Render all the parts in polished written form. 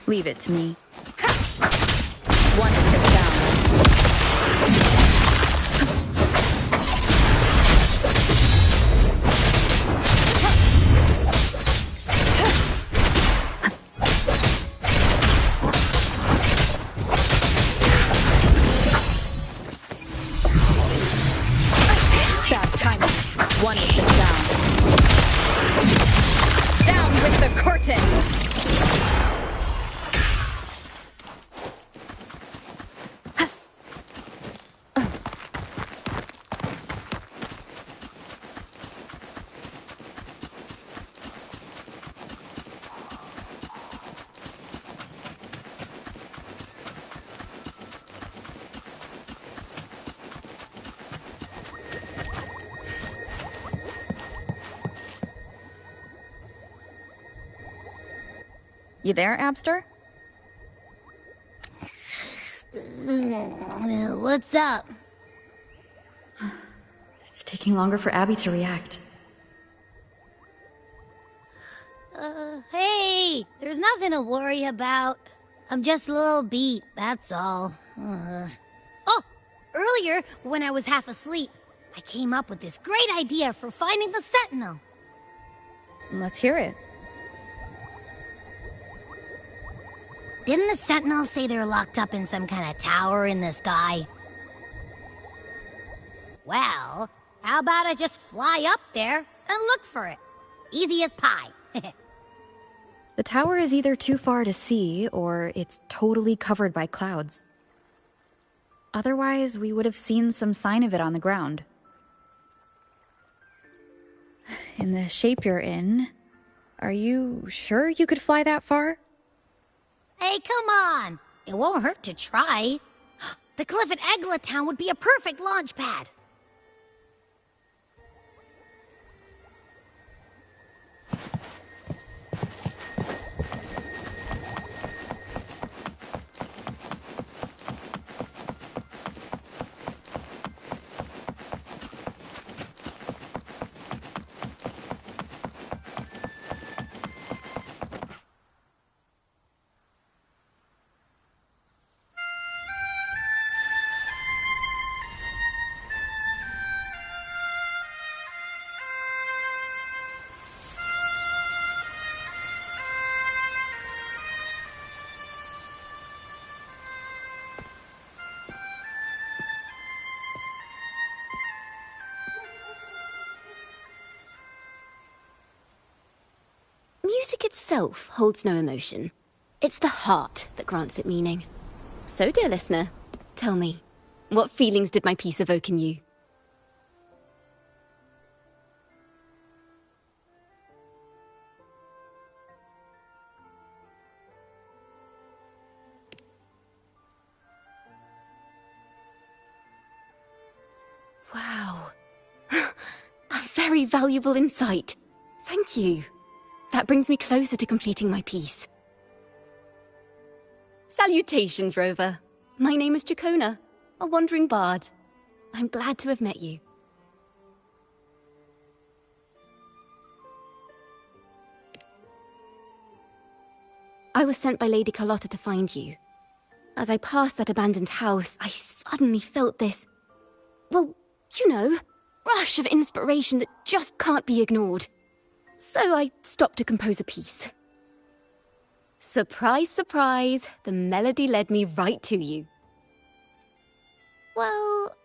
Leave it to me. One is this down. Bad timing. One is this down. Down with the curtain! You there, Abster? What's up? It's taking longer for Abby to react. Hey! There's nothing to worry about. I'm just a little beat, that's all. Oh! Earlier, when I was half asleep, I came up with this great idea for finding the Sentinel. Let's hear it. Didn't the Sentinels say they're locked up in some kind of tower in the sky? Well, how about I just fly up there and look for it? Easy as pie. The tower is either too far to see, or it's totally covered by clouds. Otherwise, we would have seen some sign of it on the ground. In the shape you're in, are you sure you could fly that far? Hey, come on! It won't hurt to try. The cliff at Eglatown would be a perfect launch pad. Music itself holds no emotion. It's the heart that grants it meaning. So, dear listener, tell me, what feelings did my piece evoke in you? Wow. A very valuable insight. Thank you. That brings me closer to completing my piece. Salutations, Rover. My name is Jacona, a wandering bard. I'm glad to have met you. I was sent by Lady Carlotta to find you. As I passed that abandoned house, I suddenly felt this, well, you know, rush of inspiration that just can't be ignored. So I stopped to compose a piece. Surprise, surprise, the melody led me right to you. Well,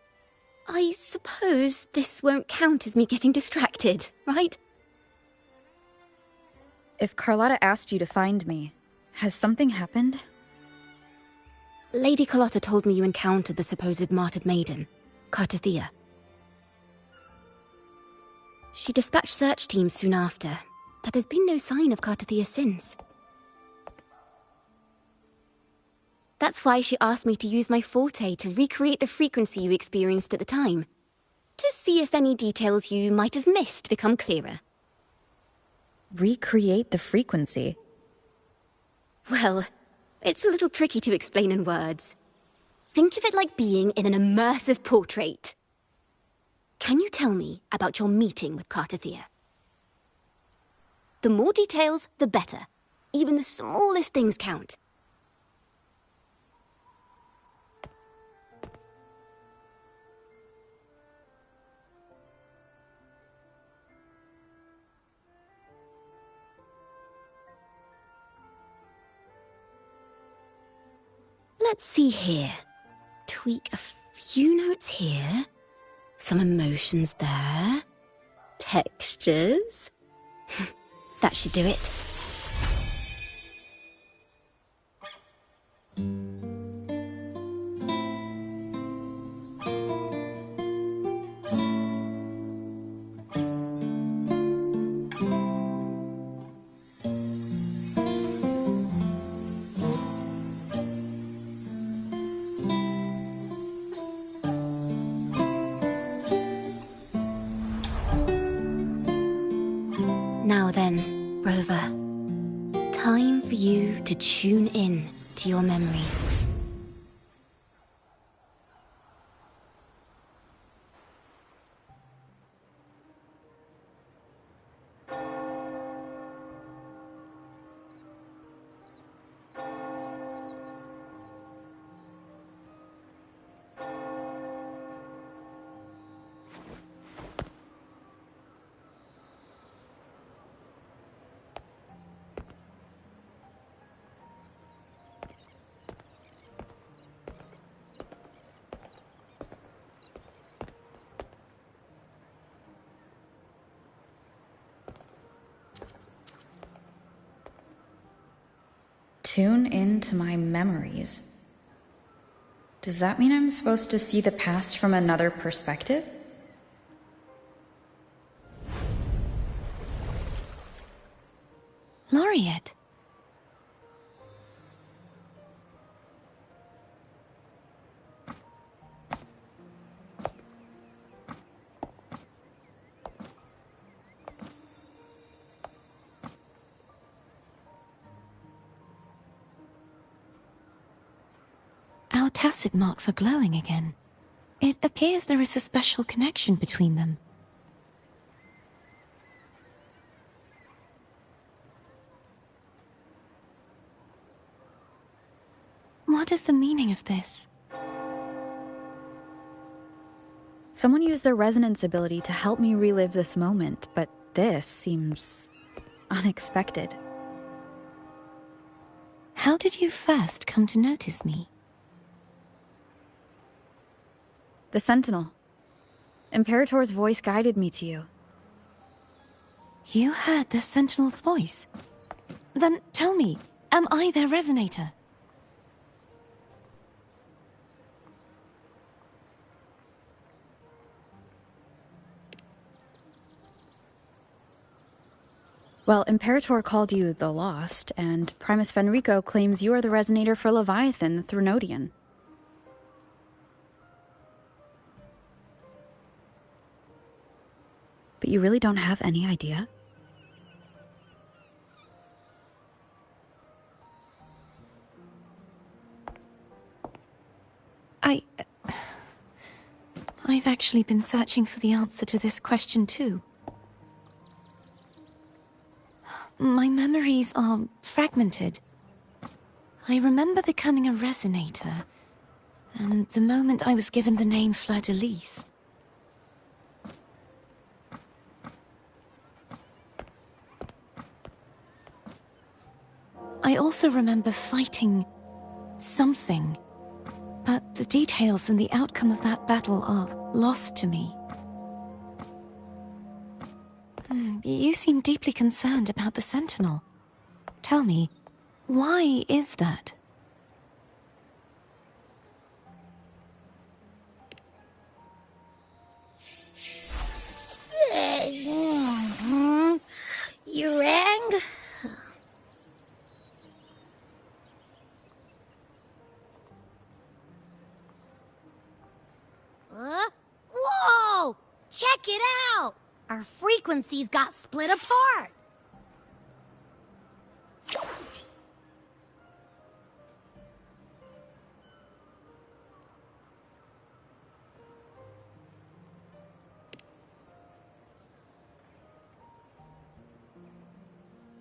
I suppose this won't count as me getting distracted, right? If Carlotta asked you to find me, has something happened? Lady Carlotta told me you encountered the supposed martyred maiden, Cartathea. She dispatched search teams soon after, but there's been no sign of Cartathea since. That's why she asked me to use my forte to recreate the frequency you experienced at the time. To see if any details you might have missed become clearer. Recreate the frequency? Well, it's a little tricky to explain in words. Think of it like being in an immersive portrait. Can you tell me about your meeting with Cartathea? The more details, the better. Even the smallest things count. Let's see here. Tweak a few notes here. Some emotions there. Textures. That should do it. Now then, Rover. Time for you to tune in to your memories. Tune into my memories. Does that mean I'm supposed to see the past from another perspective? Laureate. Our tacit marks are glowing again. It appears there is a special connection between them. What is the meaning of this? Someone used their resonance ability to help me relive this moment, but this seems unexpected. How did you first come to notice me? The Sentinel. Imperator's voice guided me to you. You heard the Sentinel's voice? Then tell me, am I their resonator? Well, Imperator called you the Lost, and Primus Fenrico claims you are the resonator for Leviathan, the Threnodian. But you really don't have any idea? I've actually been searching for the answer to this question too. My memories are fragmented. I remember becoming a resonator, and the moment I was given the name Fleur-de-Lis. I also remember fighting something, but the details and the outcome of that battle are lost to me. You seem deeply concerned about the Sentinel. Tell me, why is that? You rang? it out! Our frequencies got split apart!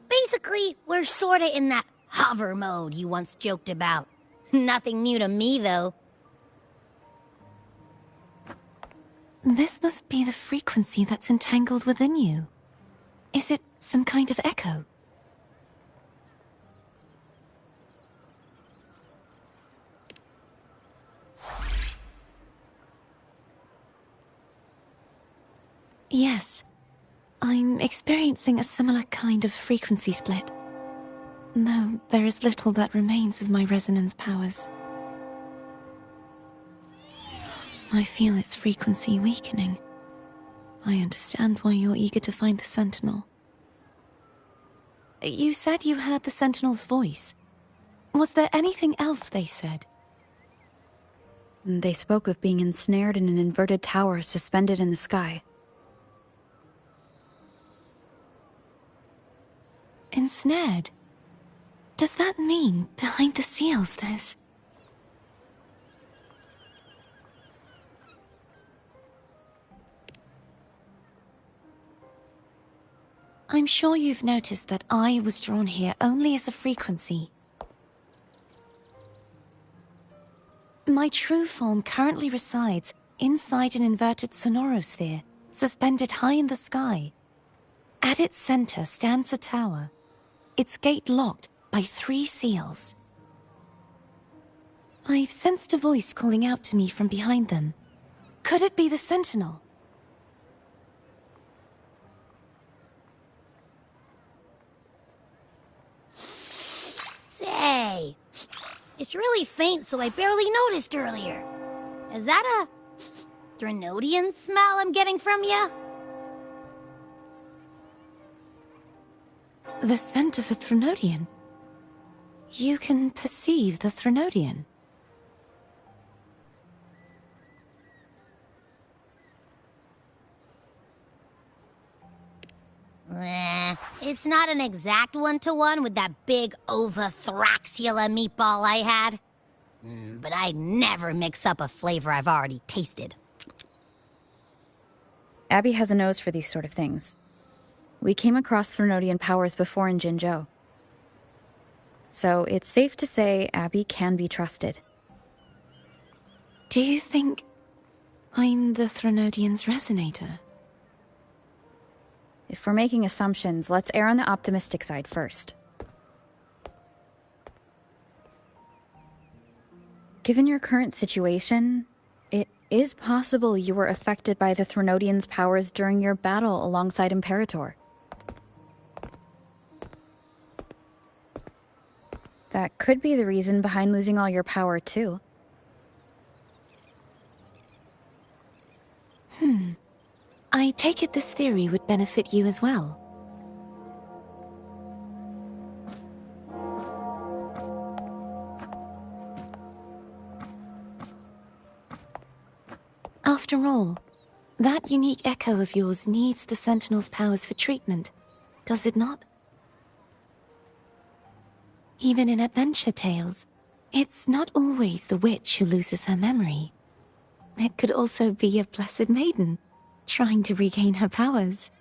Basically, we're sorta in that hover mode you once joked about. Nothing new to me, though. This must be the frequency that's entangled within you. Is it some kind of echo? Yes. I'm experiencing a similar kind of frequency split. Though there is little that remains of my resonance powers. I feel its frequency weakening. I understand why you're eager to find the Sentinel. You said you heard the Sentinel's voice. Was there anything else they said? They spoke of being ensnared in an inverted tower suspended in the sky. Ensnared? Does that mean behind the seals there's... I'm sure you've noticed that I was drawn here only as a frequency. My true form currently resides inside an inverted sonorosphere, suspended high in the sky. At its center stands a tower, its gate locked by 3 seals. I've sensed a voice calling out to me from behind them. Could it be the Sentinel? Say, it's really faint, so I barely noticed earlier. Is that a Threnodian smell I'm getting from you? The scent of a Threnodian? You can perceive the Threnodian? It's not an exact one-to-one with that big Ovathraxula meatball I had. But I'd never mix up a flavor I've already tasted. Abby has a nose for these sort of things. We came across Threnodian powers before in Jinzhou. So it's safe to say Abby can be trusted. Do you think I'm the Threnodian's resonator? If we're making assumptions, let's err on the optimistic side first. Given your current situation, it is possible you were affected by the Threnodian's powers during your battle alongside Imperator. That could be the reason behind losing all your power, too. I take it this theory would benefit you as well. After all, that unique echo of yours needs the Sentinel's powers for treatment, does it not? Even in adventure tales, it's not always the witch who loses her memory. It could also be a blessed maiden, trying to regain her powers.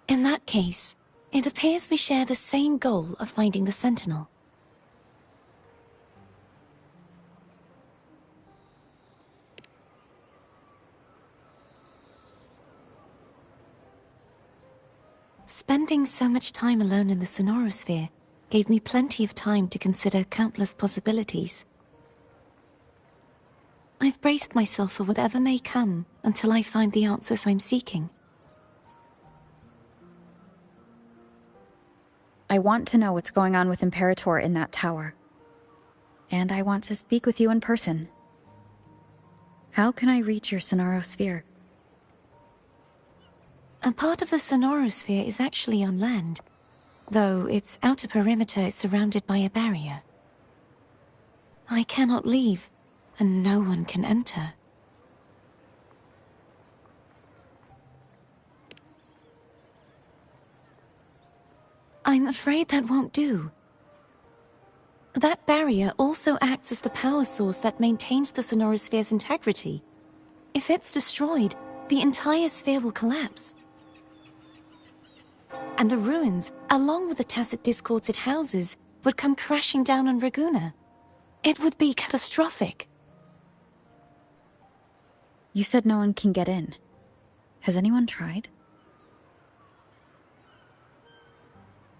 In that case, it appears we share the same goal of finding the Sentinel. Spending so much time alone in the sonorosphere gave me plenty of time to consider countless possibilities. I've braced myself for whatever may come until I find the answers I'm seeking. I want to know what's going on with Imperator in that tower. And I want to speak with you in person. How can I reach your sonorosphere? A part of the sonorosphere is actually on land, though its outer perimeter is surrounded by a barrier. I cannot leave, and no one can enter. I'm afraid that won't do. That barrier also acts as the power source that maintains the sonorosphere's integrity. If it's destroyed, the entire sphere will collapse. And the ruins, along with the tacit discords it houses, would come crashing down on Raguna. It would be catastrophic. You said no one can get in. Has anyone tried?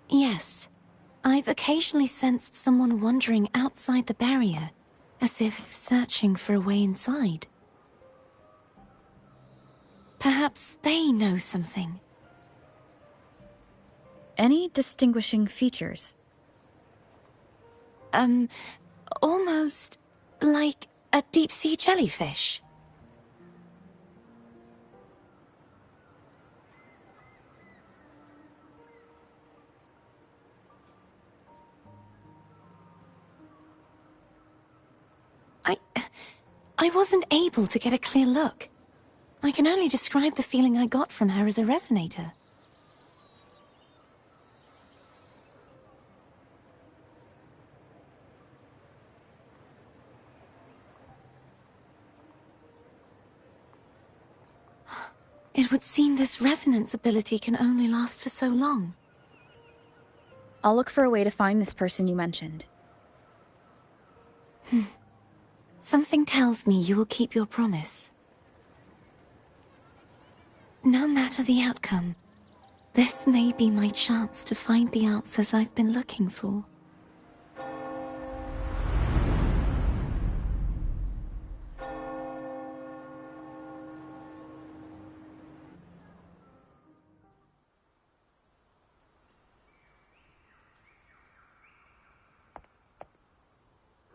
Yes. I've occasionally sensed someone wandering outside the barrier, as if searching for a way inside. Perhaps they know something. Any distinguishing features? Almost like a deep-sea jellyfish. I wasn't able to get a clear look. I can only describe the feeling I got from her as a resonator. It would seem this resonance ability can only last for so long. I'll look for a way to find this person you mentioned. Something tells me you will keep your promise. No matter the outcome, this may be my chance to find the answers I've been looking for.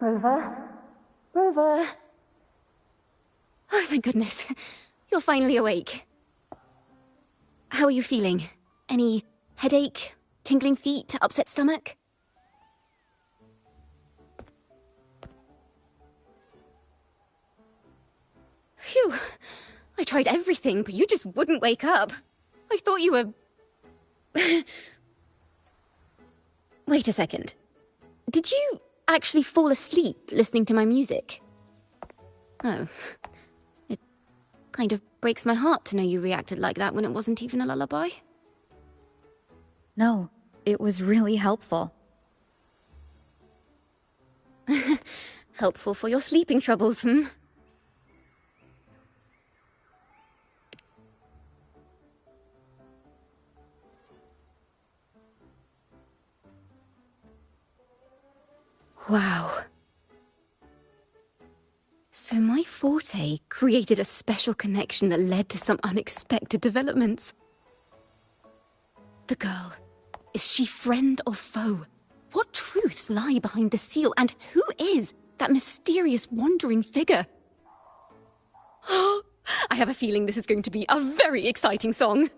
Rover? Rover! Oh, thank goodness. You're finally awake. How are you feeling? Any headache, tingling feet, upset stomach? Phew. I tried everything, but you just wouldn't wake up. I thought you were... Wait a second. Did you actually fall asleep listening to my music? Oh. It kind of breaks my heart to know you reacted like that when it wasn't even a lullaby. No, it was really helpful. Helpful for your sleeping troubles, hmm? Wow. So my forte created a special connection that led to some unexpected developments. The girl, is she friend or foe? What truths lie behind the seal, and who is that mysterious wandering figure? I have a feeling this is going to be a very exciting song.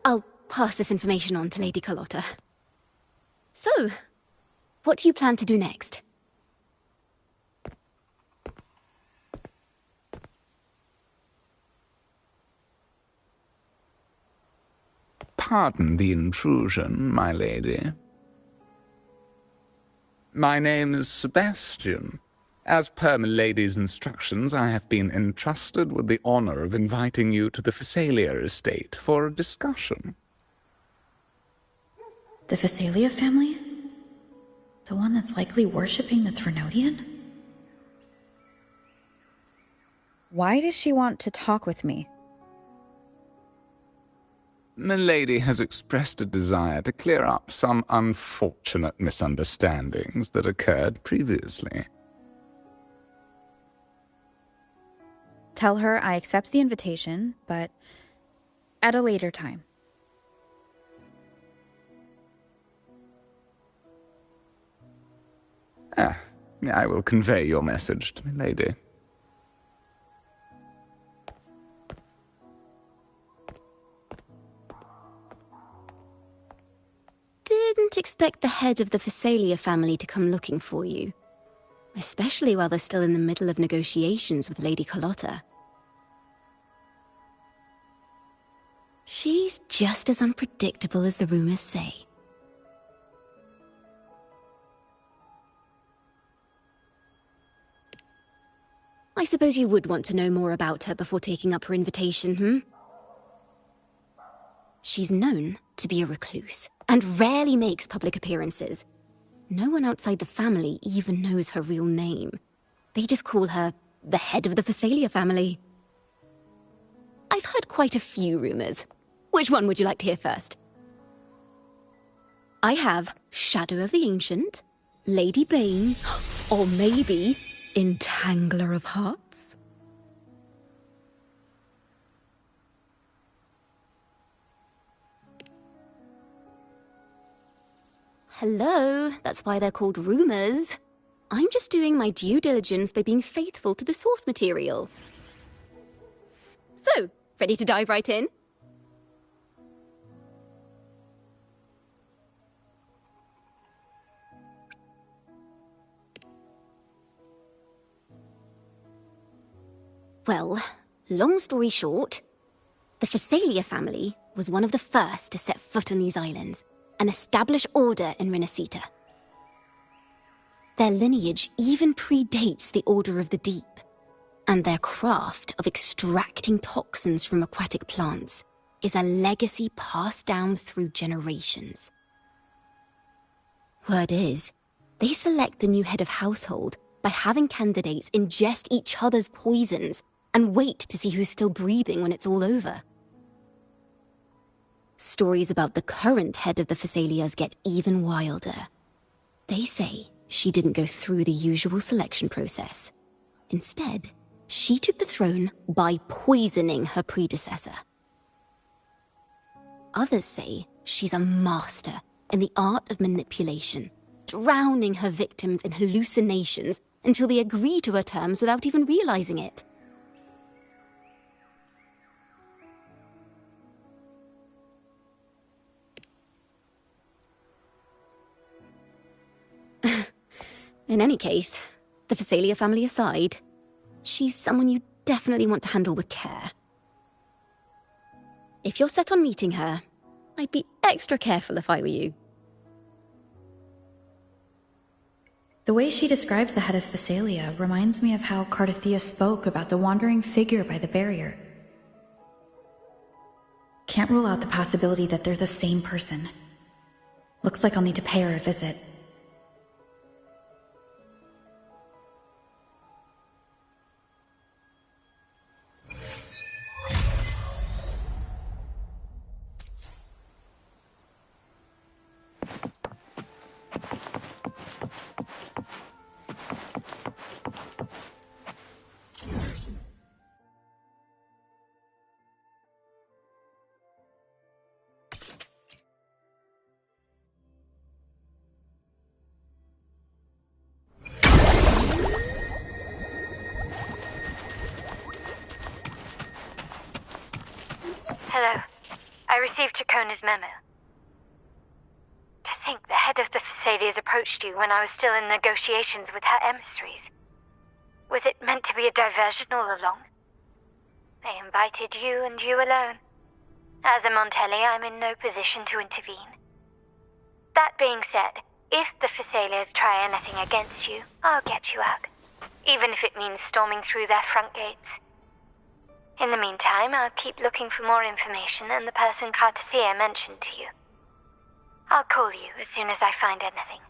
I'll pass this information on to Lady Carlotta. So, what do you plan to do next? Pardon the intrusion, my lady. My name is Sebastian. As per milady's instructions, I have been entrusted with the honor of inviting you to the Phasalia estate for a discussion. The Phasalia family? The one that's likely worshipping the Threnodian? Why does she want to talk with me? Milady has expressed a desire to clear up some unfortunate misunderstandings that occurred previously. Tell her I accept the invitation, but at a later time. I will convey your message to Milady. don't expect the head of the Phasalia family to come looking for you. Especially while they're still in the middle of negotiations with Lady Carlotta. She's just as unpredictable as the rumors say. I suppose you would want to know more about her before taking up her invitation, hmm? She's known to be a recluse, and rarely makes public appearances. No one outside the family even knows her real name. They just call her the head of the Phasalia family. I've heard quite a few rumors. Which one would you like to hear first? I have Shadow of the Ancient, Lady Bane, or maybe Entangler of Hearts. Hello, that's why they're called rumors. I'm just doing my due diligence by being faithful to the source material. So, ready to dive right in? Well, long story short, the Phasalia family was one of the first to set foot on these islands and establish order in Renacita. Their lineage even predates the Order of the Deep, and their craft of extracting toxins from aquatic plants is a legacy passed down through generations. Word is, they select the new head of household by having candidates ingest each other's poisons and wait to see who's still breathing when it's all over. Stories about the current head of the Phasalias get even wilder. They say she didn't go through the usual selection process. Instead, she took the throne by poisoning her predecessor. Others say she's a master in the art of manipulation, drowning her victims in hallucinations until they agree to her terms without even realizing it. In any case, the Phasalia family aside, she's someone you definitely want to handle with care. If you're set on meeting her, I'd be extra careful if I were you. The way she describes the head of Phasalia reminds me of how Cardothea spoke about the wandering figure by the barrier. Can't rule out the possibility that they're the same person. Looks like I'll need to pay her a visit. Hello. I received Chacona's memo. To think the head of the Phasalias approached you when I was still in negotiations with her emissaries. Was it meant to be a diversion all along? They invited you and you alone. As a Montelli, I'm in no position to intervene. That being said, if the Phasalias try anything against you, I'll get you out. Even if it means storming through their front gates. In the meantime, I'll keep looking for more information and the person Cardothea mentioned to you. I'll call you as soon as I find anything.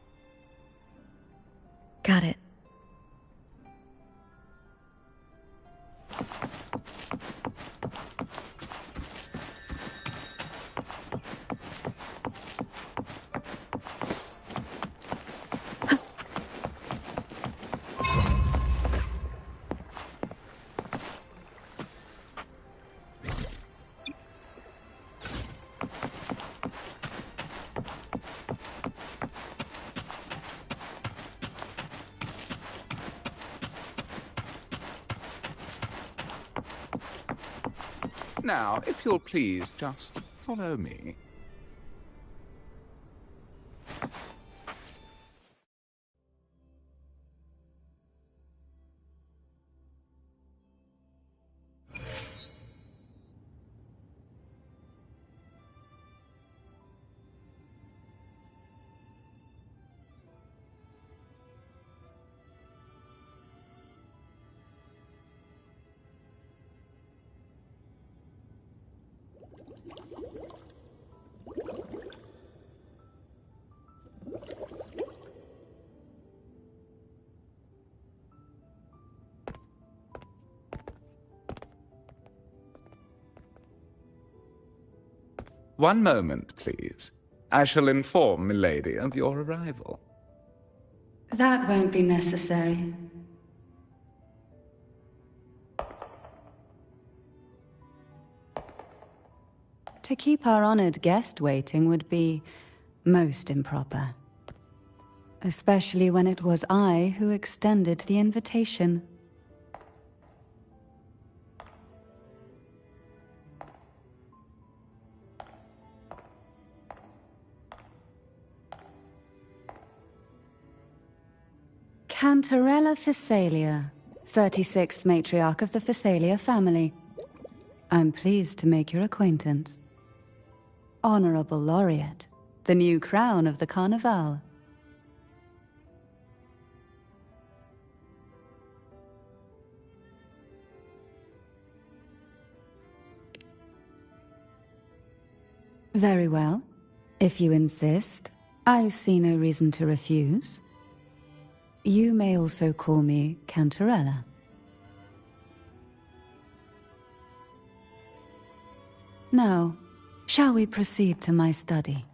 Got it. Now, if you'll please just follow me. One moment, please. I shall inform milady of your arrival. That won't be necessary. To keep our honored guest waiting would be most improper. Especially when it was I who extended the invitation. Cantarella Physalia, 36th matriarch of the Physalia family. I'm pleased to make your acquaintance. Honorable Laureate, the new crown of the Carnival. Very well. If you insist, I see no reason to refuse. You may also call me Cantarella. Now, shall we proceed to my study?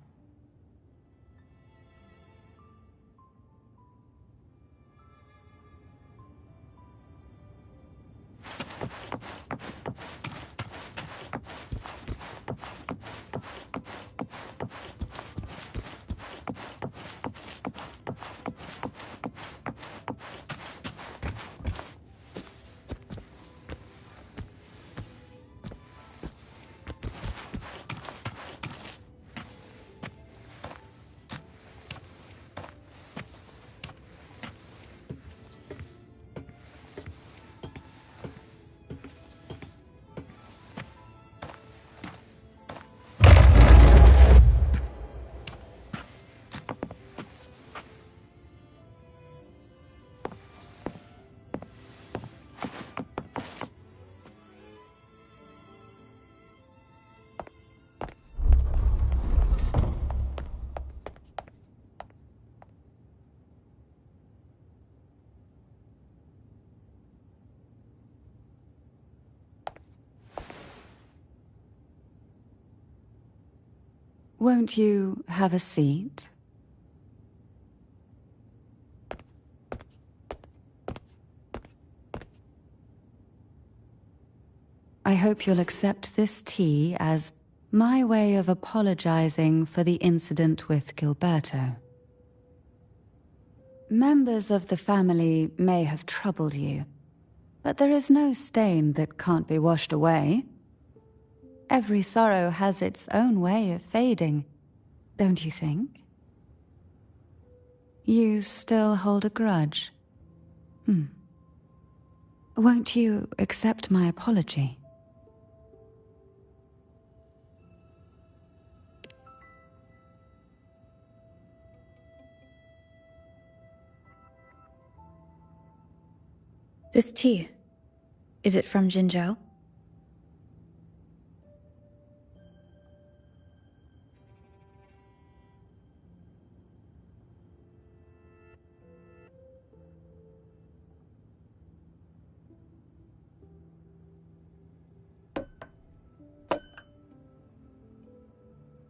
Won't you have a seat? I hope you'll accept this tea as my way of apologizing for the incident with Gilberto. Members of the family may have troubled you, but there is no stain that can't be washed away. Every sorrow has its own way of fading, don't you think? You still hold a grudge? Won't you accept my apology? This tea, is it from Jinzhou?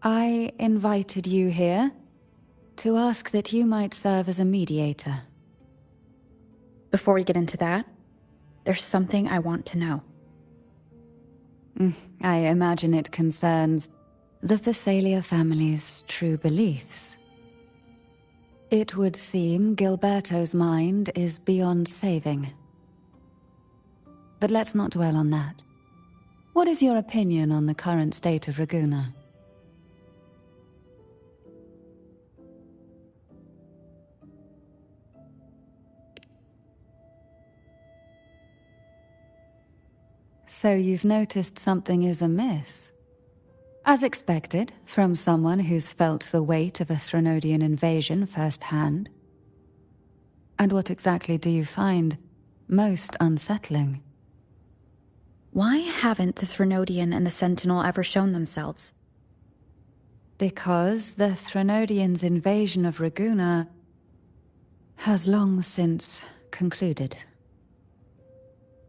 I invited you here to ask that you might serve as a mediator. Before we get into that, there's something I want to know. I imagine it concerns the Physalia family's true beliefs. It would seem Gilberto's mind is beyond saving. But let's not dwell on that. What is your opinion on the current state of Raguna? So you've noticed something is amiss. As expected, from someone who's felt the weight of a Threnodian invasion firsthand. And what exactly do you find most unsettling? Why haven't the Threnodian and the Sentinel ever shown themselves? Because the Threnodians' invasion of Raguna has long since concluded.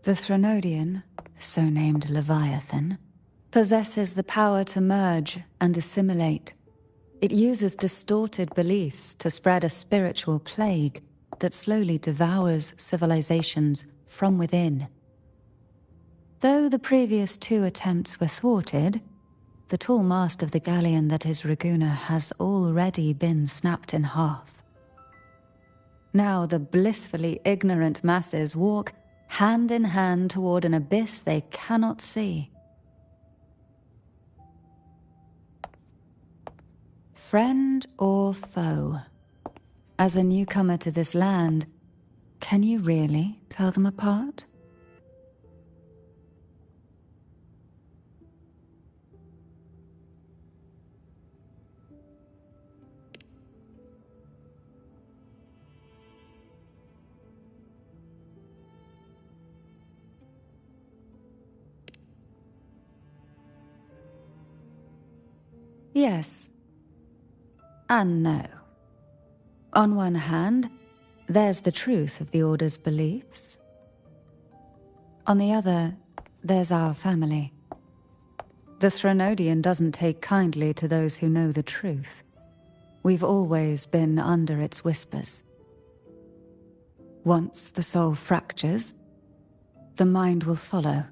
The Threnodian, so named Leviathan, possesses the power to merge and assimilate. It uses distorted beliefs to spread a spiritual plague that slowly devours civilizations from within. Though the previous 2 attempts were thwarted, the tall mast of the galleon that is Raguna has already been snapped in half. Now the blissfully ignorant masses walk hand in hand toward an abyss they cannot see. Friend or foe? As a newcomer to this land, can you really tell them apart? Yes. And no. On one hand, there's the truth of the Order's beliefs. On the other, there's our family. The Threnodian doesn't take kindly to those who know the truth. We've always been under its whispers. Once the soul fractures, the mind will follow,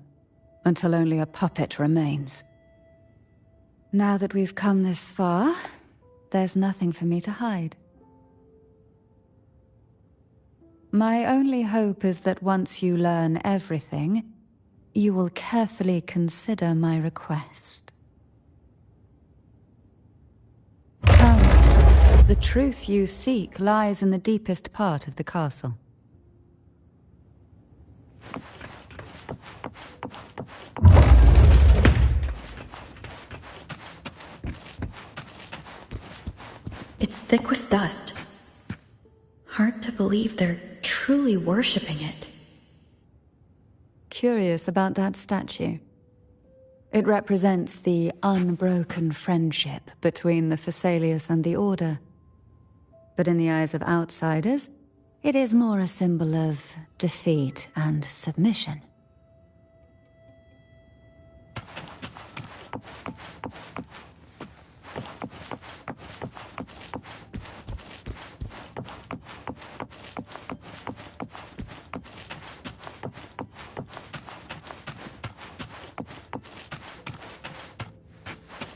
until only a puppet remains. Now that we've come this far, there's nothing for me to hide. My only hope is that once you learn everything, you will carefully consider my request. Come, the truth you seek lies in the deepest part of the castle. It's thick with dust. Hard to believe they're truly worshipping it. Curious about that statue. It represents the unbroken friendship between the Phasaelius and the Order. But in the eyes of outsiders, it is more a symbol of defeat and submission.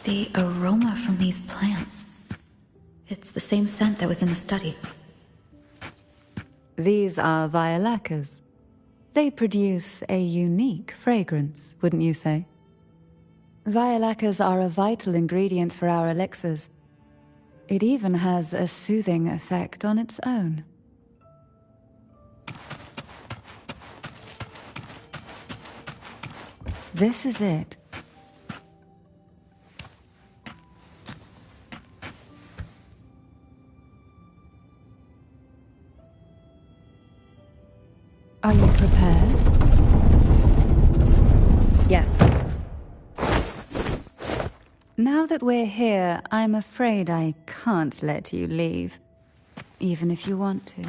The aroma from these plants. It's the same scent that was in the study. These are violacas. They produce a unique fragrance, wouldn't you say? Violacas are a vital ingredient for our elixirs. It even has a soothing effect on its own. This is it. Are you prepared? Yes. Now that we're here, I'm afraid I can't let you leave, even if you want to.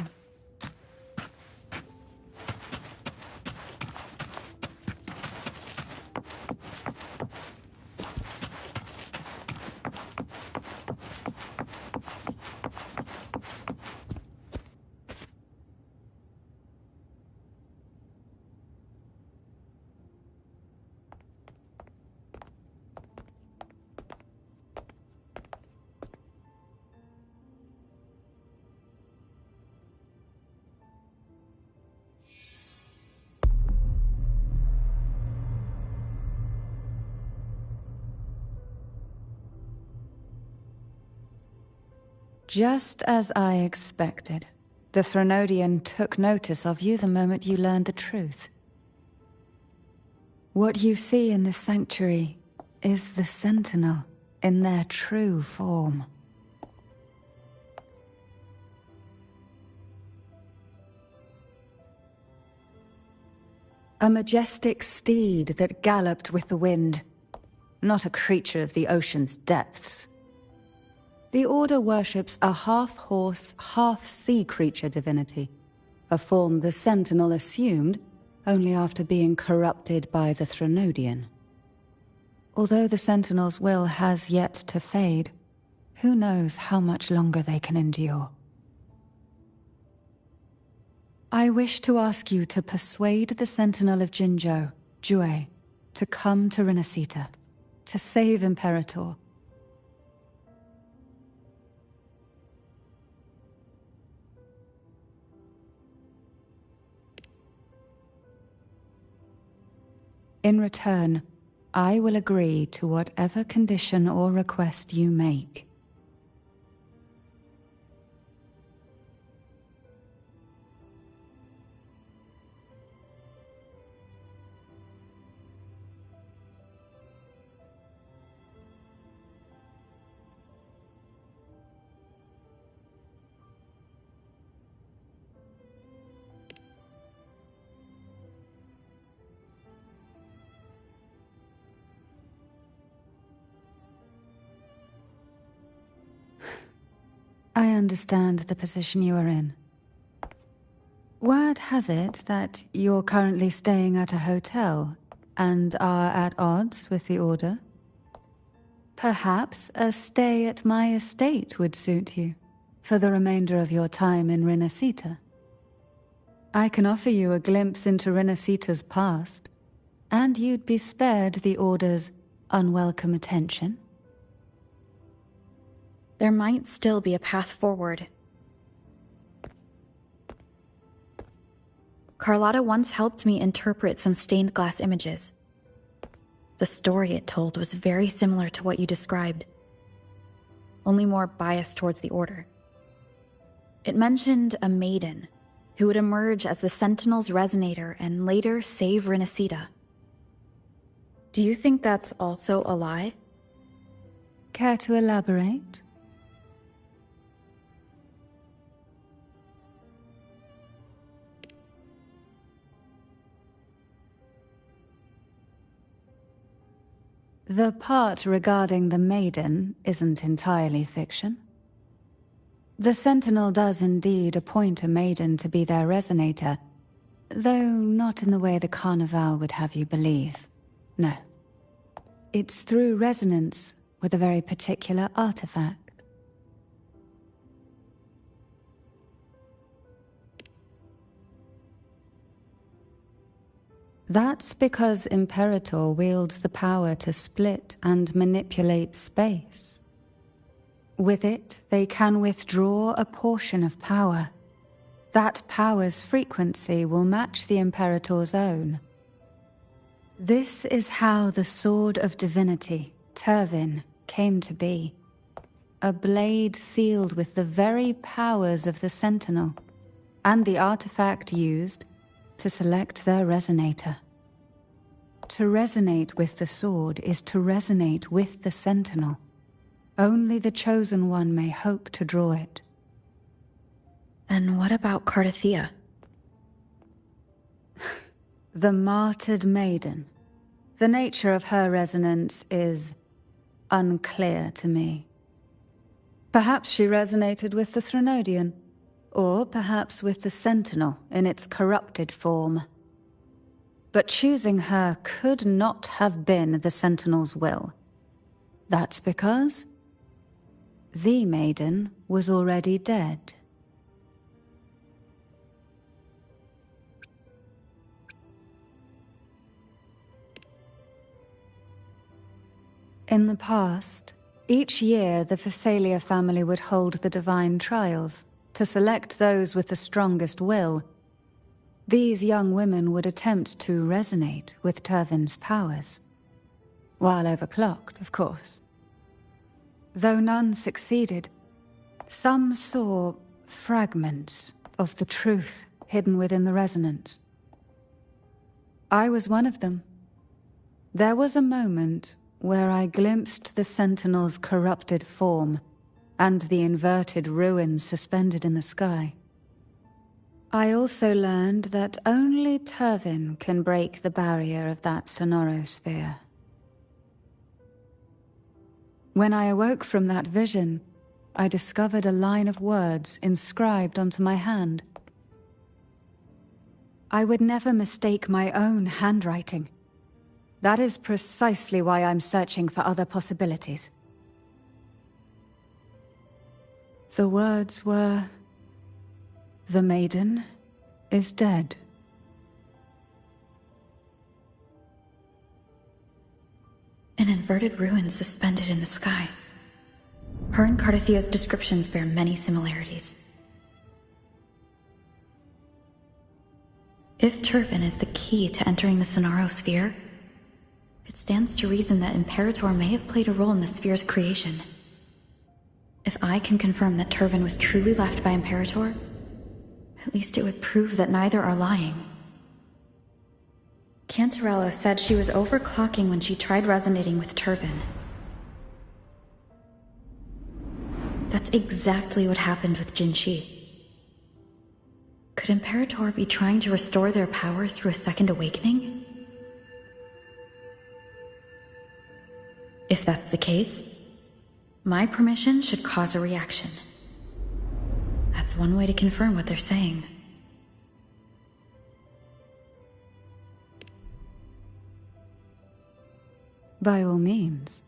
Just as I expected, the Threnodian took notice of you the moment you learned the truth. What you see in this sanctuary is the Sentinel in their true form. A majestic steed that galloped with the wind, not a creature of the ocean's depths. The Order worships a half-horse, half-sea creature divinity, a form the Sentinel assumed only after being corrupted by the Threnodian. Although the Sentinel's will has yet to fade, who knows how much longer they can endure. I wish to ask you to persuade the Sentinel of Jinzhou, Jue, to come to Renacita, to save Imperator. In return, I will agree to whatever condition or request you make. I understand the position you are in. Word has it that you're currently staying at a hotel and are at odds with the Order. Perhaps a stay at my estate would suit you for the remainder of your time in Renacita. I can offer you a glimpse into Renacita's past, and you'd be spared the Order's unwelcome attention. There might still be a path forward. Carlotta once helped me interpret some stained glass images. The story it told was very similar to what you described, only more biased towards the Order. It mentioned a maiden who would emerge as the Sentinel's resonator and later save Renacita. Do you think that's also a lie? Care to elaborate? The part regarding the maiden isn't entirely fiction. The Sentinel does indeed appoint a maiden to be their resonator, though not in the way the Carnival would have you believe. No. It's through resonance with a very particular artifact. That's because Imperator wields the power to split and manipulate space. With it, they can withdraw a portion of power. That power's frequency will match the Imperator's own. This is how the Sword of Divinity, Turvin, came to be. A blade sealed with the very powers of the Sentinel, and the artifact used to select their resonator. To resonate with the sword is to resonate with the Sentinel. Only the Chosen One may hope to draw it. And what about Cardathea? The martyred maiden. The nature of her resonance is unclear to me. Perhaps she resonated with the Threnodian, or perhaps with the Sentinel in its corrupted form. But choosing her could not have been the Sentinel's will. That's because the maiden was already dead. In the past, each year the Phasalia family would hold the divine trials to select those with the strongest will. These young women would attempt to resonate with Turvin's powers, while overclocked, of course. Though none succeeded, some saw fragments of the truth hidden within the resonance. I was one of them. There was a moment where I glimpsed the Sentinel's corrupted form and the inverted ruins suspended in the sky. I also learned that only Turvin can break the barrier of that sonorosphere. When I awoke from that vision, I discovered a line of words inscribed onto my hand. I would never mistake my own handwriting. That is precisely why I'm searching for other possibilities. The words were, "The maiden is dead." An inverted ruin suspended in the sky. Her and Cardathia's descriptions bear many similarities. If Turvin is the key to entering the Sonaro sphere, it stands to reason that Imperator may have played a role in the sphere's creation. If I can confirm that Turvin was truly left by Imperator, at least it would prove that neither are lying. Cantarella said she was overclocking when she tried resonating with Turvin. That's exactly what happened with Jinshi. Could Imperator be trying to restore their power through a second awakening? If that's the case, my permission should cause a reaction. That's one way to confirm what they're saying. By all means.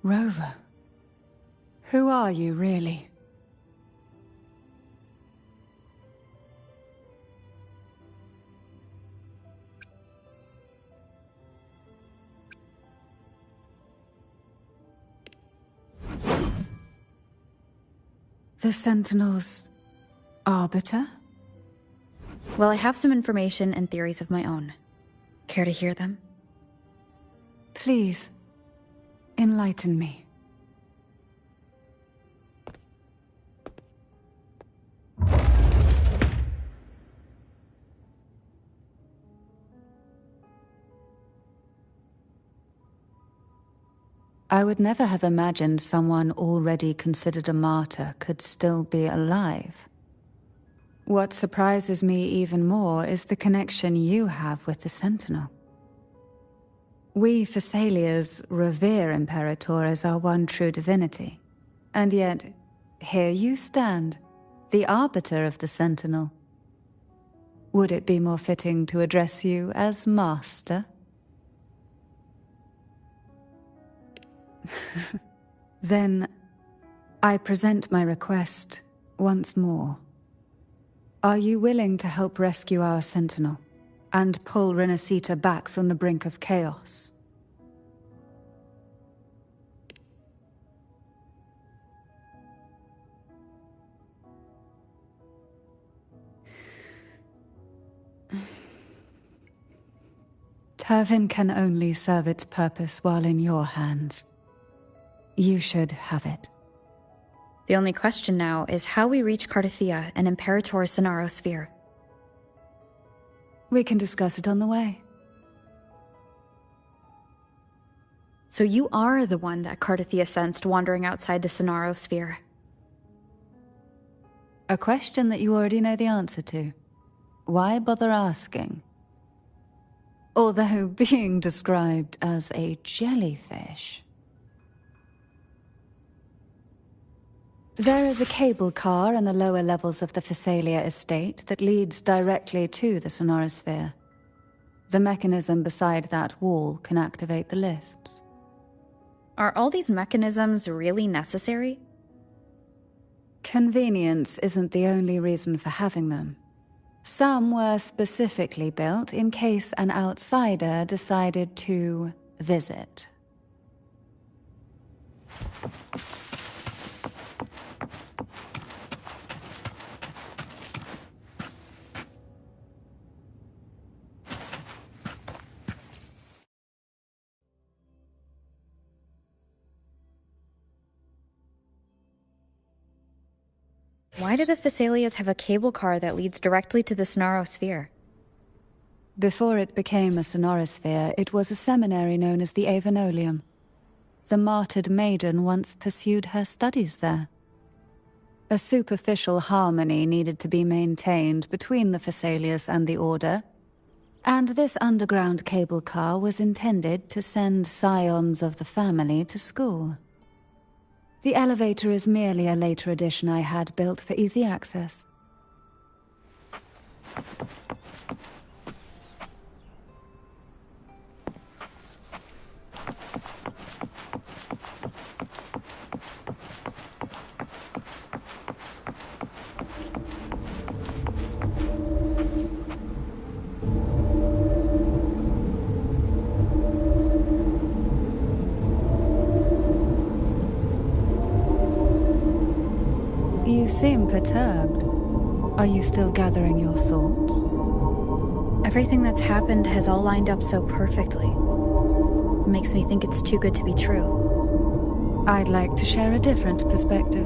Rover, who are you really? The Sentinel's arbiter? Well, I have some information and theories of my own. Care to hear them? Please, enlighten me. I would never have imagined someone already considered a martyr could still be alive. What surprises me even more is the connection you have with the Sentinel. We Thessalians revere Imperator as our one true divinity. And yet, here you stand, the arbiter of the Sentinel. Would it be more fitting to address you as Master? Then, I present my request once more. Are you willing to help rescue our Sentinel and pull Renacita back from the brink of chaos? Turvin can only serve its purpose while in your hands. You should have it. The only question now is how we reach Cardathia and Imperator's Sonaro sphere. We can discuss it on the way. So you are the one that Cardathia sensed wandering outside the Sonaro sphere. A question that you already know the answer to. Why bother asking? Although being described as a jellyfish. There is a cable car in the lower levels of the Thessalia estate that leads directly to the Sonorosphere. The mechanism beside that wall can activate the lifts. Are all these mechanisms really necessary? Convenience isn't the only reason for having them. Some were specifically built in case an outsider decided to visit. Why do the Thessalias have a cable car that leads directly to the Sonosphere? Before it became a Sonosphere, it was a seminary known as the Avenolium. The martyred maiden once pursued her studies there. A superficial harmony needed to be maintained between the Thessalias and the Order, and this underground cable car was intended to send scions of the family to school. The elevator is merely a later addition I had built for easy access. You seem perturbed. Are you still gathering your thoughts? Everything that's happened has all lined up so perfectly. It makes me think it's too good to be true. I'd like to share a different perspective.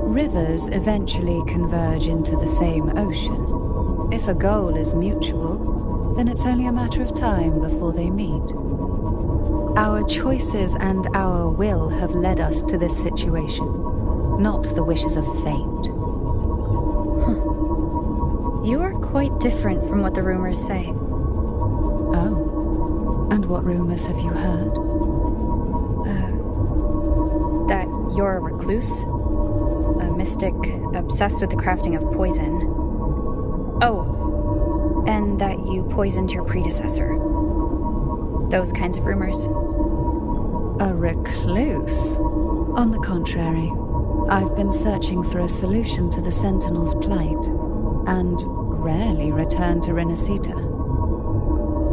Rivers eventually converge into the same ocean. If a goal is mutual, then it's only a matter of time before they meet. Our choices and our will have led us to this situation, not the wishes of fate. You are quite different from what the rumors say. Oh. And what rumors have you heard? That you're a recluse? A mystic obsessed with the crafting of poison. Oh, and that you poisoned your predecessor. Those kinds of rumors. A recluse? On the contrary, I've been searching for a solution to the Sentinel's plight, and rarely return to Renacita.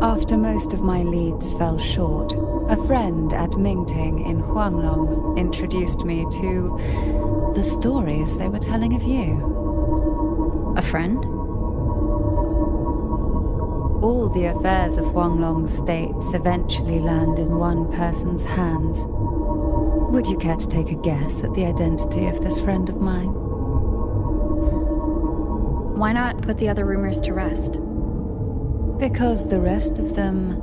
After most of my leads fell short, a friend at Mingting in Huanglong introduced me to the stories they were telling of you. A friend? All the affairs of Huanglong states eventually land in one person's hands. Would you care to take a guess at the identity of this friend of mine? Why not put the other rumors to rest? Because the rest of them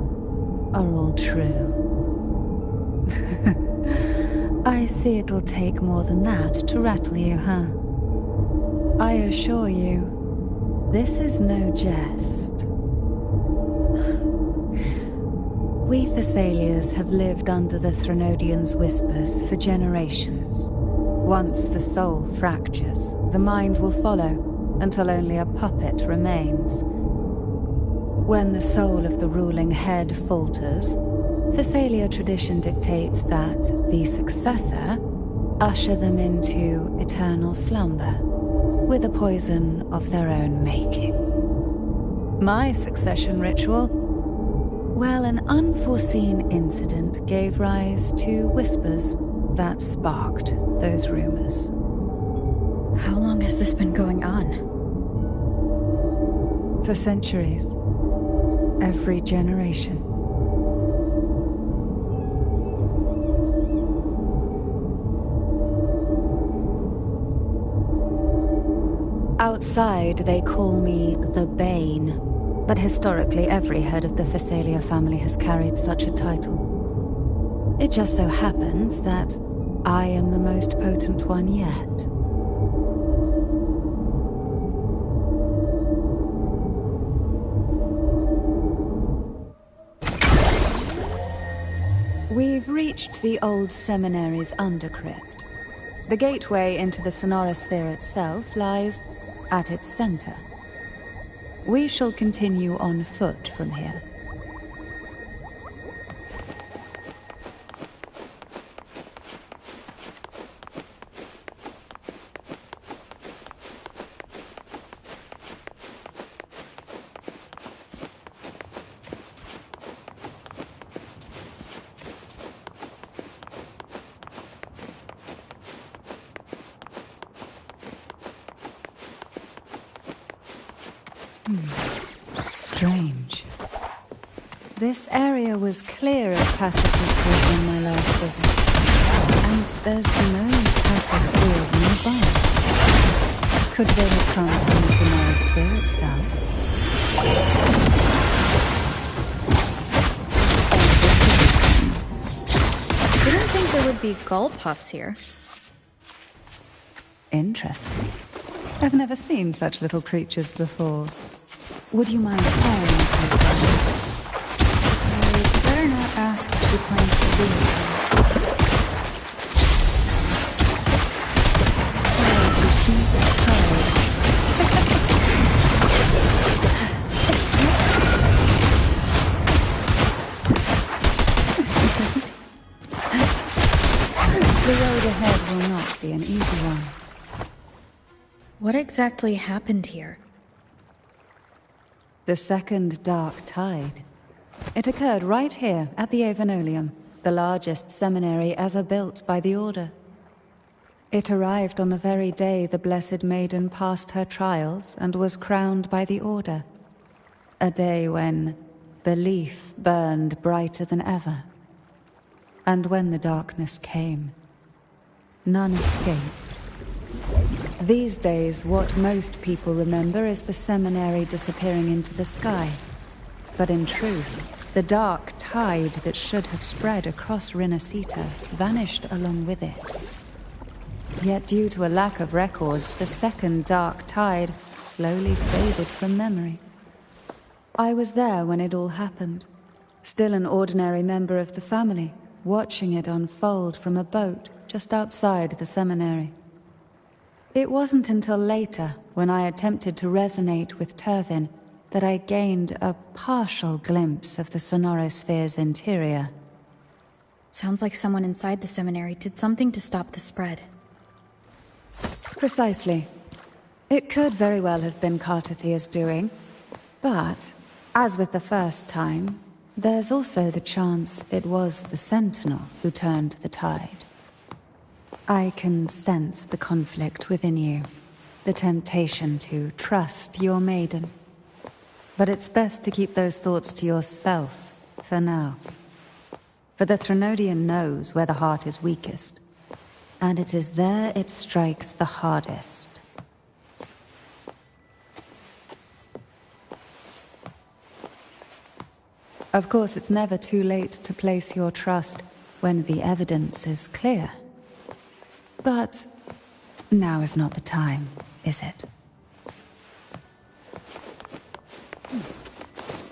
are all true. I see it'll take more than that to rattle you, huh? I assure you, this is no jest. We Thessalias have lived under the Threnodians' whispers for generations. Once the soul fractures, the mind will follow, until only a puppet remains. When the soul of the ruling head falters, Thessalia tradition dictates that the successor usher them into eternal slumber, with a poison of their own making. My succession ritual? Well, an unforeseen incident gave rise to whispers that sparked those rumors. How long has this been going on? For centuries. Every generation. Outside, they call me the Bane, but historically every head of the Thessalia family has carried such a title. It just so happens that I am the most potent one yet. We've reached the old seminary's undercrypt. The gateway into the Sonosphere itself lies at its center. We shall continue on foot from here. Strange. This area was clear of Tacitus in my last visit, and there's no impassive field nearby. Could they have come from the Sonorasphere itself? Didn't think there would be gull puffs here. Interesting. I've never seen such little creatures before. Would you mind staring at me? I better not ask if she plans to do it. Deep tides. The road ahead will not be an easy one. What exactly happened here? The second dark tide. It occurred right here at the Avenolium, the largest seminary ever built by the Order. It arrived on the very day the Blessed Maiden passed her trials and was crowned by the Order. A day when belief burned brighter than ever. And when the darkness came, none escaped. These days, what most people remember is the seminary disappearing into the sky. But in truth, the dark tide that should have spread across Rinascita vanished along with it. Yet due to a lack of records, the second dark tide slowly faded from memory. I was there when it all happened, still an ordinary member of the family, watching it unfold from a boat just outside the seminary. It wasn't until later, when I attempted to resonate with Turvin, that I gained a partial glimpse of the Sonorosphere's interior. Sounds like someone inside the seminary did something to stop the spread. Precisely. It could very well have been Cartathia's doing, but, as with the first time, there's also the chance it was the Sentinel who turned the tide. I can sense the conflict within you, the temptation to trust your maiden. But it's best to keep those thoughts to yourself, for now. For the Threnodian knows where the heart is weakest, and it is there it strikes the hardest. Of course, it's never too late to place your trust when the evidence is clear. But now is not the time, is it?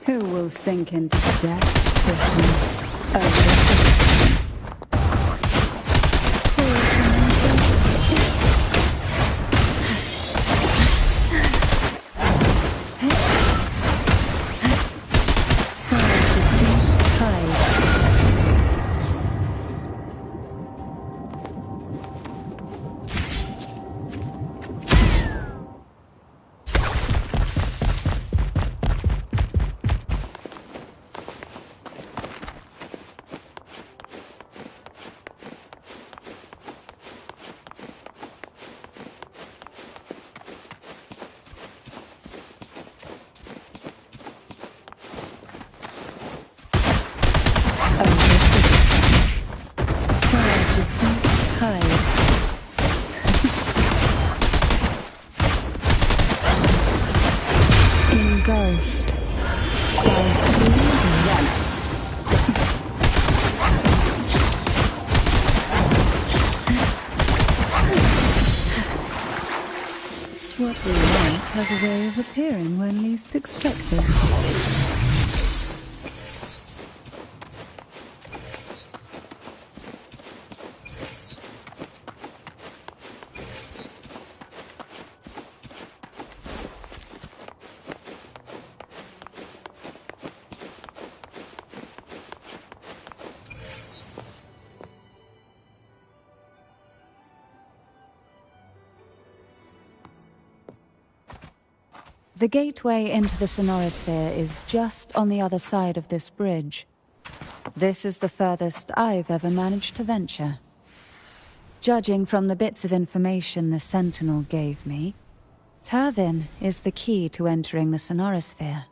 Who will sink into the depths with me? Surge of deep tides. Surge of deep tides. Engulfed by seas running. What we want has a way of appearing when least expected. The gateway into the Sonorosphere is just on the other side of this bridge. This is the furthest I've ever managed to venture. Judging from the bits of information the Sentinel gave me, Turvin is the key to entering the Sonorosphere.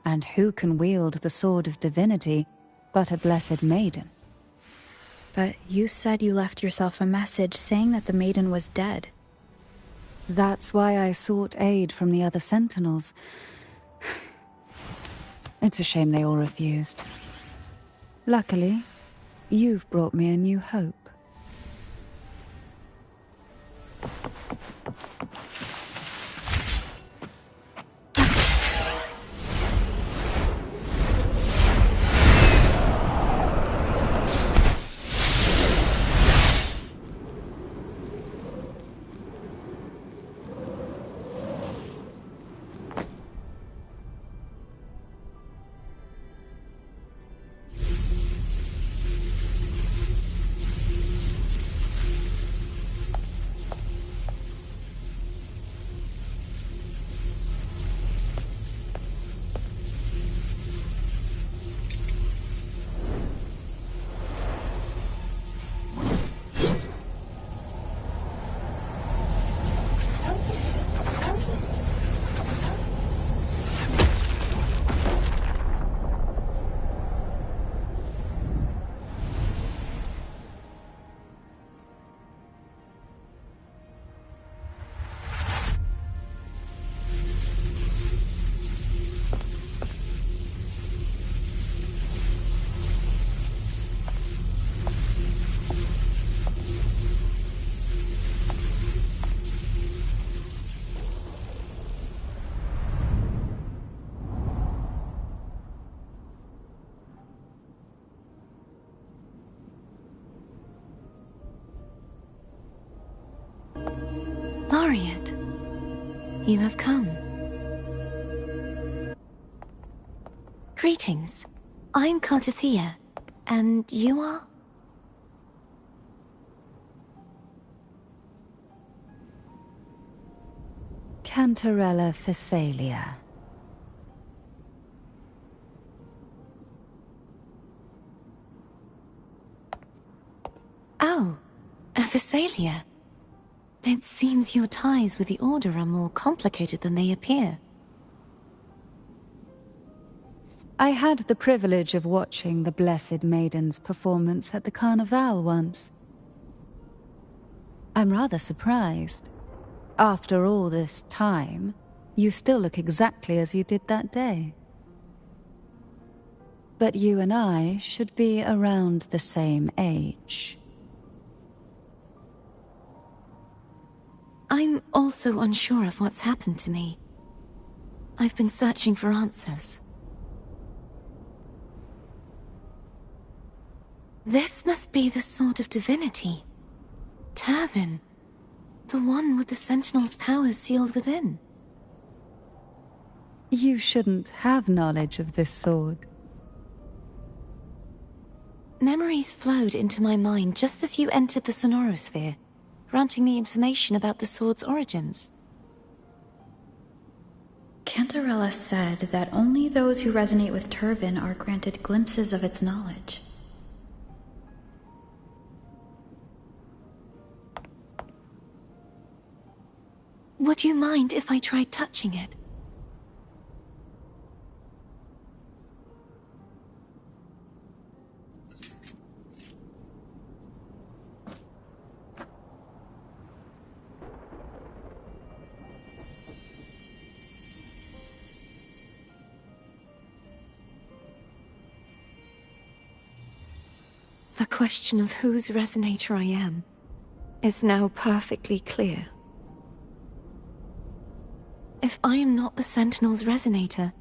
And who can wield the Sword of Divinity but a Blessed Maiden? But you said you left yourself a message saying that the maiden was dead. That's why I sought aid from the other sentinels. It's a shame they all refused. Luckily, you've brought me a new hope. Laureate, you have come. Greetings. I'm Cartathea, and you are? Cantarella Phasalia. Oh, a Phasalia. It seems your ties with the Order are more complicated than they appear. I had the privilege of watching the Blessed Maiden's performance at the Carnival once. I'm rather surprised. After all this time, you still look exactly as you did that day. But you and I should be around the same age. I'm also unsure of what's happened to me. I've been searching for answers. This must be the Sword of Divinity. Turvin. The one with the Sentinel's powers sealed within. You shouldn't have knowledge of this sword. Memories flowed into my mind just as you entered the Sonorosphere, granting me information about the sword's origins. Cantarella said that only those who resonate with Turvin are granted glimpses of its knowledge. Would you mind if I tried touching it? The question of whose resonator I am is now perfectly clear. If I am not the Sentinel's resonator,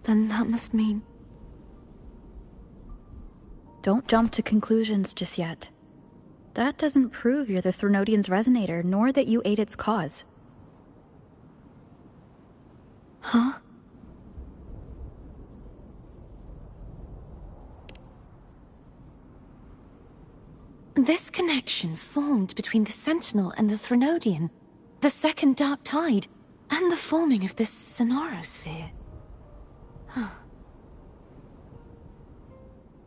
then that must mean... Don't jump to conclusions just yet. That doesn't prove you're the Threnodian's resonator, nor that you ate its cause. Huh? This connection formed between the Sentinel and the Threnodian, the second Dark Tide, and the forming of this Sonorosphere.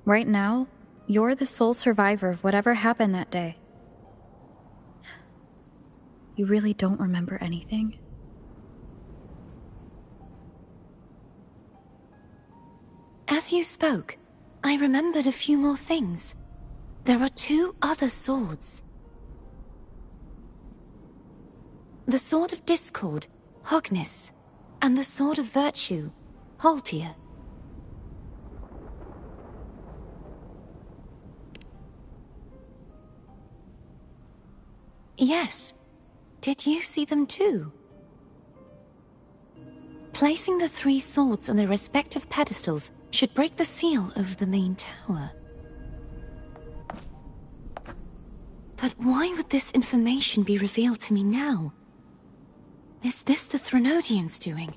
Right now, you're the sole survivor of whatever happened that day. You really don't remember anything? As you spoke, I remembered a few more things. There are two other swords. The Sword of Discord, Hognis, and the Sword of Virtue, Haltia. Yes. Did you see them too? Placing the three swords on their respective pedestals should break the seal over the main tower. But why would this information be revealed to me now? Is this the Threnodians' doing?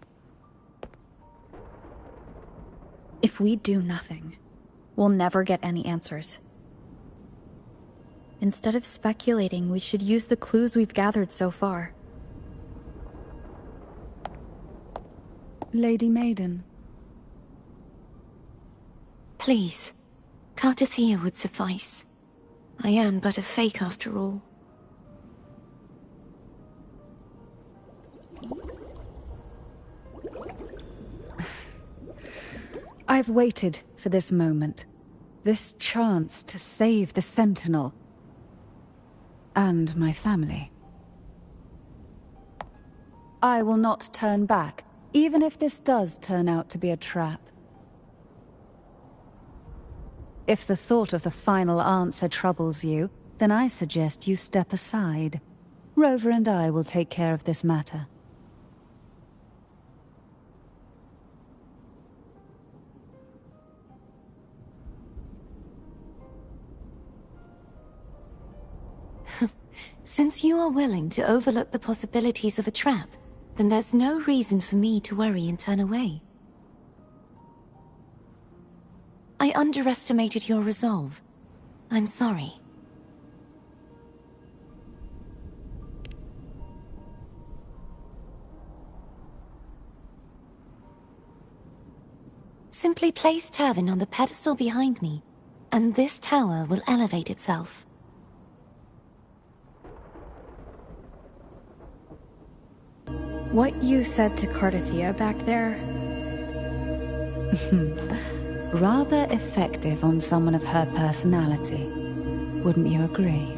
If we do nothing, we'll never get any answers. Instead of speculating, we should use the clues we've gathered so far. Lady Maiden. Please, Cartathea would suffice. I am but a fake after all. I've waited for this moment. This chance to save the Sentinel. And my family. I will not turn back, even if this does turn out to be a trap. If the thought of the final answer troubles you, then I suggest you step aside. Rover and I will take care of this matter. Since you are willing to overlook the possibilities of a trap, then there's no reason for me to worry and turn away. I underestimated your resolve. I'm sorry. Simply place Turvin on the pedestal behind me, and this tower will elevate itself. What you said to Cartathea back there? Rather effective on someone of her personality. Wouldn't you agree?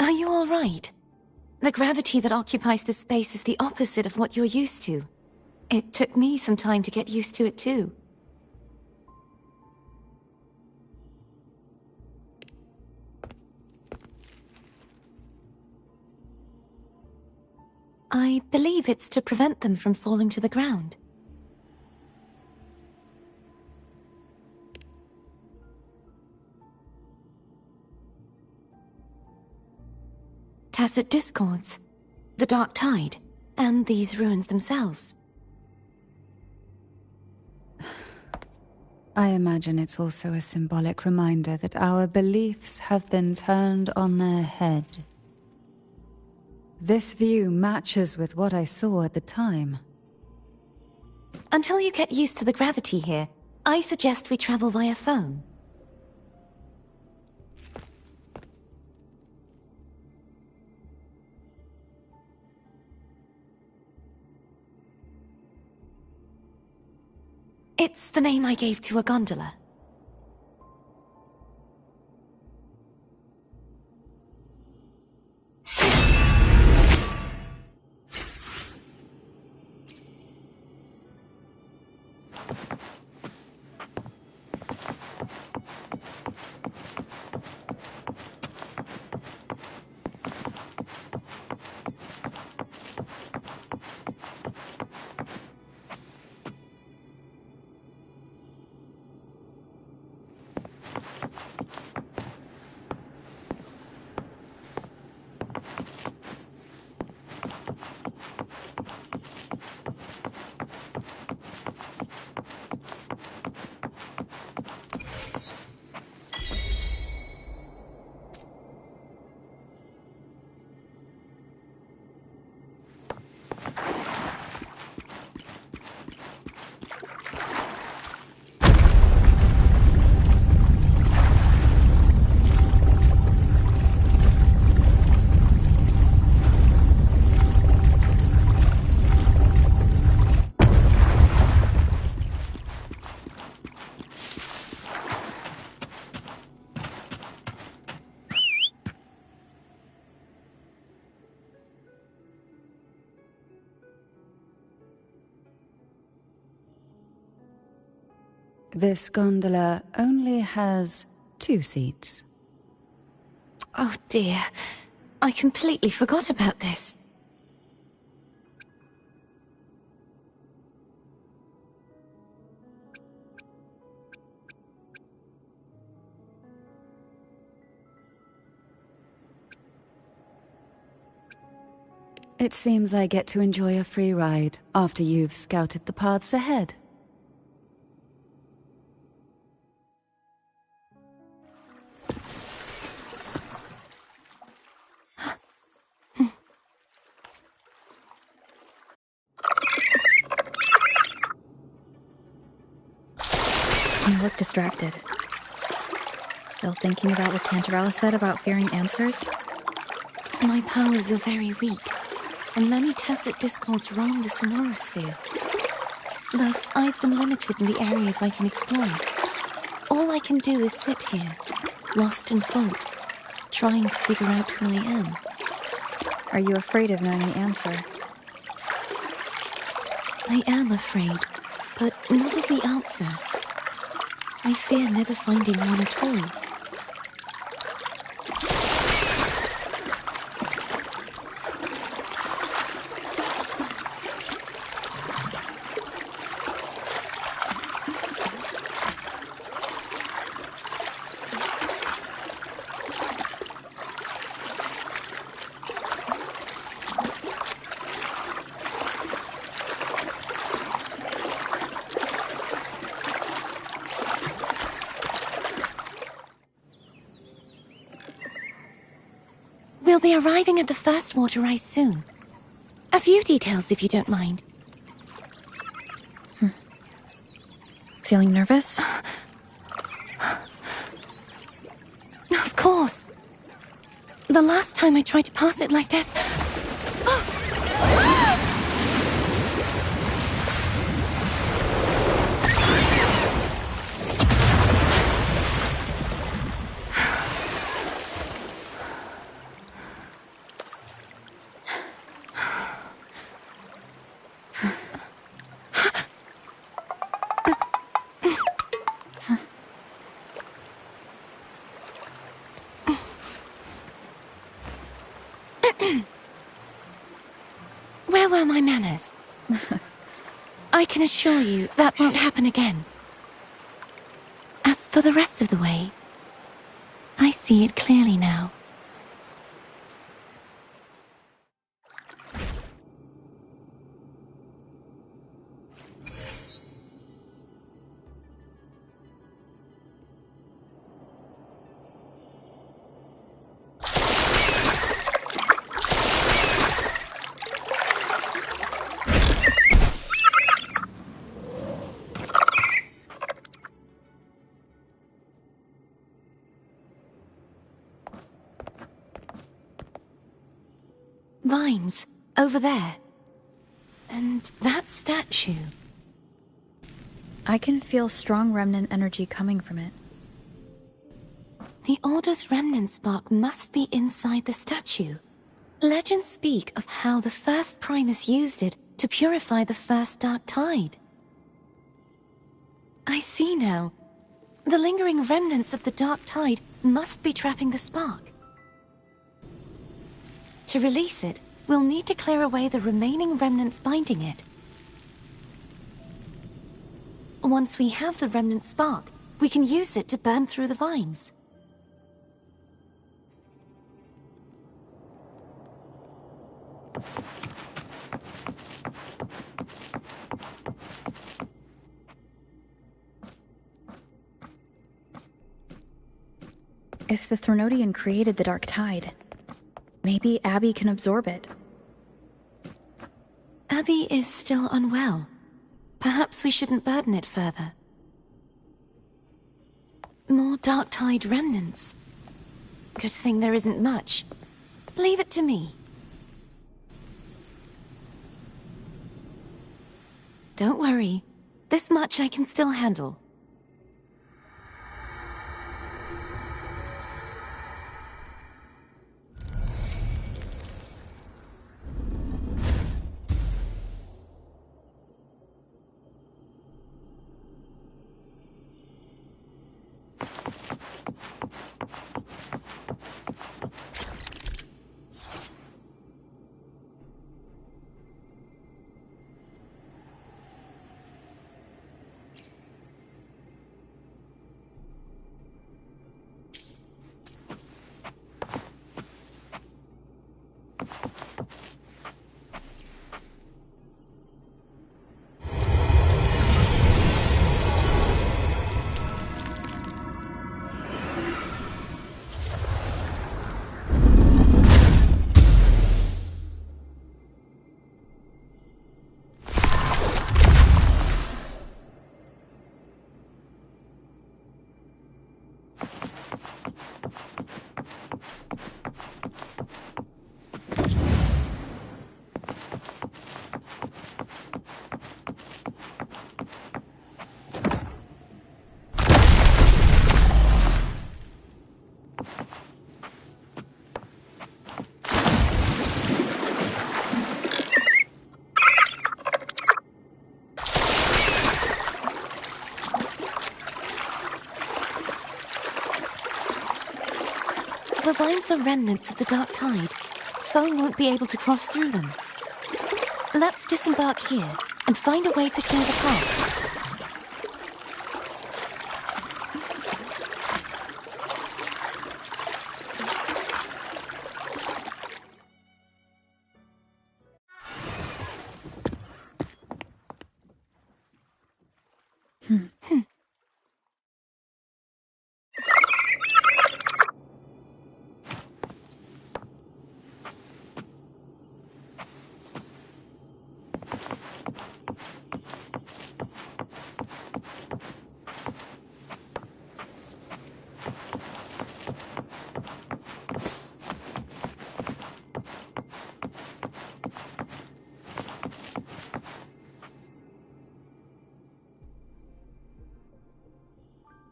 Are you all right? The gravity that occupies this space is the opposite of what you're used to. It took me some time to get used to it too. I believe it's to prevent them from falling to the ground. Tacit discords, the dark tide, and these ruins themselves. I imagine it's also a symbolic reminder that our beliefs have been turned on their head. This view matches with what I saw at the time. Until you get used to the gravity here, I suggest we travel via phone. It's the name I gave to a gondola. This gondola only has 2 seats. Oh dear, I completely forgot about this. It seems I get to enjoy a free ride after you've scouted the paths ahead. You look distracted. Still thinking about what Cantarella said about fearing answers? My powers are very weak, and many tacit discords roam the sonorosphere. Thus, I've been limited in the areas I can explore. All I can do is sit here, lost in thought, trying to figure out who I am. Are you afraid of knowing the answer? I am afraid, but not of the answer. I fear never finding one at all. We'll be arriving at the first water rise soon. A few details, if you don't mind. Feeling nervous? Of course. The last time I tried to pass it like this... Where were my manners? I can assure you that won't happen again. As for the rest of the way, I see it clearly now. Vines, over there. And that statue. I can feel strong remnant energy coming from it. The Order's remnant spark must be inside the statue. Legends speak of how the first Primus used it to purify the first Dark Tide. I see now. The lingering remnants of the Dark Tide must be trapping the spark. To release it, we'll need to clear away the remaining remnants binding it. Once we have the remnant spark, we can use it to burn through the vines. If the Threnodian created the Dark Tide, maybe Abby can absorb it. Abby is still unwell. Perhaps we shouldn't burden it further. More Dark Tide remnants. Good thing there isn't much. Leave it to me. Don't worry. This much I can still handle. The vines are remnants of the Dark Tide. Foe won't be able to cross through them. Let's disembark here and find a way to clear the path.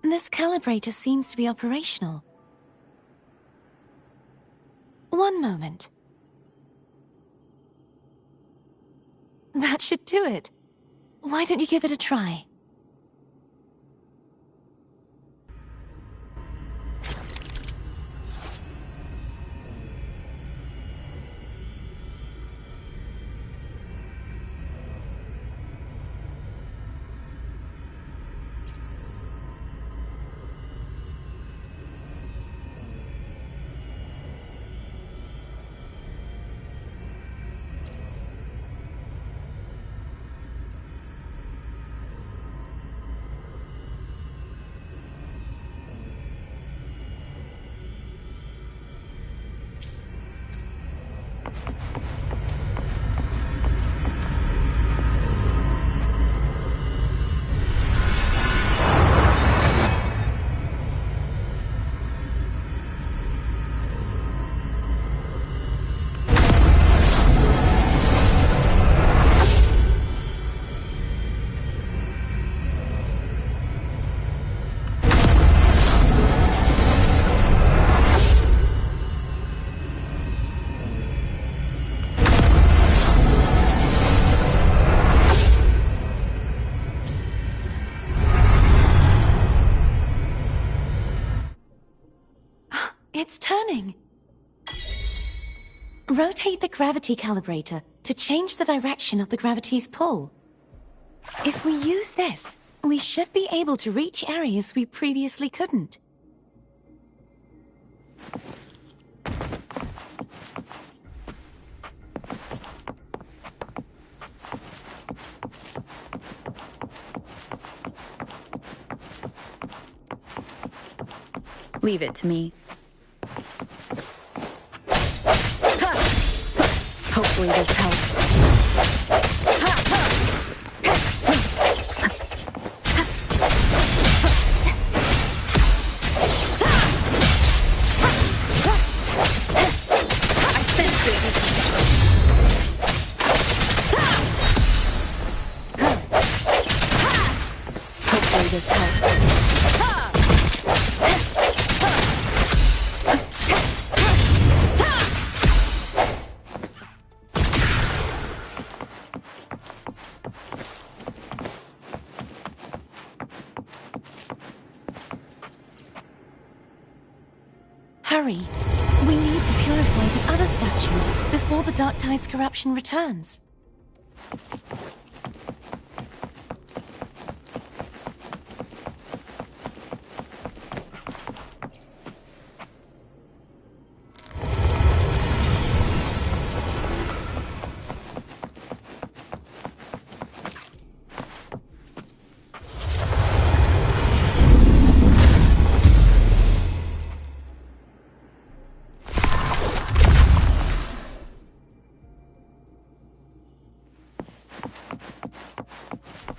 This calibrator seems to be operational. One moment. That should do it. Why don't you give it a try? It's turning. Rotate the gravity calibrator to change the direction of the gravity's pull. If we use this, we should be able to reach areas we previously couldn't. Leave it to me. Hopefully this helps. I sense it. Hopefully this helps. Hurry. We need to purify the other statues before the Dark Tide's corruption returns.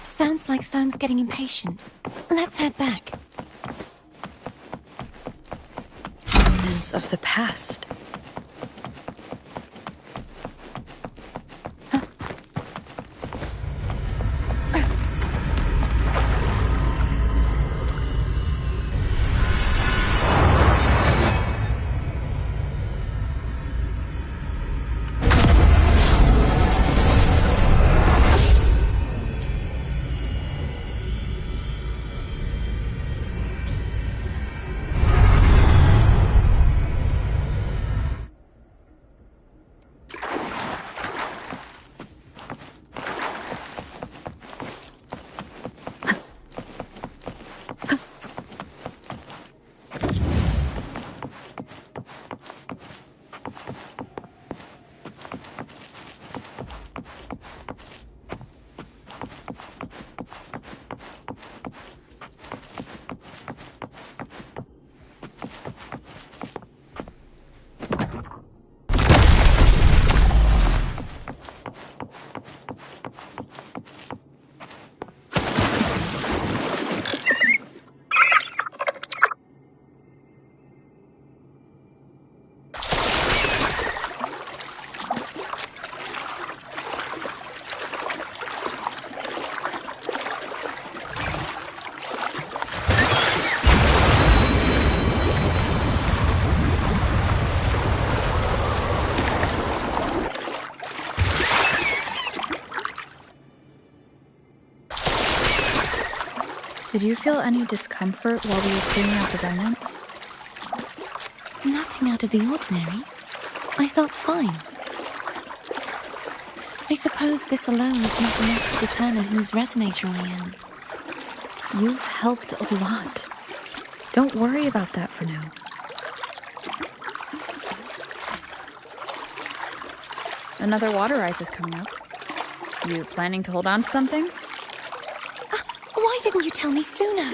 Sounds like Thome's getting impatient. Let's head back. Remnants of the past. Did you feel any discomfort while we were cleaning out the remnants? Nothing out of the ordinary. I felt fine. I suppose this alone is not enough to determine whose resonator I am. You've helped a lot. Don't worry about that for now. Another water rise is coming up. You planning to hold on to something? Why didn't you tell me sooner?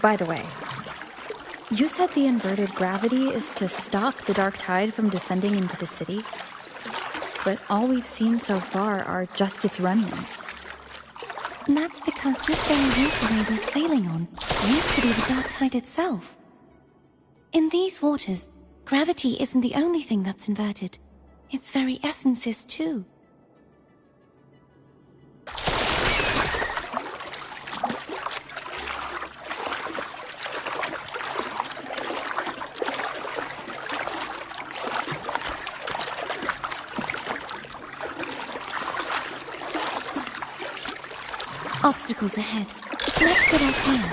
By the way, you said the inverted gravity is to stop the dark tide from descending into the city, but all we've seen so far are just its remnants. And that's because this very waterway we're sailing on used to be the dark tide itself. In these waters, gravity isn't the only thing that's inverted. Its very essence is too. Obstacles ahead. Let's get off here.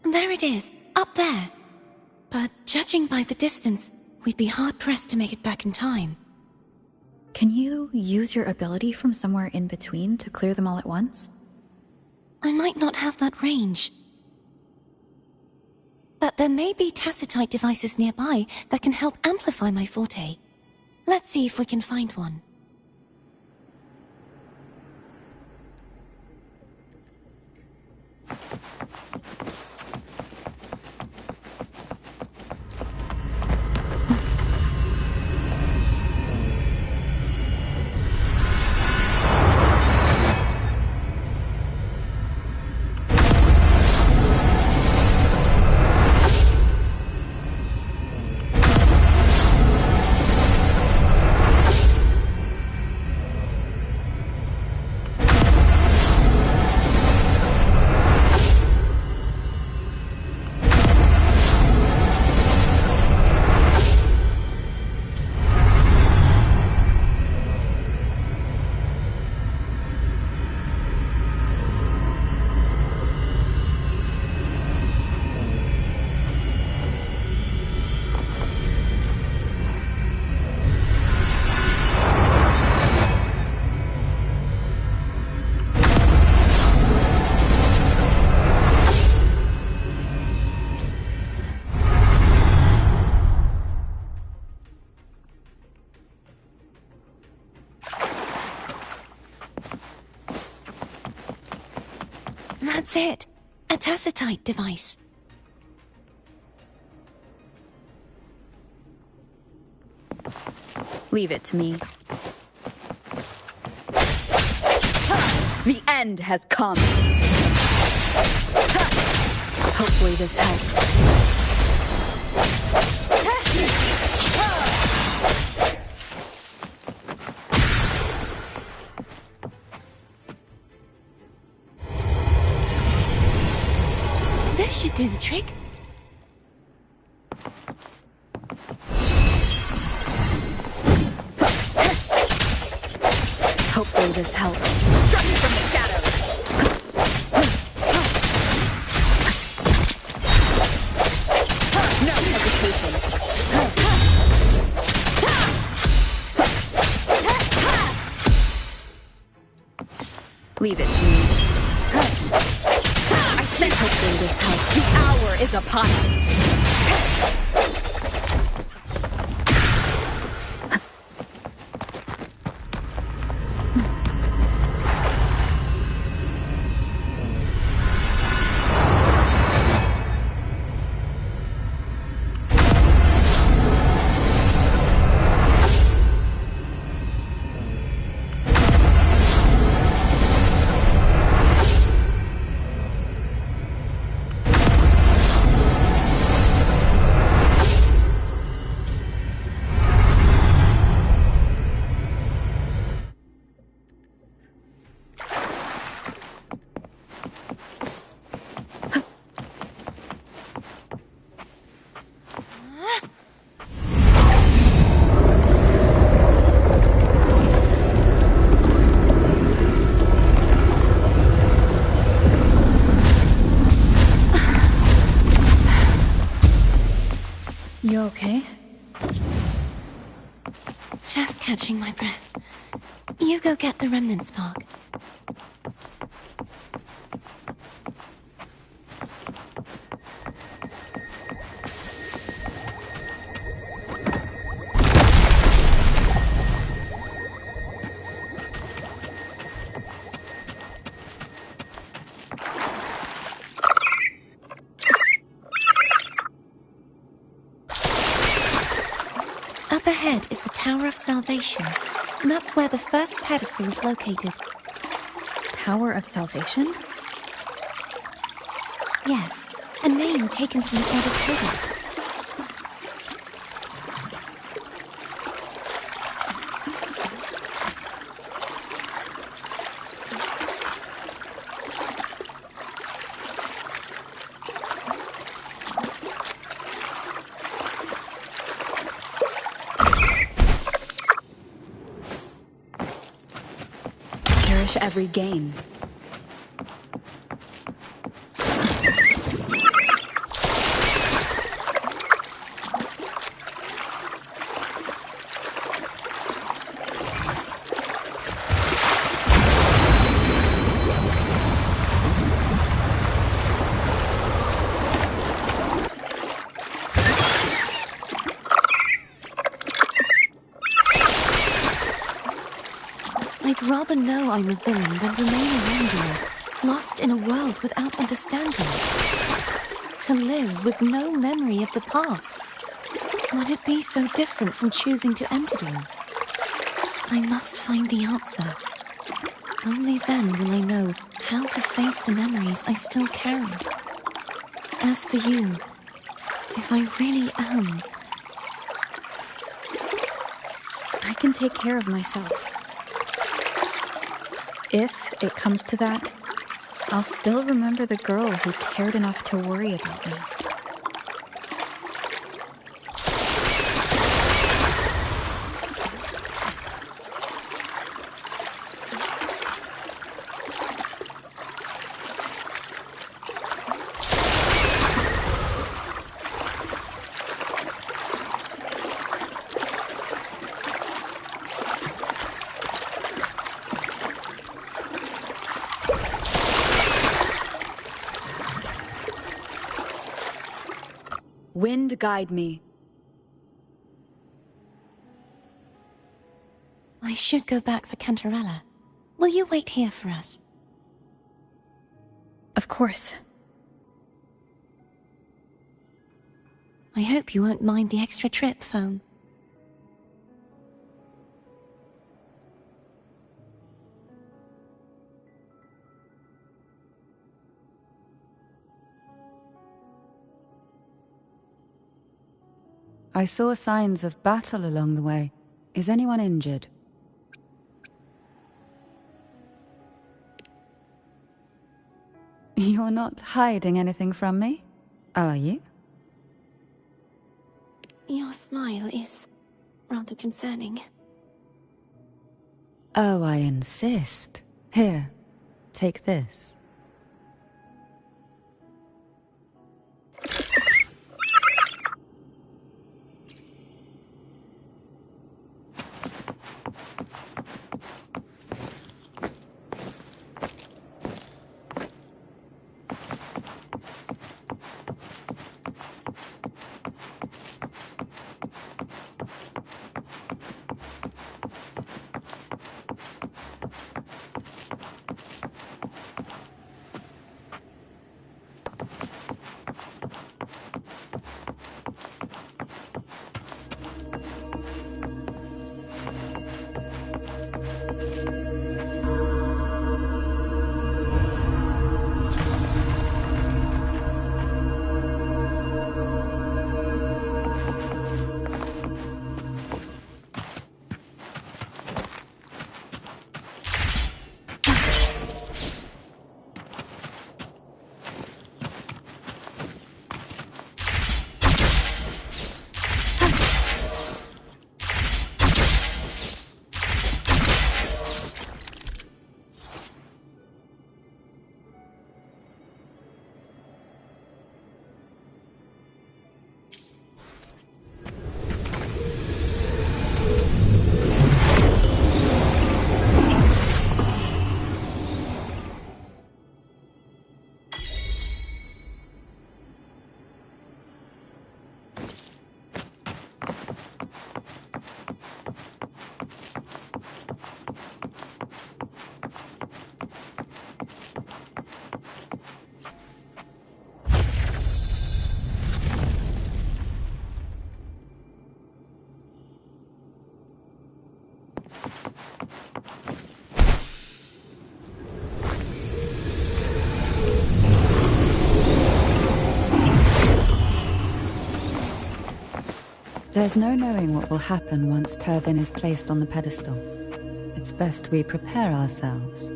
There it is, up there. But judging by the distance, we'd be hard-pressed to make it back in time. Can you use your ability from somewhere in between to clear them all at once? I might not have that range. But there may be tacitite devices nearby that can help amplify my forte. Let's see if we can find one. That's it. A tacitite device. Leave it to me. The end has come. Hopefully this helps. This should do the trick. Hopefully this helps. Strike me from the shadows! No hesitation. Leave it to me. I said hopefully this helps. The hour is upon us. You okay? Just catching my breath. You go get the remnant spark. Salvation. And that's where the first pedestal is located. Tower of Salvation? Yes, a name taken from the Order's Codex. Cherish every gain. I'd rather know I'm a villain than remain a wanderer, lost in a world without understanding. To live with no memory of the past. Would it be so different from choosing to end it all? I must find the answer. Only then will I know how to face the memories I still carry. As for you, if I really am... I can take care of myself. If it comes to that, I'll still remember the girl who cared enough to worry about me. Wind guide me. I should go back for Cantarella. Will you wait here for us? Of course. I hope you won't mind the extra trip, Foam. I saw signs of battle along the way. Is anyone injured? You're not hiding anything from me, are you? Your smile is rather concerning. Oh, I insist. Here, take this. There's no knowing what will happen once Turvin is placed on the pedestal. It's best we prepare ourselves.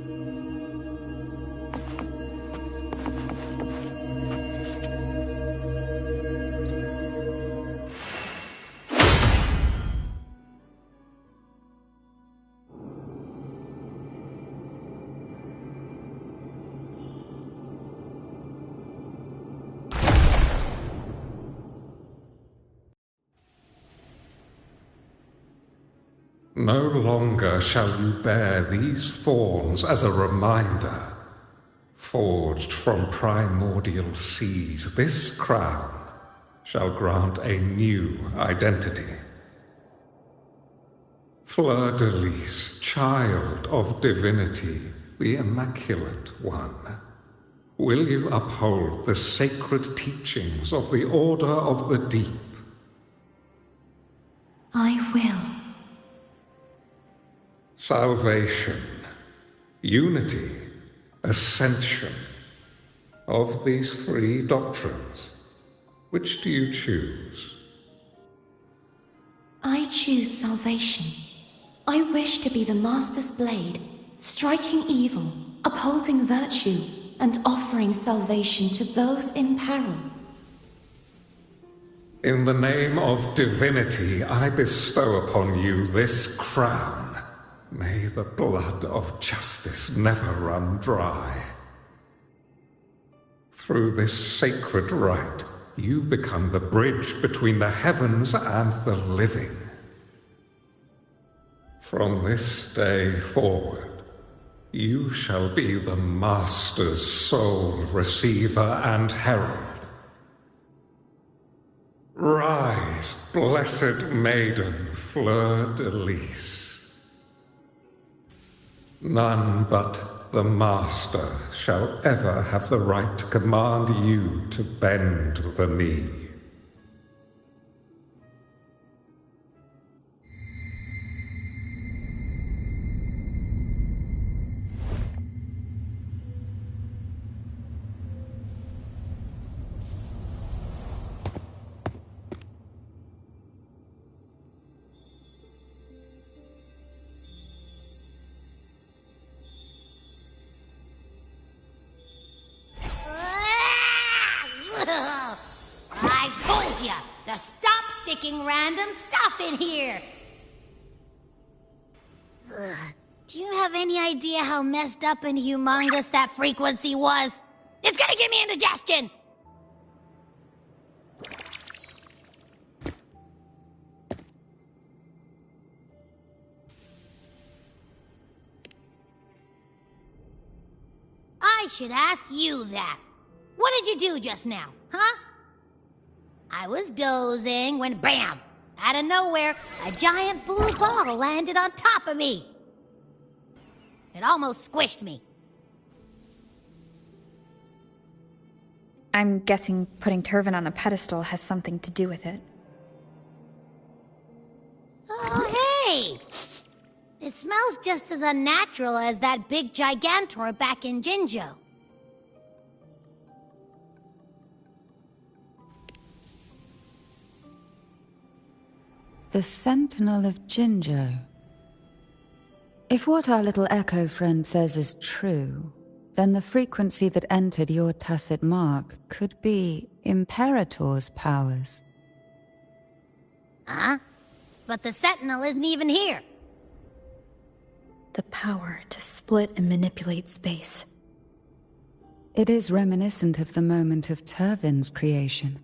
No longer shall you bear these thorns as a reminder. Forged from primordial seas, this crown shall grant a new identity. Fleur-de-Lis, child of divinity, the Immaculate One, will you uphold the sacred teachings of the Order of the Deep? I will. Salvation, unity, ascension. Of these three doctrines, which do you choose? I choose salvation. I wish to be the Master's blade, striking evil, upholding virtue, and offering salvation to those in peril. In the name of divinity, I bestow upon you this crown. May the blood of justice never run dry. Through this sacred rite, you become the bridge between the heavens and the living. From this day forward, you shall be the Master's sole receiver and herald. Rise, blessed maiden Fleur-de-Lis. None but the Master shall ever have the right to command you to bend the knee. I told ya to stop sticking random stuff in here! Do you have any idea how messed up and humongous that frequency was? It's gonna give me indigestion! I should ask you that. What did you do just now, huh? I was dozing when BAM! Out of nowhere, a giant blue ball landed on top of me. It almost squished me. I'm guessing putting Turvin on the pedestal has something to do with it. Oh, hey! It smells just as unnatural as that big gigantor back in Jinzhou. The Sentinel of Jinzhou. If what our little echo friend says is true, then the frequency that entered your tacit mark could be Imperator's powers. Huh? But the Sentinel isn't even here. The power to split and manipulate space. It is reminiscent of the moment of Turvin's creation.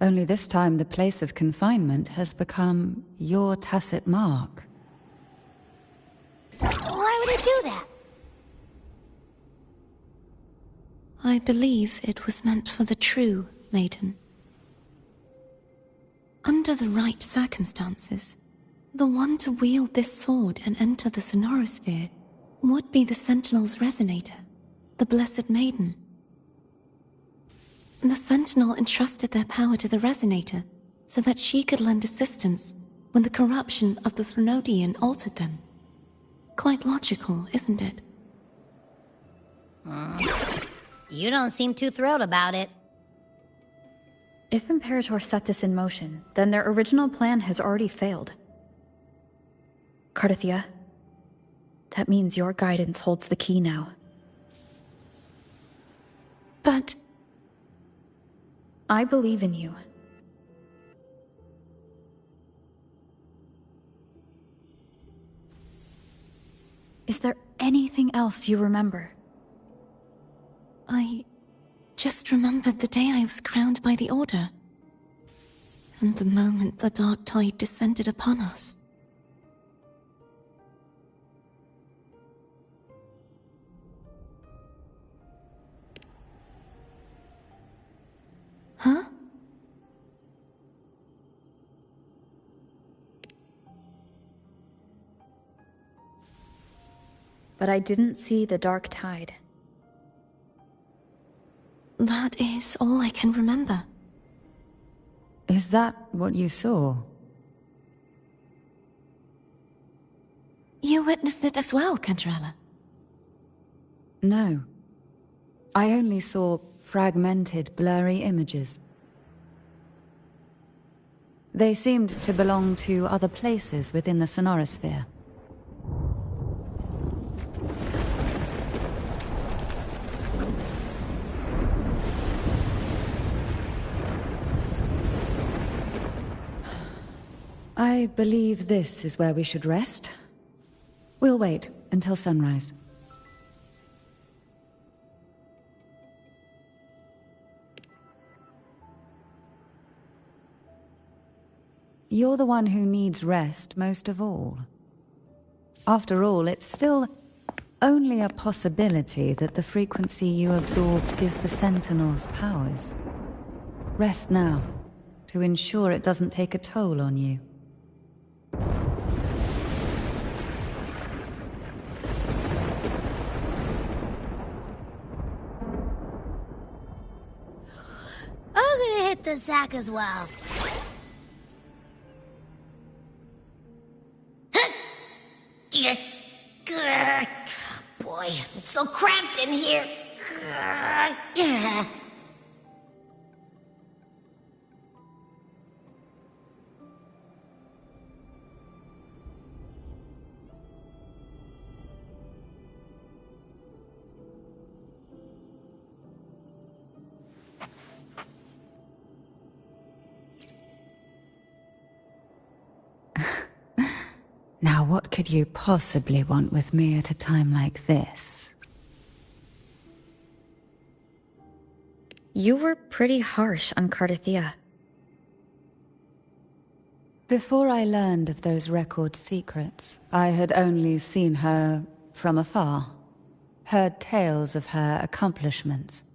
Only this time the place of confinement has become your tacit mark. Why would it do that? I believe it was meant for the true maiden. Under the right circumstances, the one to wield this sword and enter the Sonorosphere would be the Sentinel's resonator, the Blessed Maiden. The Sentinel entrusted their power to the resonator so that she could lend assistance when the corruption of the Threnodian altered them. Quite logical, isn't it? You don't seem too thrilled about it. If Imperator set this in motion, then their original plan has already failed. Cardathia, that means your guidance holds the key now. But... I believe in you. Is there anything else you remember? I just remembered the day I was crowned by the Order. And the moment the dark tide descended upon us. Huh? But I didn't see the dark tide. That is all I can remember. Is that what you saw? You witnessed it as well, Cantarella? No. I only saw fragmented, blurry images. They seemed to belong to other places within the sonorosphere. I believe this is where we should rest. We'll wait until sunrise. You're the one who needs rest most of all. After all, it's still only a possibility that the frequency you absorbed is the Sentinel's powers. Rest now, to ensure it doesn't take a toll on you. I'm gonna hit the sack as well. Boy, it's so cramped in here. Now what could you possibly want with me at a time like this? You were pretty harsh on Cardathia. Before I learned of those record secrets, I had only seen her from afar, heard tales of her accomplishments.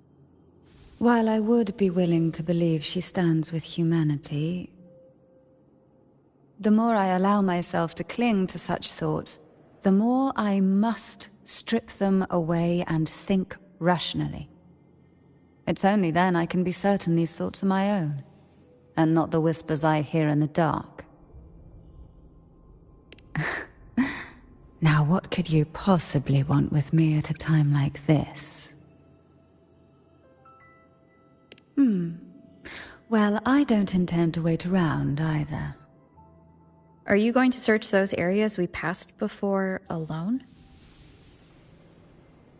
While I would be willing to believe she stands with humanity, the more I allow myself to cling to such thoughts, the more I must strip them away and think rationally. It's only then I can be certain these thoughts are my own, and not the whispers I hear in the dark. Now what could you possibly want with me at a time like this? Well, I don't intend to wait around either. Are you going to search those areas we passed before alone?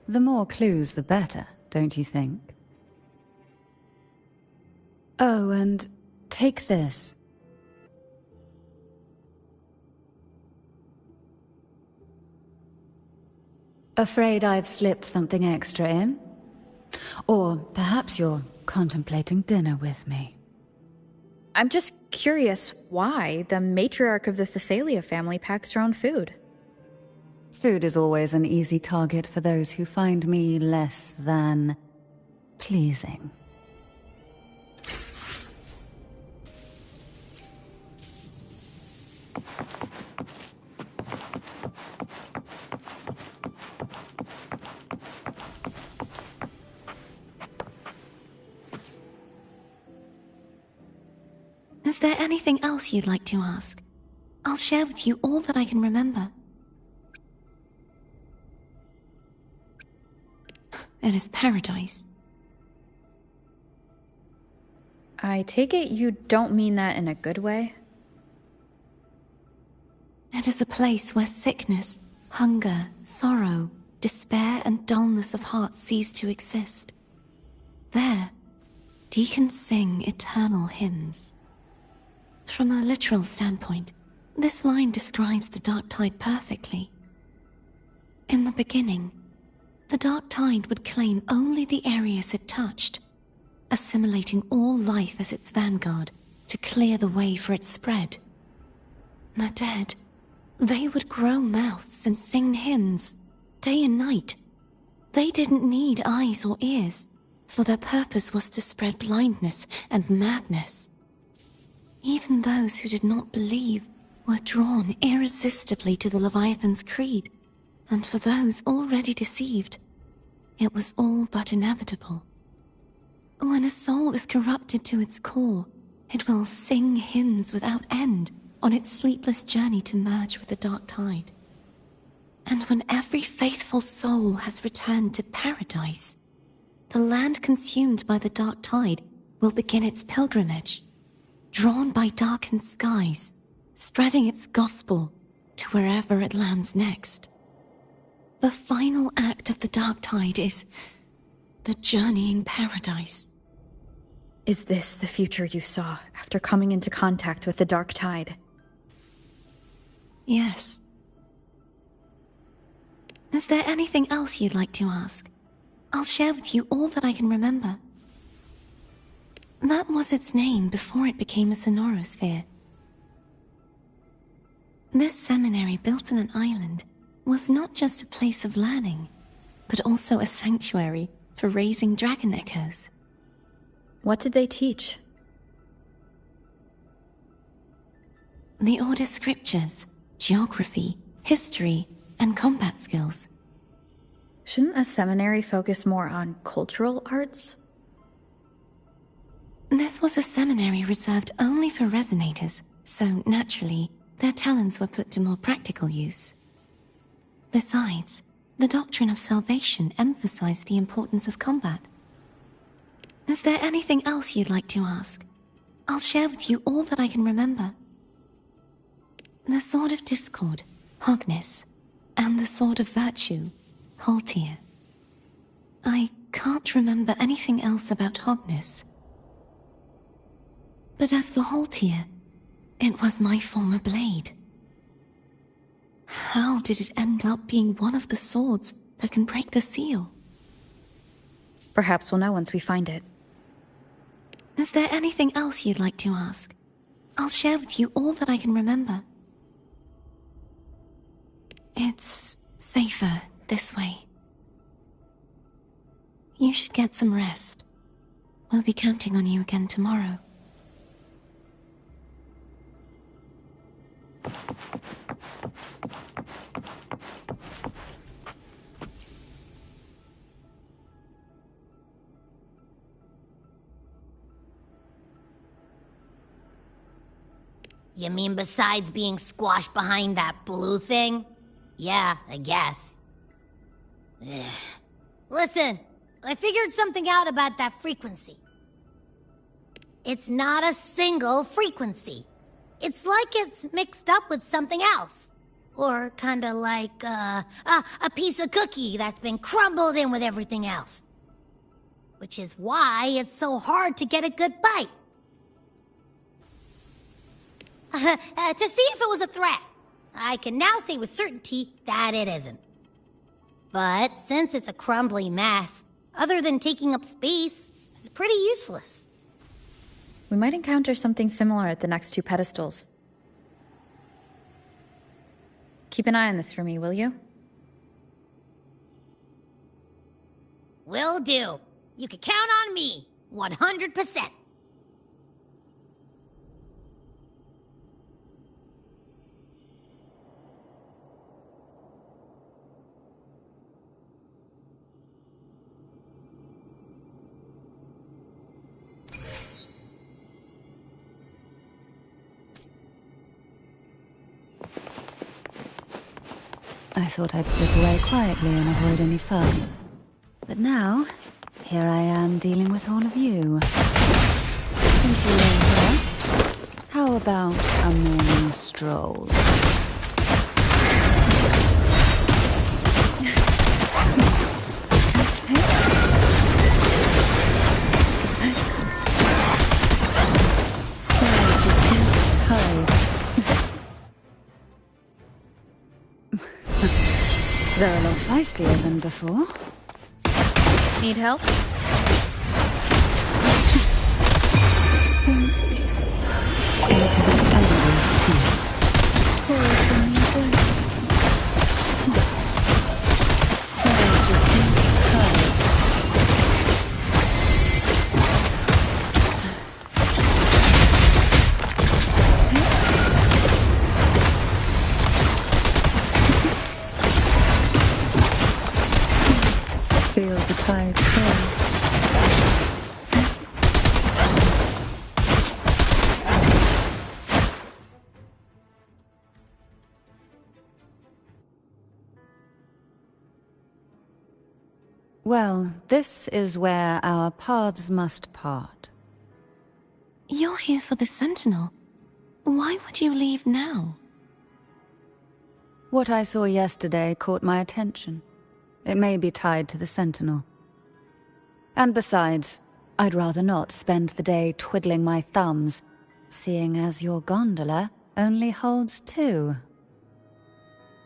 The more clues, the better, don't you think? Oh, and take this. Afraid I've slipped something extra in? Or perhaps you're contemplating dinner with me. I'm just curious why the matriarch of the Phasalia family packs her own food. Food is always an easy target for those who find me less than pleasing. Is there anything else you'd like to ask? I'll share with you all that I can remember. It is paradise. I take it you don't mean that in a good way? It is a place where sickness, hunger, sorrow, despair, and dullness of heart cease to exist. There, deacons sing eternal hymns. From a literal standpoint, this line describes the dark tide perfectly. In the beginning, the dark tide would claim only the areas it touched, assimilating all life as its vanguard to clear the way for its spread. The dead, they would grow mouths and sing hymns, day and night. They didn't need eyes or ears, for their purpose was to spread blindness and madness. Even those who did not believe were drawn irresistibly to the Leviathan's creed, and for those already deceived, it was all but inevitable. When a soul is corrupted to its core, it will sing hymns without end on its sleepless journey to merge with the dark tide. And when every faithful soul has returned to paradise, the land consumed by the dark tide will begin its pilgrimage, drawn by darkened skies, spreading its gospel to wherever it lands next. The final act of the dark tide is the journeying paradise. Is this the future you saw after coming into contact with the dark tide? Yes. Is there anything else you'd like to ask? I'll share with you all that I can remember. That was its name before it became a sonorosphere. This seminary, built on an island, was not just a place of learning, but also a sanctuary for raising dragon echoes. What did they teach? The Order scriptures, geography, history, and combat skills. Shouldn't a seminary focus more on cultural arts? This was a seminary reserved only for resonators, so naturally, their talents were put to more practical use. Besides, the doctrine of salvation emphasized the importance of combat. Is there anything else you'd like to ask? I'll share with you all that I can remember. The Sword of Discord, Hogness, and the Sword of Virtue, Haltir. I can't remember anything else about Hogness. But as for Haltir, it was my former blade. How did it end up being one of the swords that can break the seal? Perhaps we'll know once we find it. Is there anything else you'd like to ask? I'll share with you all that I can remember. It's safer this way. You should get some rest. We'll be counting on you again tomorrow. You mean besides being squashed behind that blue thing? Yeah, I guess. Ugh. Listen, I figured something out about that frequency. It's not a single frequency. It's like it's mixed up with something else. Or kinda like, a piece of cookie that's been crumbled in with everything else. Which is why it's so hard to get a good bite. To see if it was a threat. I can now say with certainty that it isn't. But since it's a crumbly mess, other than taking up space, it's pretty useless. We might encounter something similar at the next two pedestals. Keep an eye on this for me, will you? Will do. You can count on me, 100%. I thought I'd slip away quietly and avoid any fuss. But now, here I am dealing with all of you. Since you're here, how about a morning stroll? They're a lot feistier than before. Need help? Sink into the elements deep. Surge of deep tides. Feel the tide flow. Well, this is where our paths must part. You're here for the Sentinel. Why would you leave now? What I saw yesterday caught my attention. It may be tied to the Sentinel. And besides, I'd rather not spend the day twiddling my thumbs, seeing as your gondola only holds 2.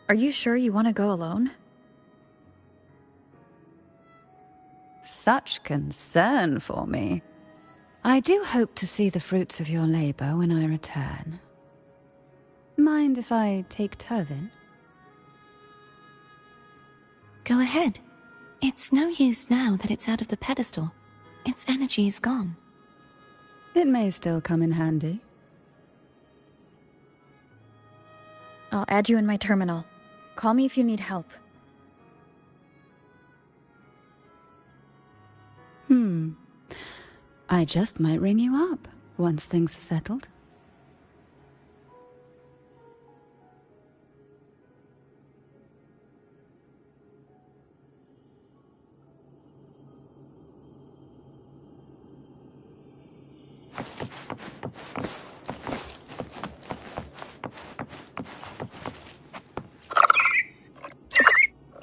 Are you sure you want to go alone? Such concern for me. I do hope to see the fruits of your labor when I return. Mind if I take Turvin? Go ahead. It's no use now that it's out of the pedestal. Its energy is gone. It may still come in handy. I'll add you in my terminal. Call me if you need help. I just might ring you up once things are settled.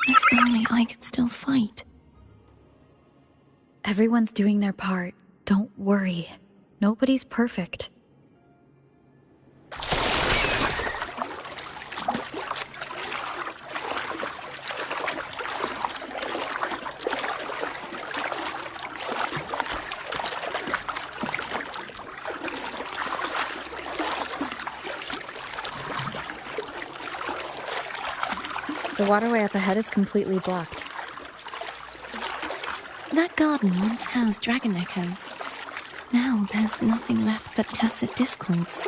If only I could still fight. Everyone's doing their part. Don't worry. Nobody's perfect. The waterway up ahead is completely blocked. That garden once housed dragon echoes. Now there's nothing left but tacit discords.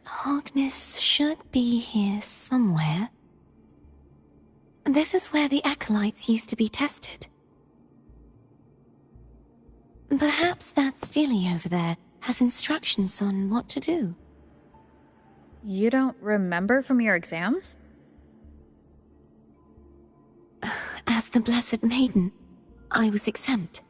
Hogness should be here somewhere. This is where the acolytes used to be tested. Perhaps that Steely over there has instructions on what to do. You don't remember from your exams? As the Blessed Maiden, I was exempt.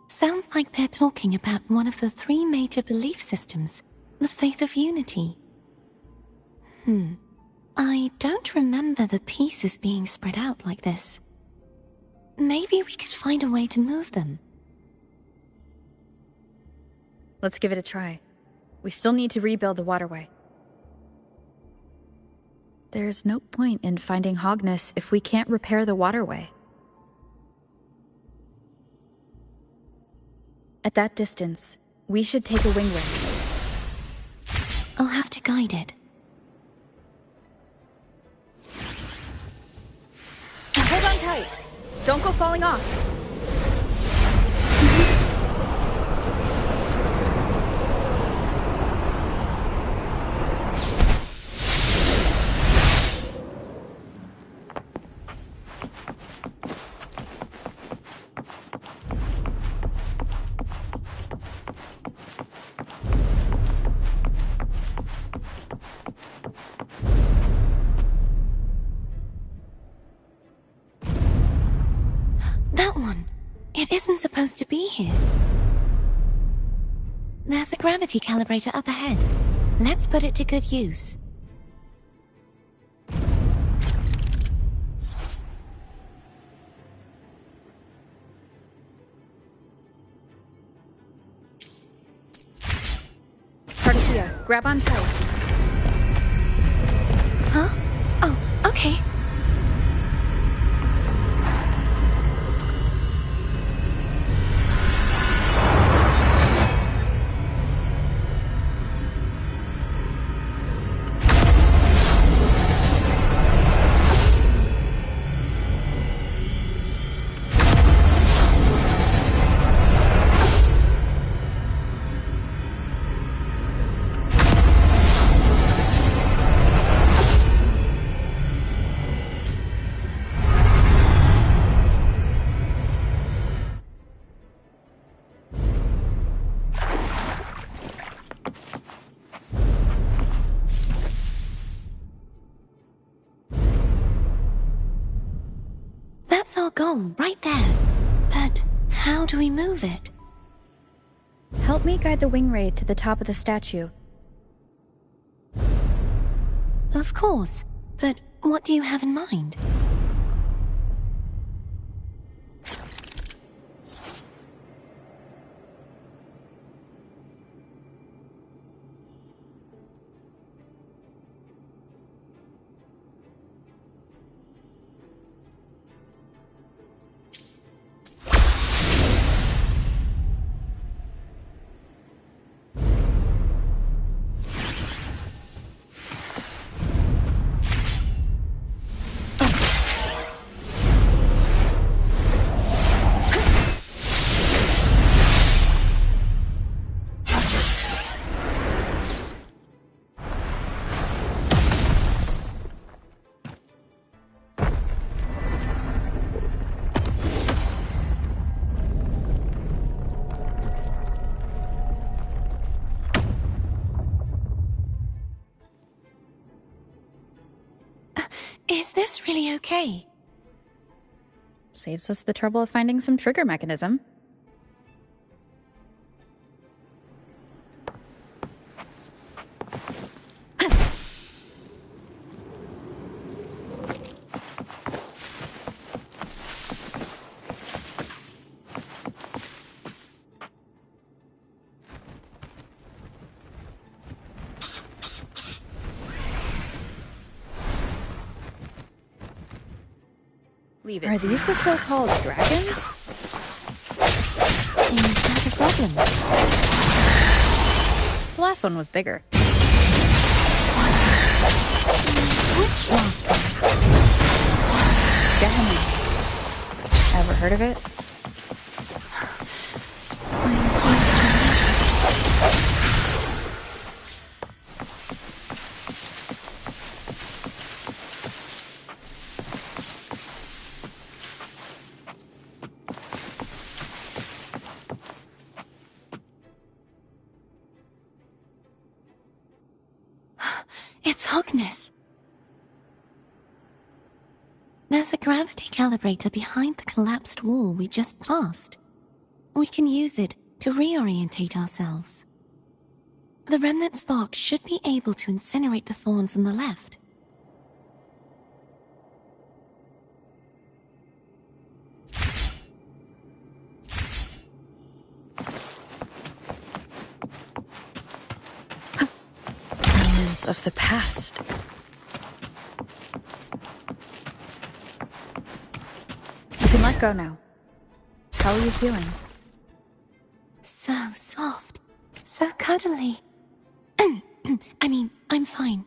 Sounds like they're talking about one of the 3 major belief systems, the Faith of Unity. I don't remember the pieces being spread out like this. Maybe we could find a way to move them. Let's give it a try. We still need to rebuild the waterway. There's no point in finding Hogness if we can't repair the waterway. At that distance, we should take a wing race. I'll have to guide it. tight. Don't go falling off. That one. It isn't supposed to be here. There's a gravity calibrator up ahead. Let's put it to good use. Cardathea, grab on tight. Huh? Oh, okay. That's our goal, right there. But how do we move it? Help me guide the wing raid to the top of the statue. Of course, but what do you have in mind? Is this really okay? Saves us the trouble of finding some trigger mechanism. Leave it. Are these the so-called dragons? Is that a problem? The last one was bigger. Which last one? Damn. Ever heard of it? It's Hogness. There's a gravity calibrator behind the collapsed wall we just passed. We can use it to reorientate ourselves. The remnant spark should be able to incinerate the thorns on the left. Remnants of the past. You can let go now. How are you feeling? So soft. So cuddly. I mean, I'm fine.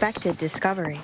unexpected discovery.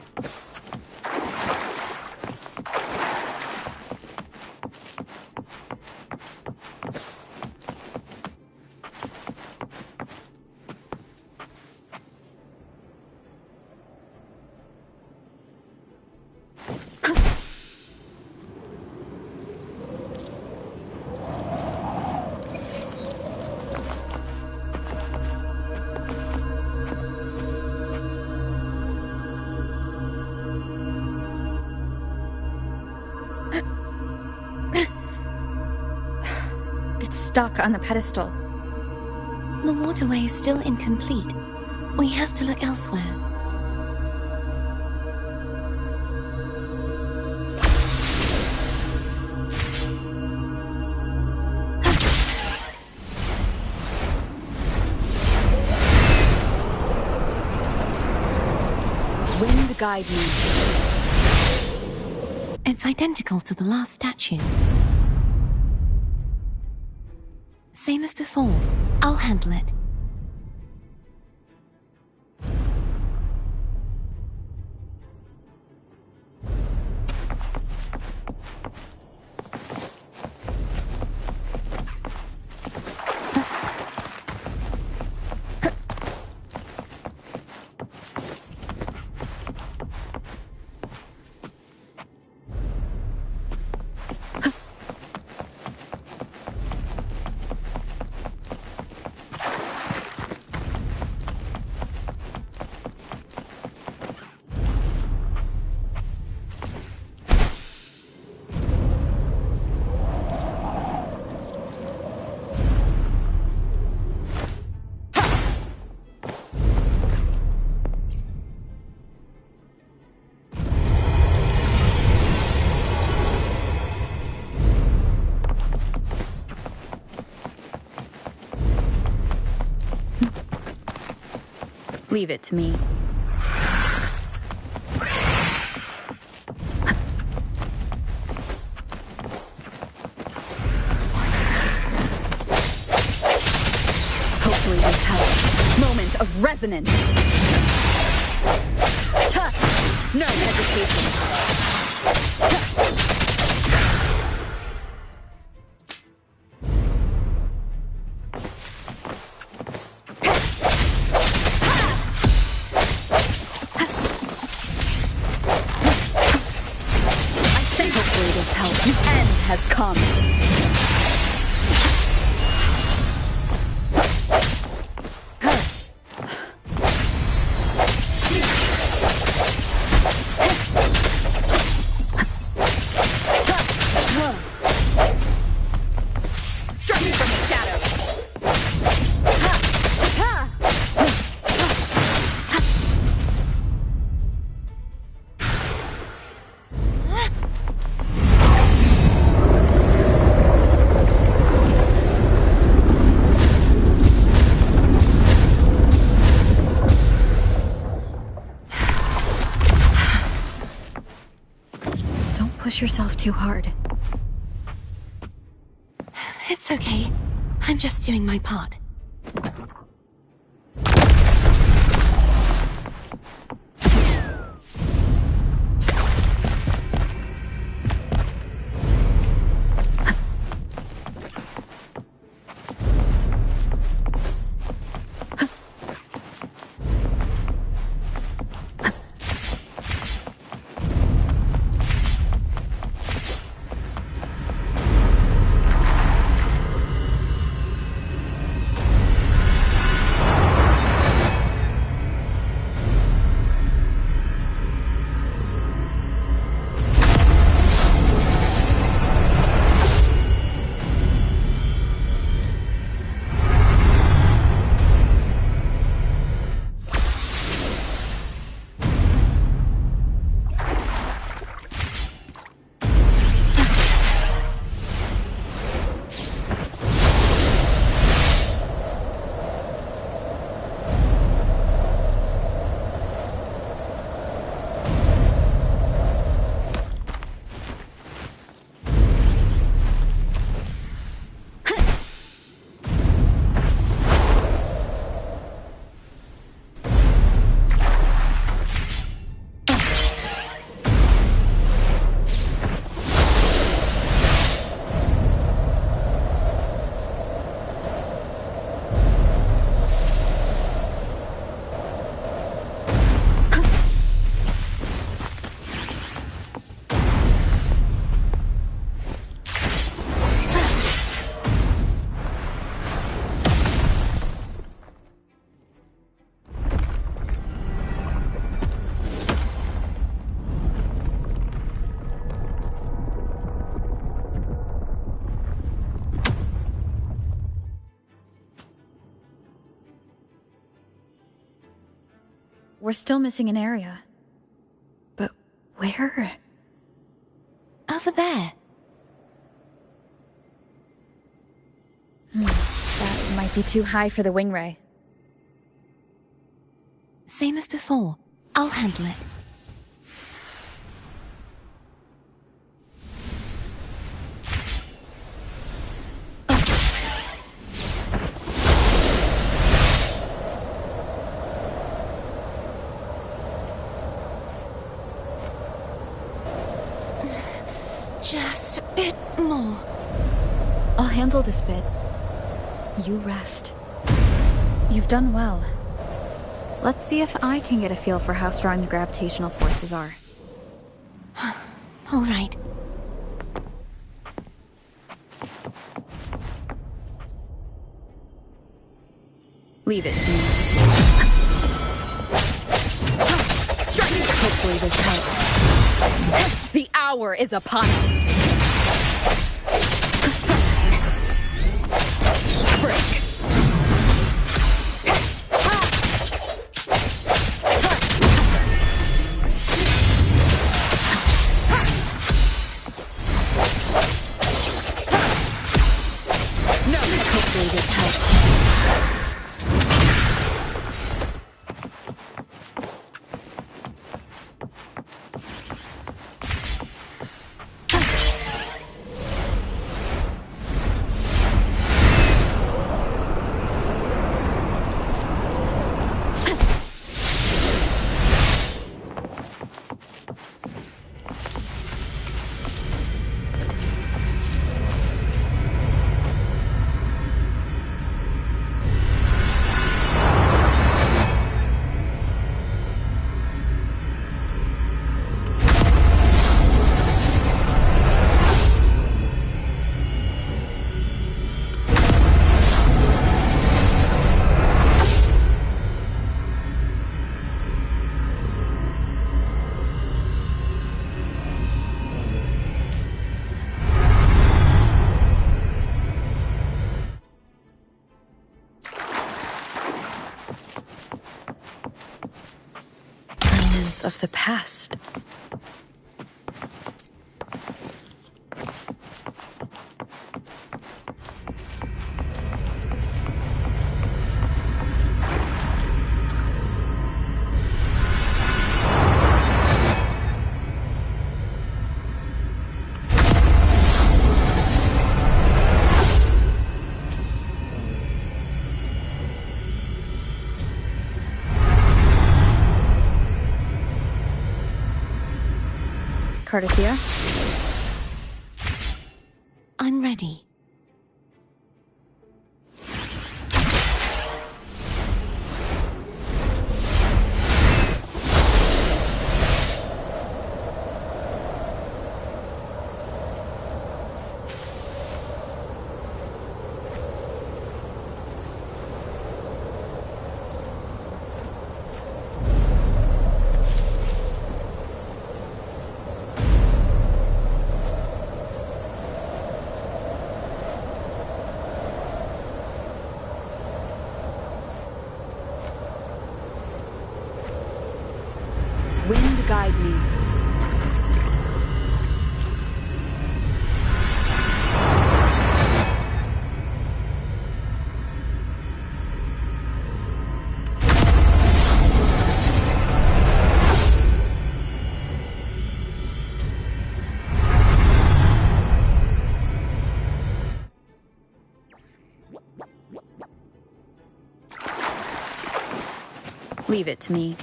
Stuck on the pedestal. The waterway is still incomplete. We have to look elsewhere. Wind guide me. It's identical to the last statue. Same as before. I'll handle it. Leave it to me. Hopefully this helps. Moment of resonance. No hesitation. Push yourself too hard. It's okay. I'm just doing my part. we're still missing an area. But where? Over there. That might be too high for the wing ray. Same as before. I'll handle it. Just a bit more. I'll handle this bit. You rest. You've done well. Let's see if I can get a feel for how strong the gravitational forces are. All right. Leave it to me. Hopefully this helps. The hour is upon us. Frick. No, hopefully this helps. Of the past. Cardithia? I'm ready. Wind guide me. Leave it to me.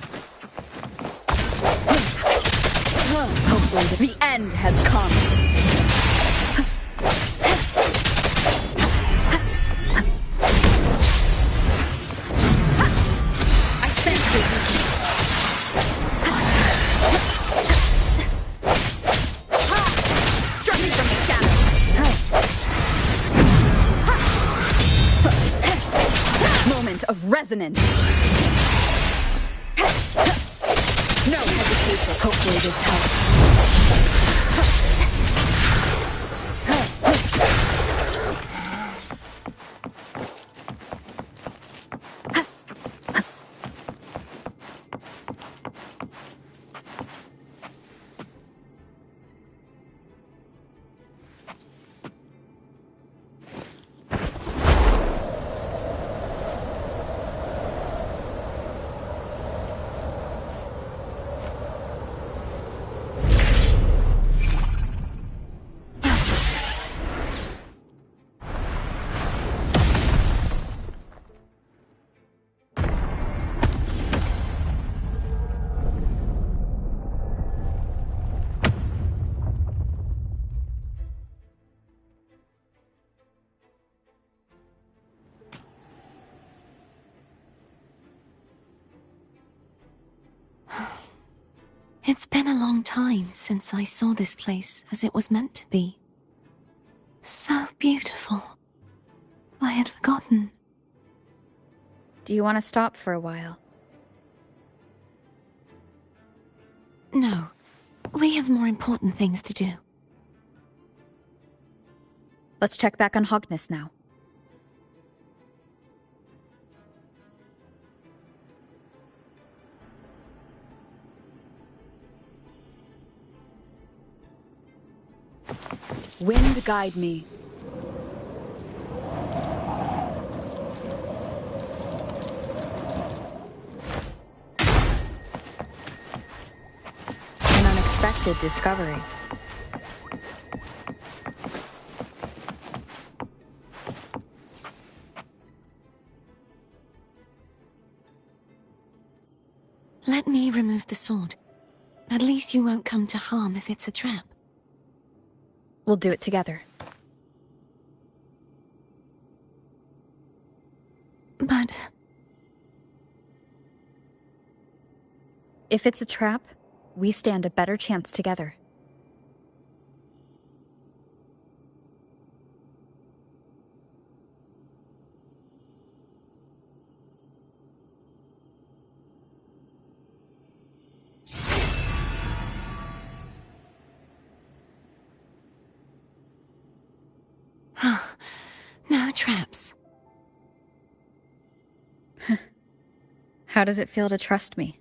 Hopefully the end has come. I sense it. Struck me from the shadow. Moment of resonance. No hesitation. Hopefully this helps. It's been a long time since I saw this place as it was meant to be. So beautiful. I had forgotten. Do you want to stop for a while? No. We have more important things to do. Let's check back on Hogness now. Wind guide me. An unexpected discovery. Let me remove the sword. At least you won't come to harm if it's a trap. We'll do it together. But... If it's a trap, we stand a better chance together. No traps. How does it feel to trust me?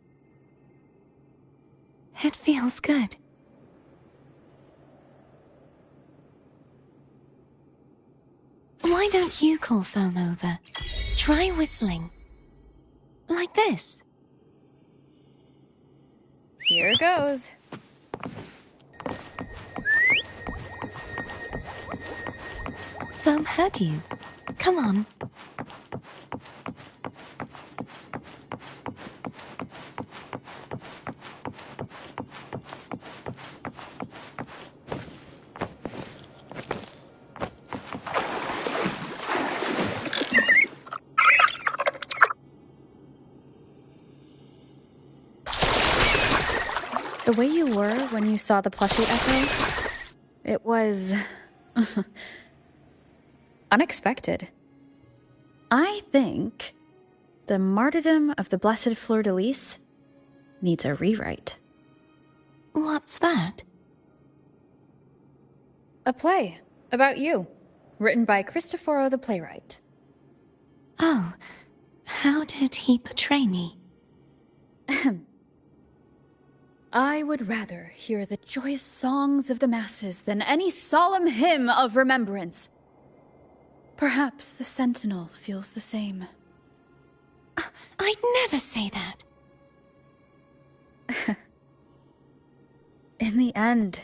It feels good. Why don't you call Foam over? Try whistling. Like this. Here goes. Foam heard you. Come on. The way you were when you saw the plushie echo, it was... unexpected. I think the martyrdom of the Blessed Fleur-de-Lis needs a rewrite. What's that? A play about you, written by Cristoforo the playwright. Oh, how did he portray me? I would rather hear the joyous songs of the masses than any solemn hymn of remembrance. Perhaps the Sentinel feels the same. I'd never say that. In the end,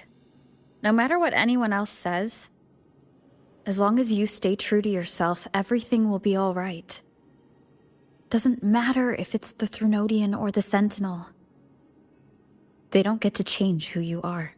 no matter what anyone else says, as long as you stay true to yourself, everything will be all right. Doesn't matter if it's the Threnodian or the Sentinel. They don't get to change who you are.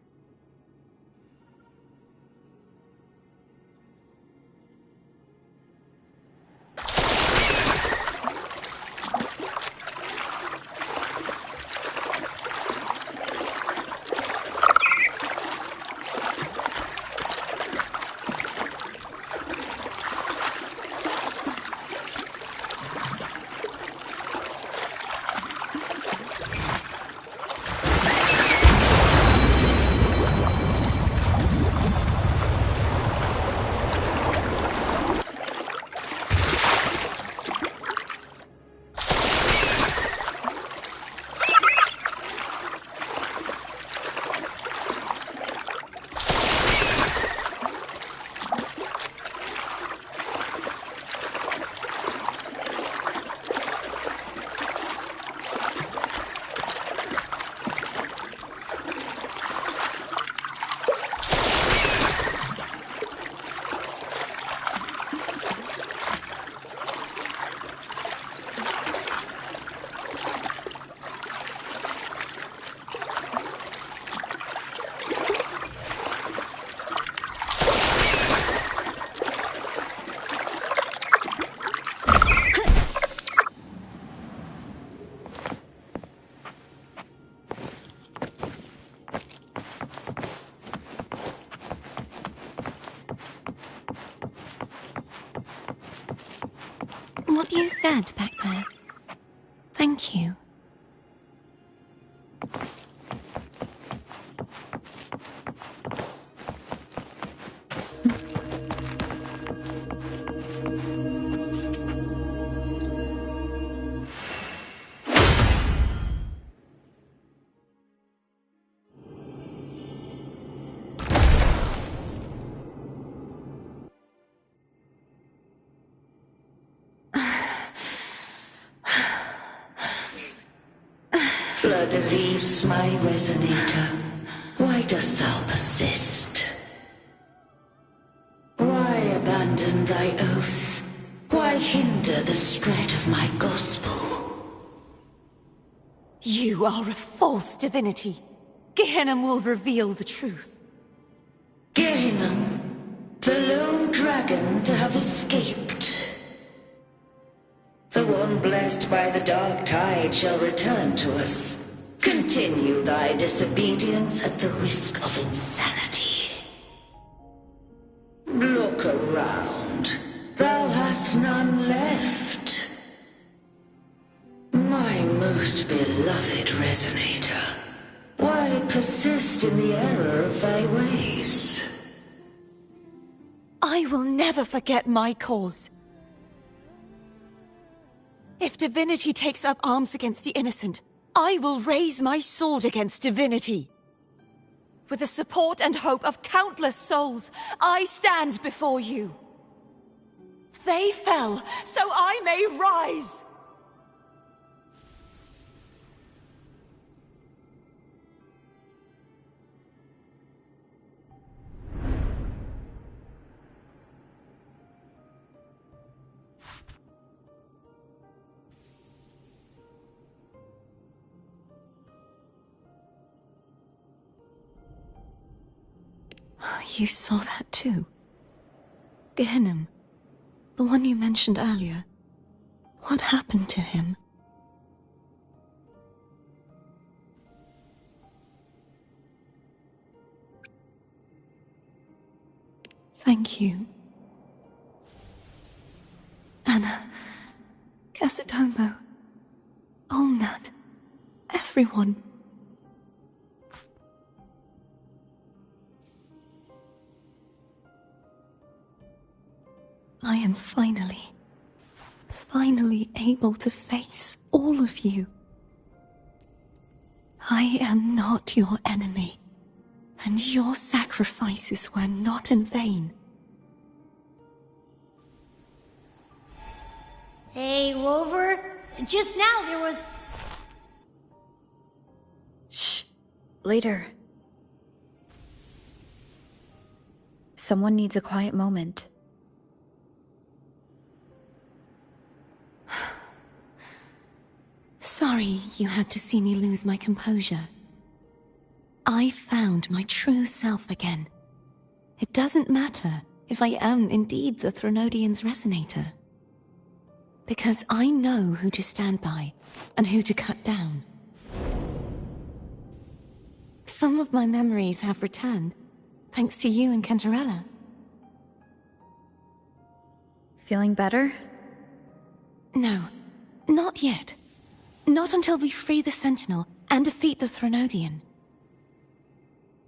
what you said back there. Thank you. Fleur-de-Lis, my resonator, why dost thou persist? Why abandon thy oath? Why hinder the spread of my gospel? You are a false divinity. Gehenna will reveal the truth. Gehenna, the lone dragon to have escaped. The one blessed by the dark tide shall return to us. Continue thy disobedience at the risk of insanity. Look around. Thou hast none left. My most beloved resonator, why persist in the error of thy ways? I will never forget my cause. If divinity takes up arms against the innocent, I will raise my sword against divinity. With the support and hope of countless souls, I stand before you. They fell, so I may rise! You saw that too? Gehenna, the one you mentioned earlier. What happened to him? Thank you. Anna, Casitomo, Olnat, everyone. I am finally able to face all of you. I am not your enemy, and your sacrifices were not in vain. Hey, Rover. Just now there was... Shh. Later. Someone needs a quiet moment. Sorry you had to see me lose my composure. I found my true self again. It doesn't matter if I am indeed the Threnodian's resonator. Because I know who to stand by and who to cut down. Some of my memories have returned, thanks to you and Cantarella. Feeling better? No, not yet. Not until we free the Sentinel and defeat the Threnodian.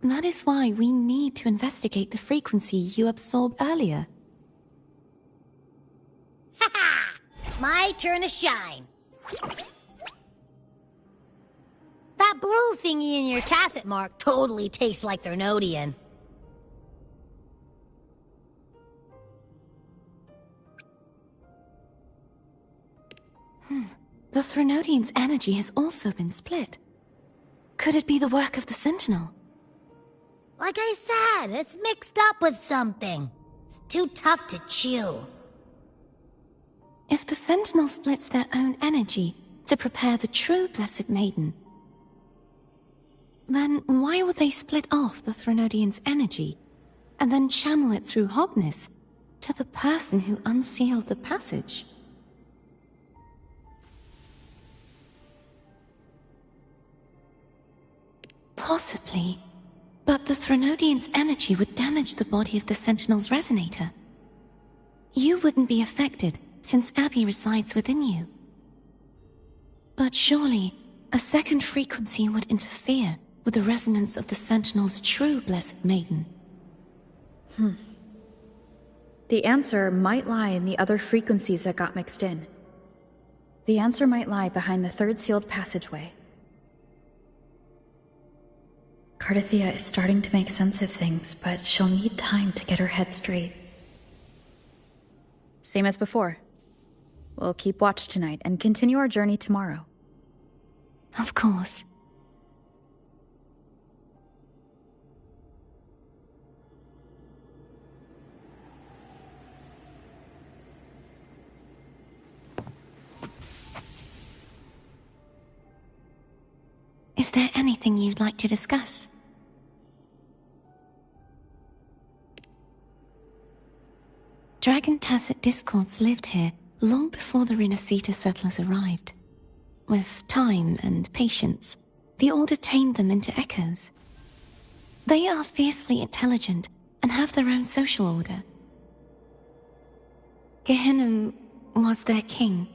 That is why we need to investigate the frequency you absorbed earlier. My turn to shine. That blue thingy in your tacit mark totally tastes like Threnodian. The Threnodian's energy has also been split. Could it be the work of the Sentinel? Like I said, it's mixed up with something. It's too tough to chew. If the Sentinel splits their own energy to prepare the true Blessed Maiden, then why would they split off the Threnodian's energy and then channel it through Hobness to the person who unsealed the passage? Possibly, but the Threnodian's energy would damage the body of the Sentinel's resonator. You wouldn't be affected, since Abby resides within you. But surely, a second frequency would interfere with the resonance of the Sentinel's true Blessed Maiden. The answer might lie in the other frequencies that got mixed in. The answer might lie behind the third sealed passageway. Cardathia is starting to make sense of things, but she'll need time to get her head straight. Same as before. We'll keep watch tonight and continue our journey tomorrow. Of course. Is there anything you'd like to discuss? Dragon Tacet discords lived here long before the Renacita settlers arrived. With time and patience, the Order tamed them into echoes. They are fiercely intelligent and have their own social order. Gehinnom was their king,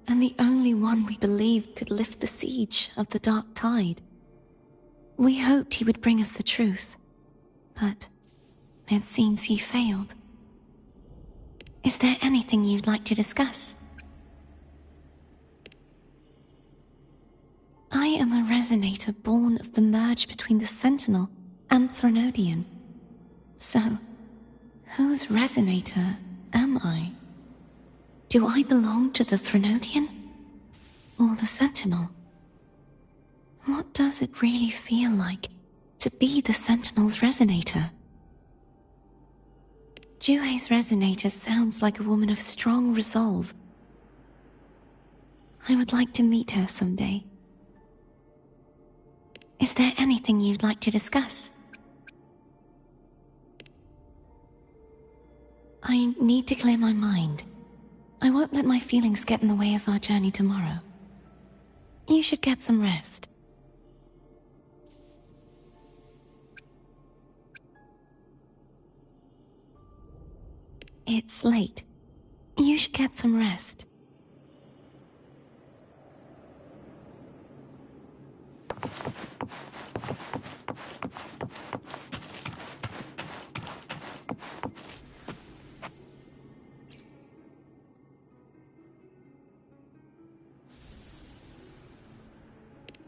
and the only one we believed could lift the siege of the Dark Tide. We hoped he would bring us the truth, but it seems he failed. Is there anything you'd like to discuss? I am a resonator born of the merge between the Sentinel and Threnodian. So, whose resonator am I? Do I belong to the Threnodian? Or the Sentinel? What does it really feel like to be the Sentinel's resonator? Juhe's resonator sounds like a woman of strong resolve. I would like to meet her someday. Is there anything you'd like to discuss? I need to clear my mind. I won't let my feelings get in the way of our journey tomorrow. You should get some rest. It's late. You should get some rest.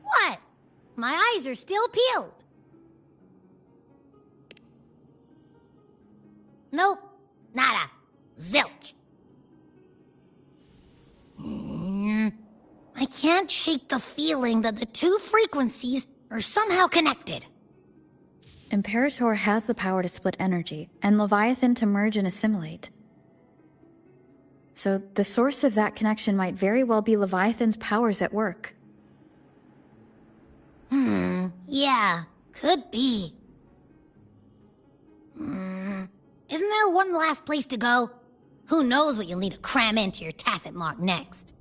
What? My eyes are still peeled. Nope. Nada. Zilch. I can't shake the feeling that the two frequencies are somehow connected. Imperator has the power to split energy, and Leviathan to merge and assimilate. So the source of that connection might very well be Leviathan's powers at work. Yeah, could be. Isn't there one last place to go? Who knows what you'll need to cram into your tacit mark next?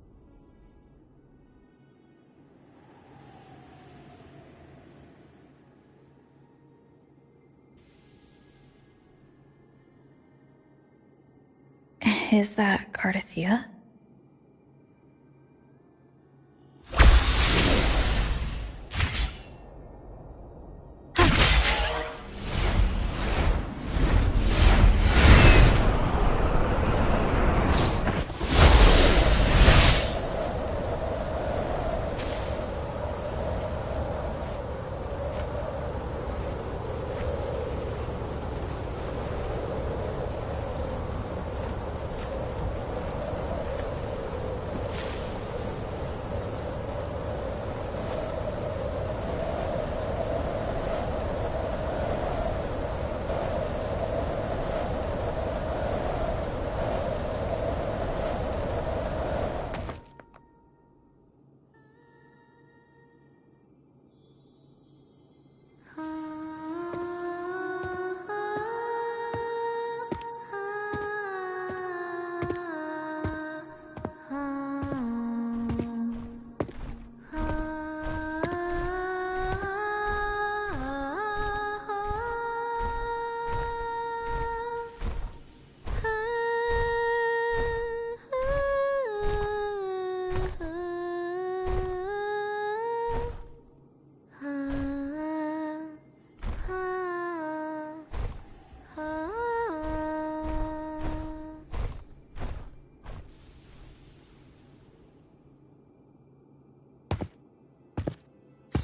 Is that Cardathia?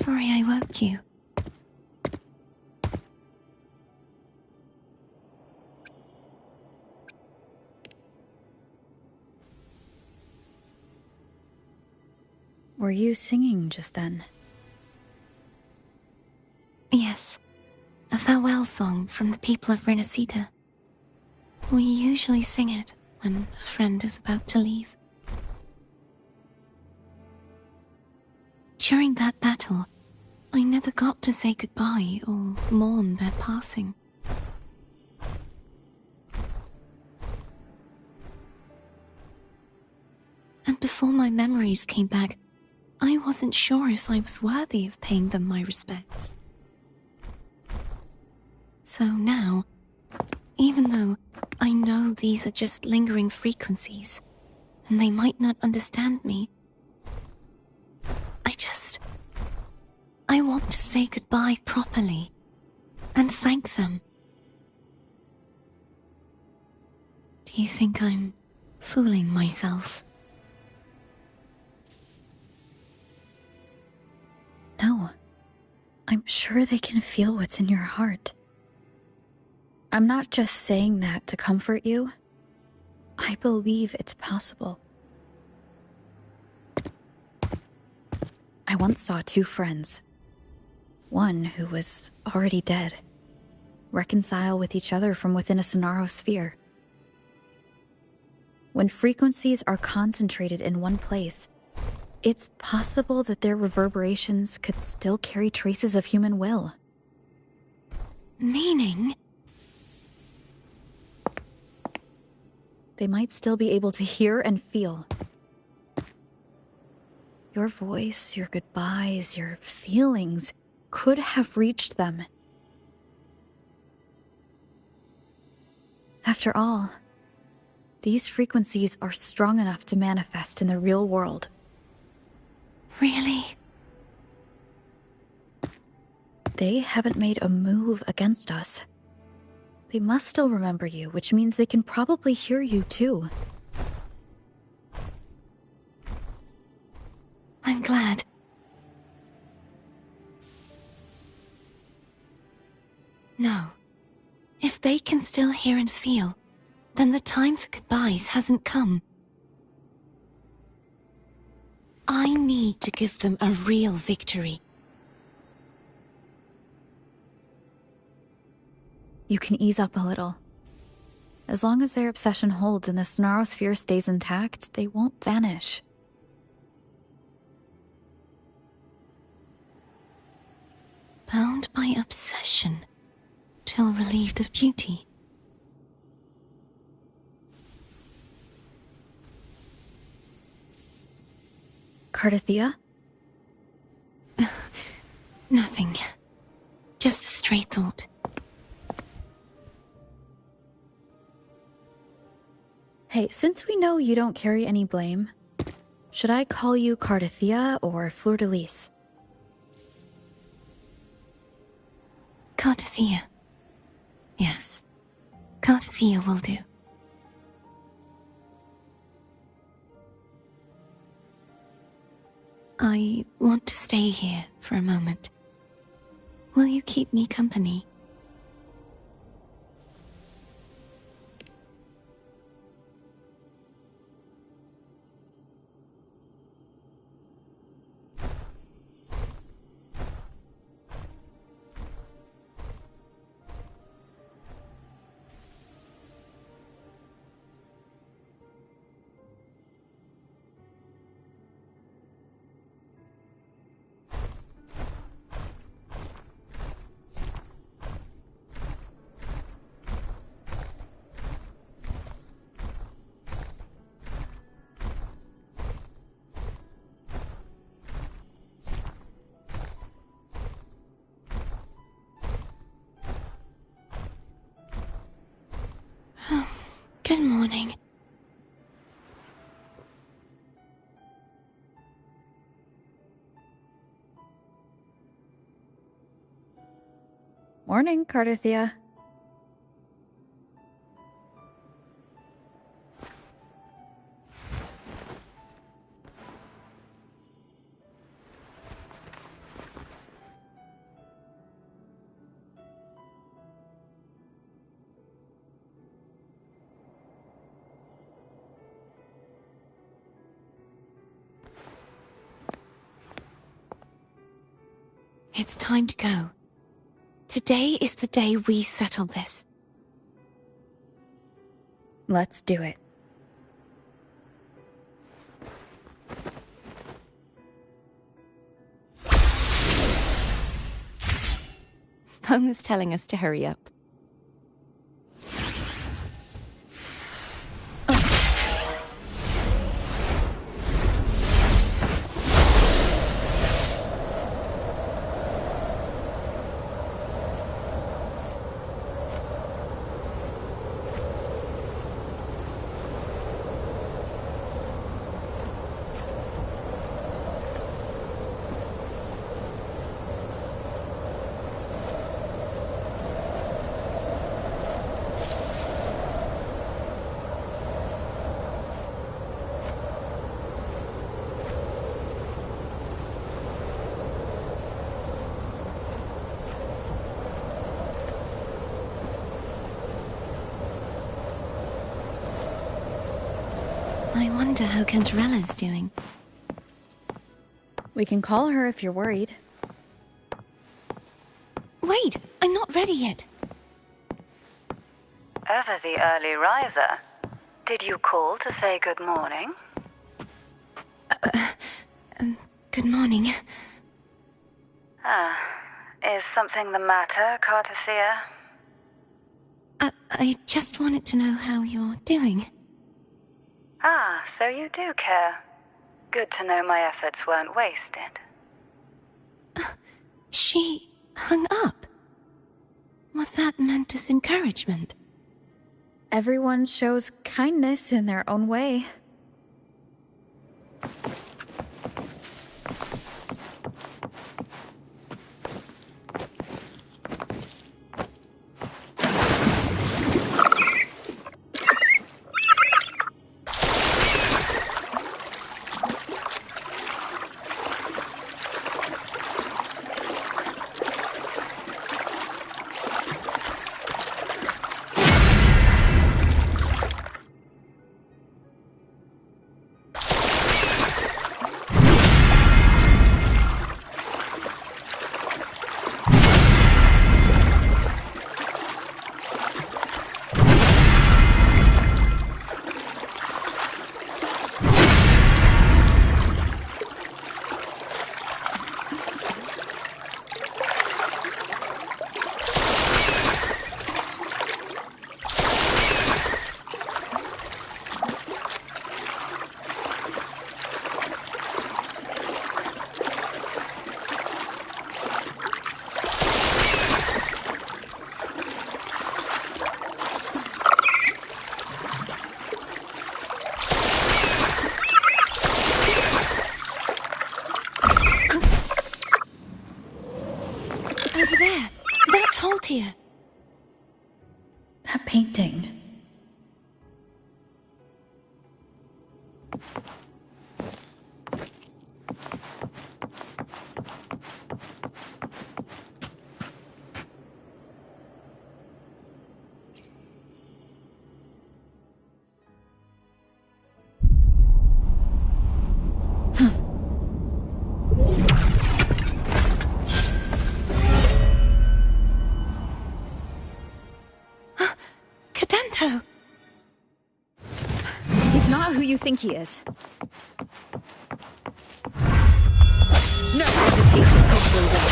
sorry I woke you. Were you singing just then? Yes, a farewell song from the people of Renacita. We usually sing it when a friend is about to leave. During that battle, I never got to say goodbye or mourn their passing. And before my memories came back, I wasn't sure if I was worthy of paying them my respects. So now, even though I know these are just lingering frequencies, and they might not understand me, I want to say goodbye properly, and thank them. Do you think I'm fooling myself? No. I'm sure they can feel what's in your heart. I'm not just saying that to comfort you. I believe it's possible. I once saw two friends. One who was already dead. Reconcile with each other from within a Sonaro sphere. When frequencies are concentrated in one place, it's possible that their reverberations could still carry traces of human will. Meaning? They might still be able to hear and feel. Your voice, your goodbyes, your feelings could have reached them. After all, these frequencies are strong enough to manifest in the real world. Really? They haven't made a move against us. They must still remember you, which means they can probably hear you too. I'm glad. No. If they can still hear and feel, then the time for goodbyes hasn't come. I need to give them a real victory. You can ease up a little. As long as their obsession holds and the Sonaro sphere stays intact, they won't vanish. Bound by obsession, till relieved of duty. Cardathia? Nothing. Just a stray thought. Hey, since we know you don't carry any blame, should I call you Cardathia or Fleur de Lis? Cardathia. Yes. Cardathia will do. I want to stay here for a moment. Will you keep me company? Good morning. Morning, Cardathia. It's time to go. Today is the day we settle this. Let's do it. Phone was telling us to hurry up. I wonder how Cantarella's doing. We can call her if you're worried. Wait, I'm not ready yet. Ever the early riser. Did you call to say good morning? Good morning. Is something the matter, Cartathea? I just wanted to know how you're doing. So you do care. Good to know my efforts weren't wasted. She hung up. Was that meant as encouragement? Everyone shows kindness in their own way. Over there. That's Haltia. That painting. Cadento! He's not who you think he is. No hesitation, hopefully this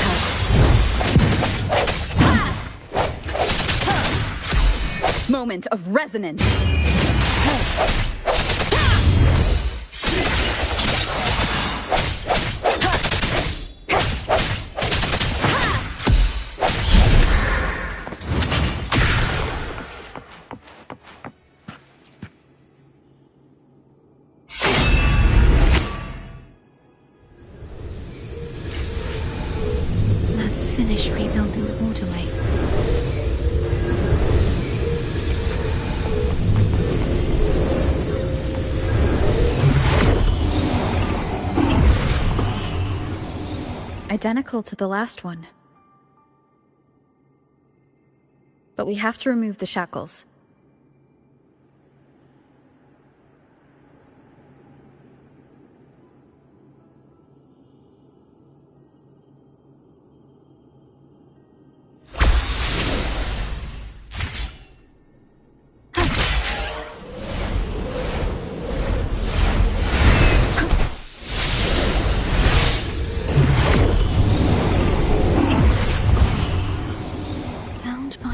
helps. Moment of resonance. Let's finish rebuilding the waterway. Identical to the last one. But we have to remove the shackles.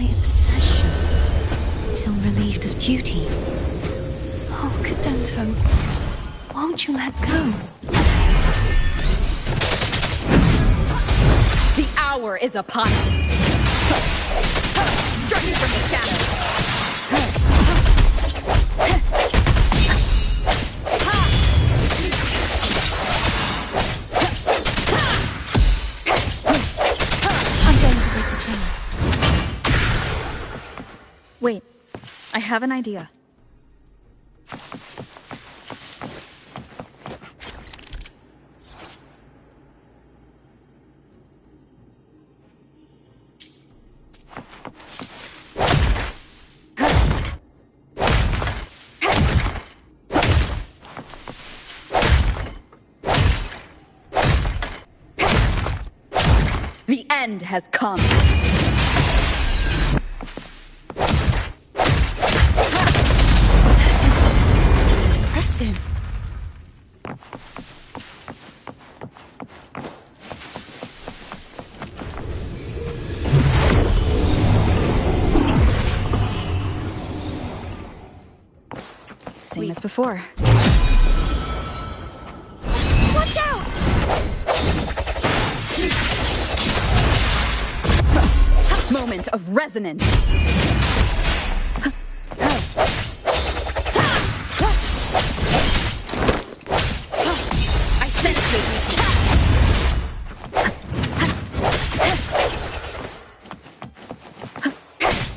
my obsession till relieved of duty. Oh, Cadento, won't you let go? The hour is upon us. Striking from the shadows. I'm going to break the chains. Wait, I have an idea. The end has come. Impressive. Same as before. Watch out! Moment of resonance. I sense your weakness.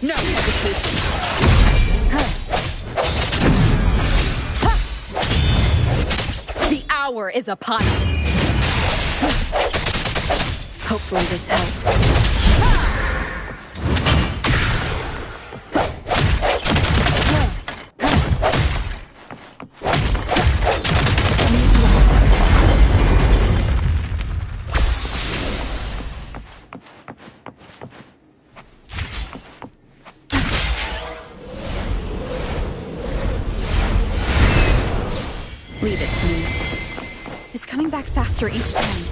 No hesitation. The hour is upon us. Hopefully this helps. Leave it to me. It's coming back faster each time.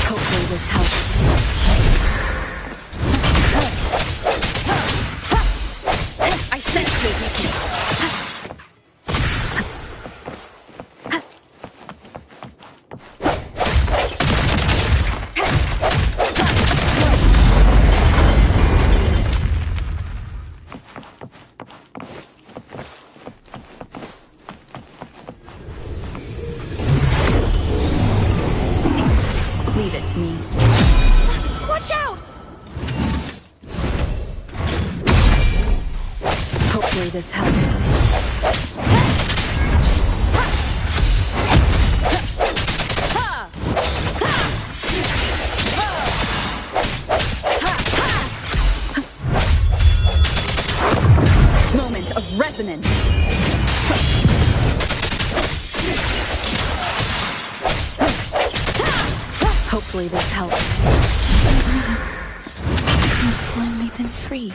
Hopefully this helps. I sense your weakness. Leave it to me. Watch out! Hopefully this helps. Moment of resonance. Hopefully this helps. He's finally been freed.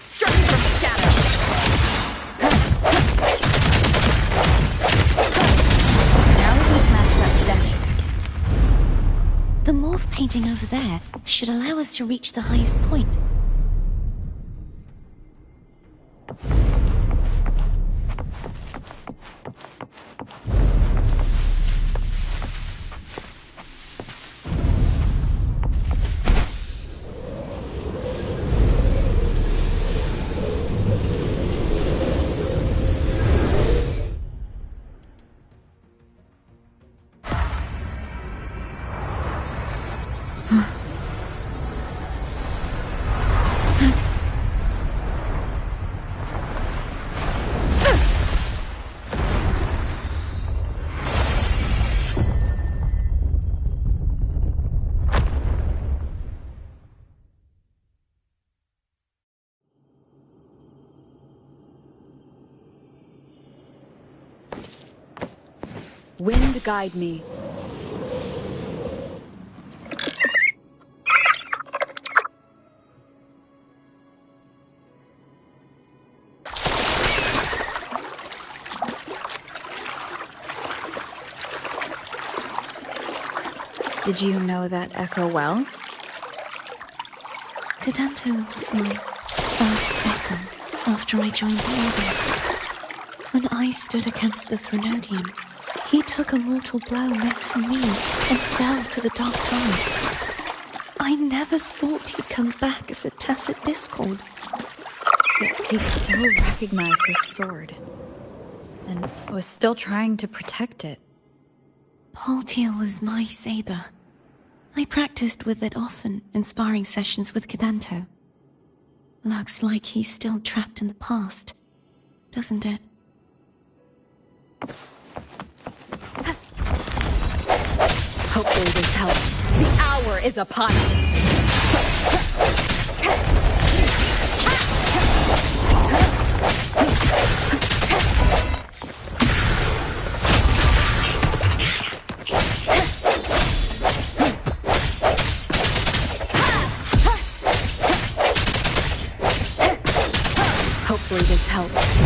Striking from the shadows. Now we can smash that statue. The morph painting over there should allow us to reach the highest point. Wind guide me. Did you know that echo well? Cadanto was my first echo after I joined the Order. When I stood against the Threnodian, he took a mortal blow meant for me and fell to the dark tide. I never thought he'd come back as a tacit discord. Yet he still recognized this sword, and was still trying to protect it. Haltia was my saber. I practiced with it often in sparring sessions with Cadanto. Looks like he's still trapped in the past, doesn't it? Hopefully this helps. The hour is upon us. Hopefully this helps.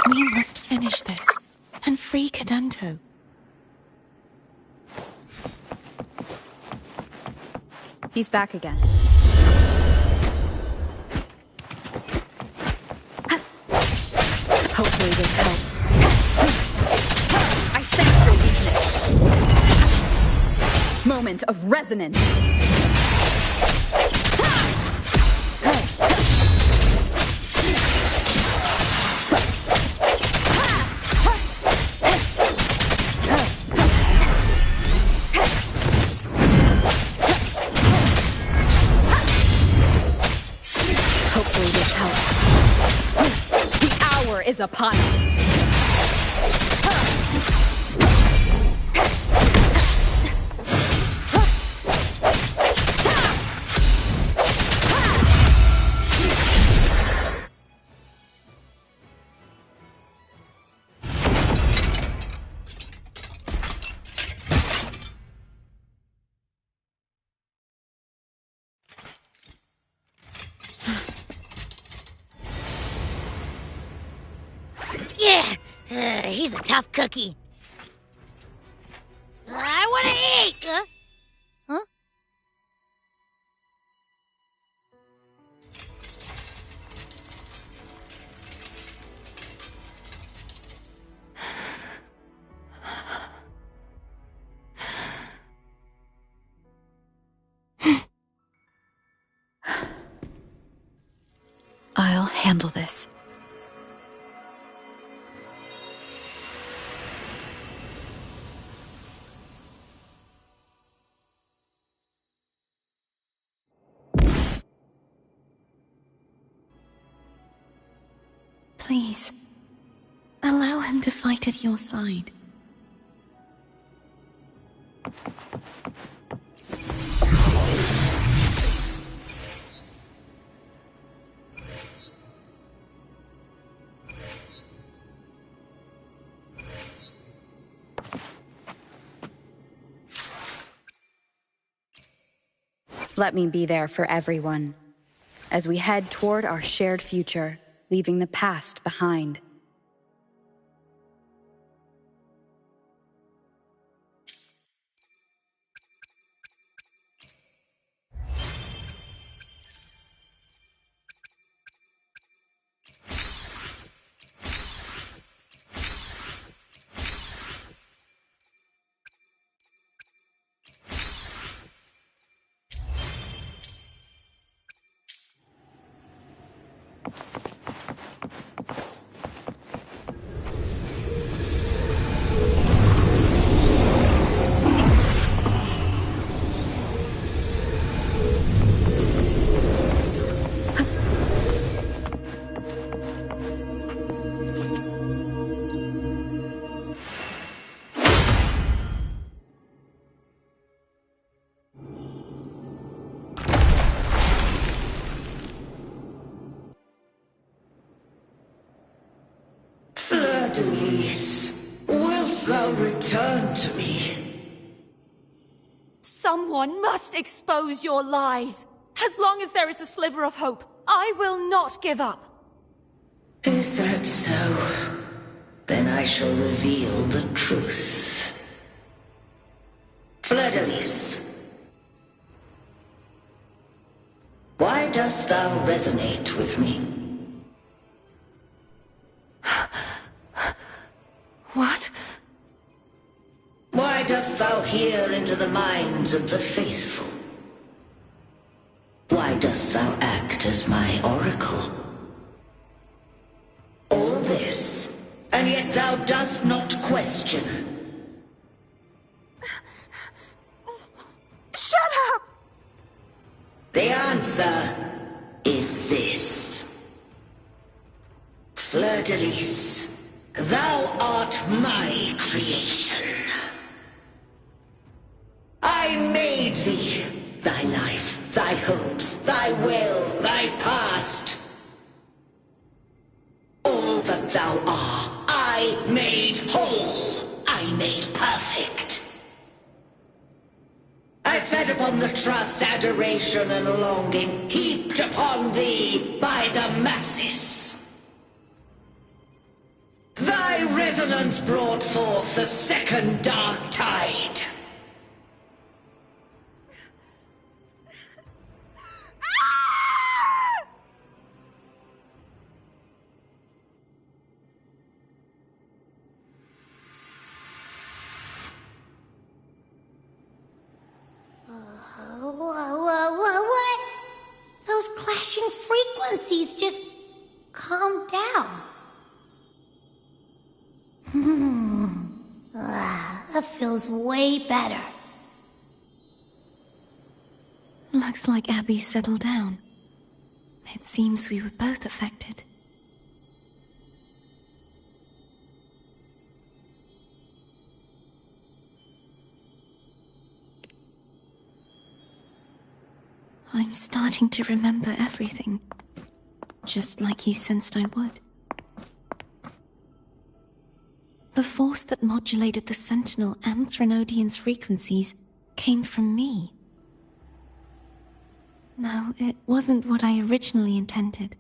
We must finish this and free Cadanto. He's back again. Hopefully this helps. I sense your weakness. Moment of resonance. Hopefully this helps. The hour is upon us. He's a tough cookie. I want to eat! this. Please, allow him to fight at your side. Let me be there for everyone, as we head toward our shared future, leaving the past behind. Denise, wilt thou return to me? Someone must expose your lies. As long as there is a sliver of hope, I will not give up. Is that so? Then I shall reveal the truth. Fleur-de-Lis, why dost thou resonate with me? What? Why dost thou hear into the minds of the faithful? Why dost thou act as my oracle? All this, and yet thou dost not question. Shut up! The answer is this. Fleur-de-Lis, thou art my creation. I made thee, thy life, thy hopes, thy will, thy past. All that thou art, I made whole, I made perfect. I fed upon the trust, adoration, and longing heaped upon thee by the masses. Thy resonance brought forth the second dark tide. What? Those clashing frequencies just calm down. That feels way better. Looks like Abby settled down. It seems we were both affected. I'm starting to remember everything, just like you sensed I would. The force that modulated the Sentinel and Threnodian's frequencies came from me. No, it wasn't what I originally intended.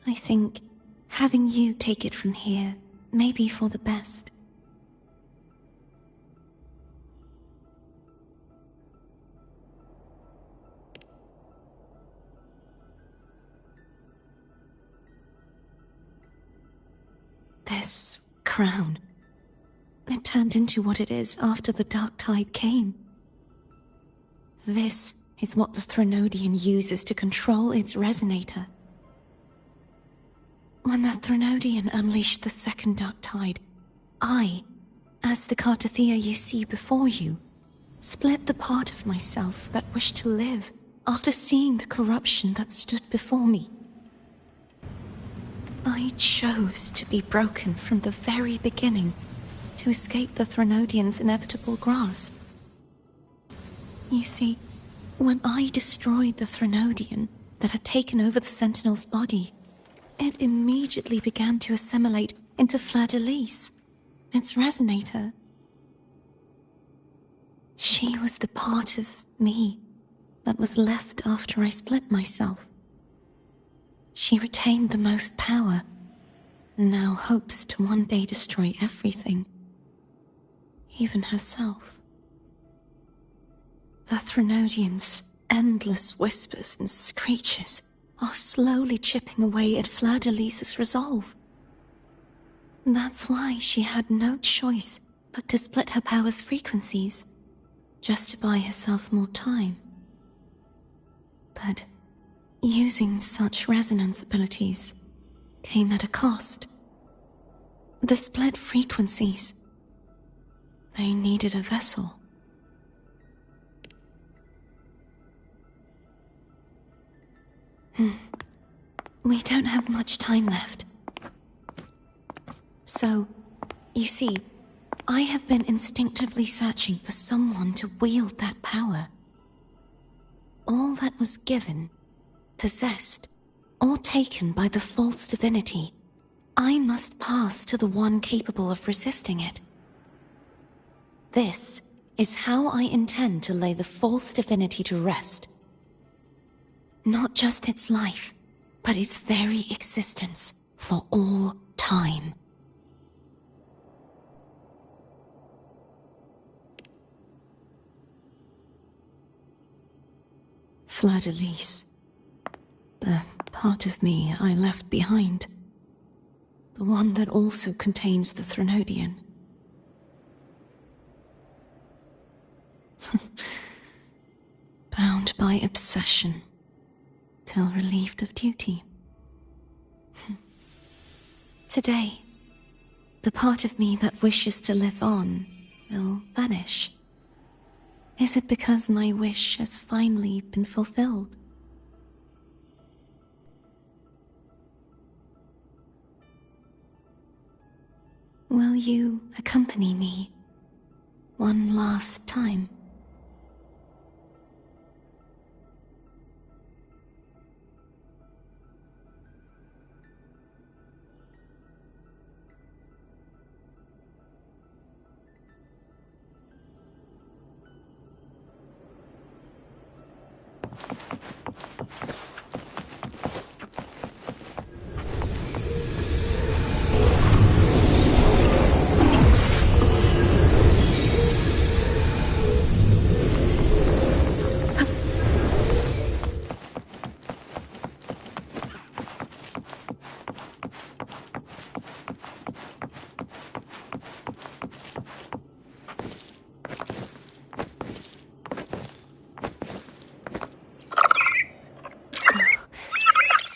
I think having you take it from here may be for the best. This crown, it turned into what it is after the dark tide came. This is what the Threnodian uses to control its resonator. When the Threnodian unleashed the second dark tide, I, as the Cartathea you see before you, split the part of myself that wished to live after seeing the corruption that stood before me. I chose to be broken from the very beginning to escape the Threnodian's inevitable grasp. You see, when I destroyed the Threnodian that had taken over the Sentinel's body, it immediately began to assimilate into Fleur-de-Lis, its resonator. She was the part of me that was left after I split myself. She retained the most power, and now hopes to one day destroy everything, even herself. The Threnodian's endless whispers and screeches are slowly chipping away at Fleur-de-Lis's resolve. That's why she had no choice but to split her power's frequencies, just to buy herself more time. But using such resonance abilities came at a cost. The split frequencies, they needed a vessel. We don't have much time left. So, you see, I have been instinctively searching for someone to wield that power. All that was given, possessed, or taken by the false divinity, I must pass to the one capable of resisting it. This is how I intend to lay the false divinity to rest. Not just its life, but its very existence for all time. Fleur-de-Lis. The part of me I left behind. The one that also contains the Threnodian. Bound by obsession, till relieved of duty. Today, the part of me that wishes to live on will vanish. Is it because my wish has finally been fulfilled? Will you accompany me one last time?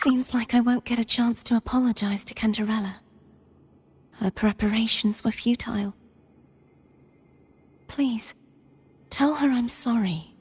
Seems like I won't get a chance to apologize to Cantarella. Her preparations were futile. Please, tell her I'm sorry.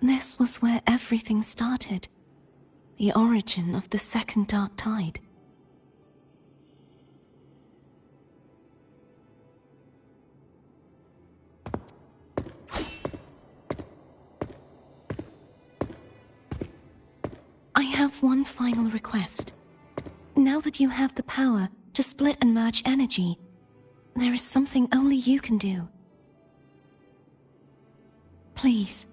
This was where everything started. The origin of the second dark tide. I have one final request. Now that you have the power to split and merge energy, there is something only you can do. Please,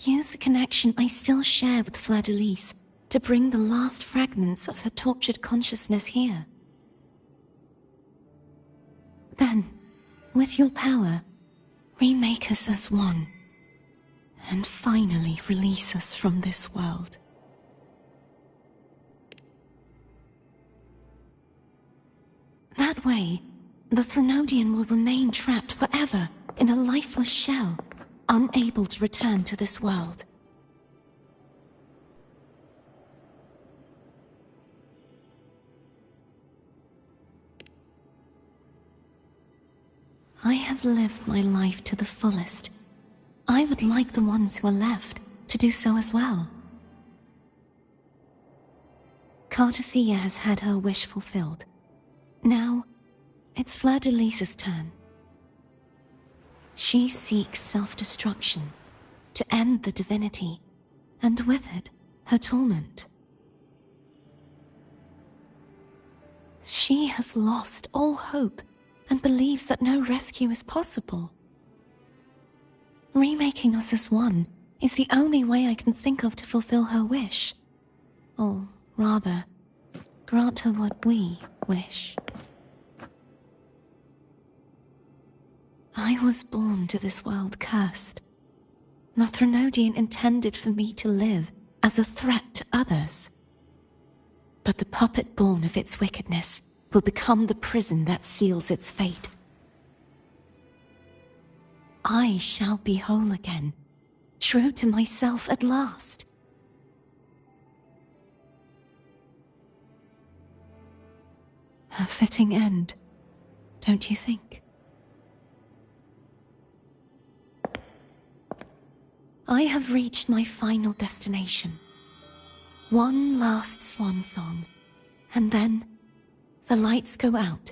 use the connection I still share with Fleur-de-Lis to bring the last fragments of her tortured consciousness here. Then, with your power, remake us as one, and finally release us from this world. That way, the Threnodian will remain trapped forever in a lifeless shell, unable to return to this world. I have lived my life to the fullest. I would like the ones who are left to do so as well. Cartathea has had her wish fulfilled. Now, it's Fleur-de-Lis's turn. She seeks self-destruction to end the divinity, and with it, her torment. She has lost all hope and believes that no rescue is possible. Remaking us as one is the only way I can think of to fulfill her wish. Or rather, grant her what we wish. I was born to this world cursed. The Threnodian intended for me to live as a threat to others. But the puppet born of its wickedness will become the prison that seals its fate. I shall be whole again, true to myself at last. A fitting end, don't you think? I have reached my final destination. One last swan song, and then the lights go out.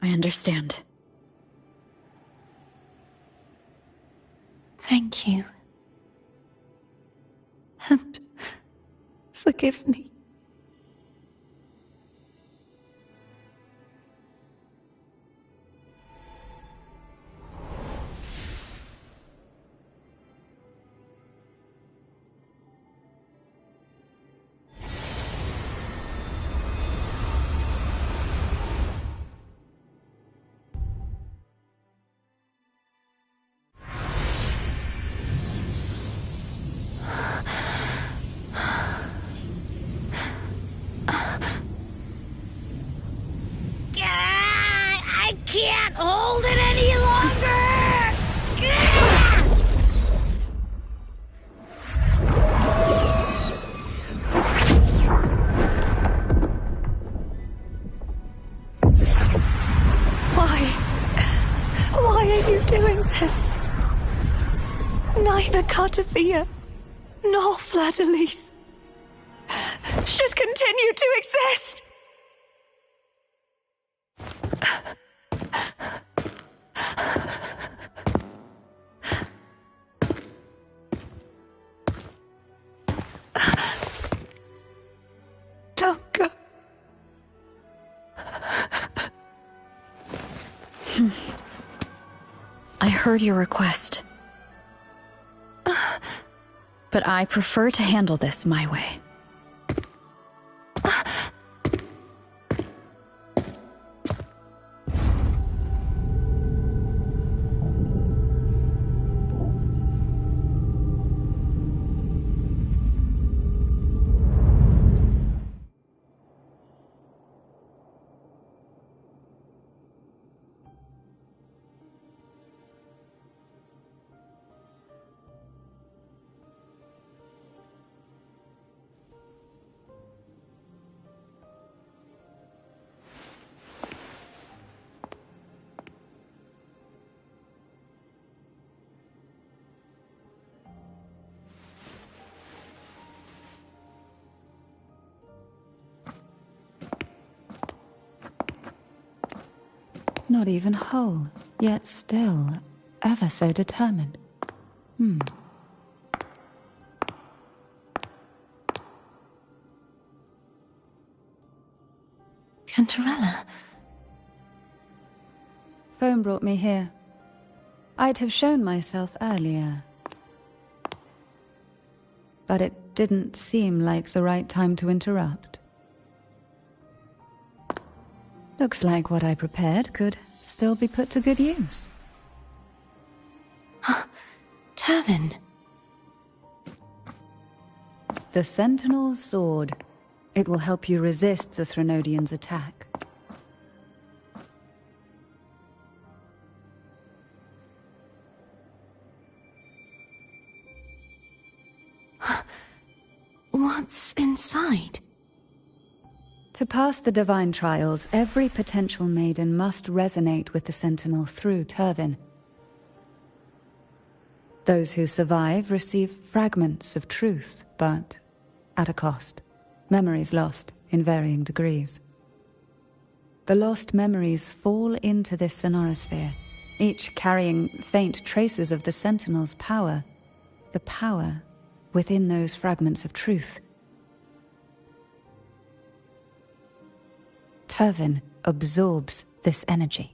I understand. Thank you. And forgive me. I can't hold it any longer! Why are you doing this? Neither Cartathea nor Fleur-de-Lis should continue to exist! Don't go. I heard your request. But I prefer to handle this my way. Not even whole, yet still ever so determined. Cantarella. Phone brought me here. I'd have shown myself earlier. But it didn't seem like the right time to interrupt. Looks like what I prepared could still be put to good use. Turvin. The Sentinel's sword. It will help you resist the Threnodian's attack. What's inside? To pass the divine trials, every potential maiden must resonate with the Sentinel through Turvin. Those who survive receive fragments of truth, but at a cost. Memories lost in varying degrees. The lost memories fall into this sonorosphere, each carrying faint traces of the Sentinel's power, the power within those fragments of truth. Turvin absorbs this energy.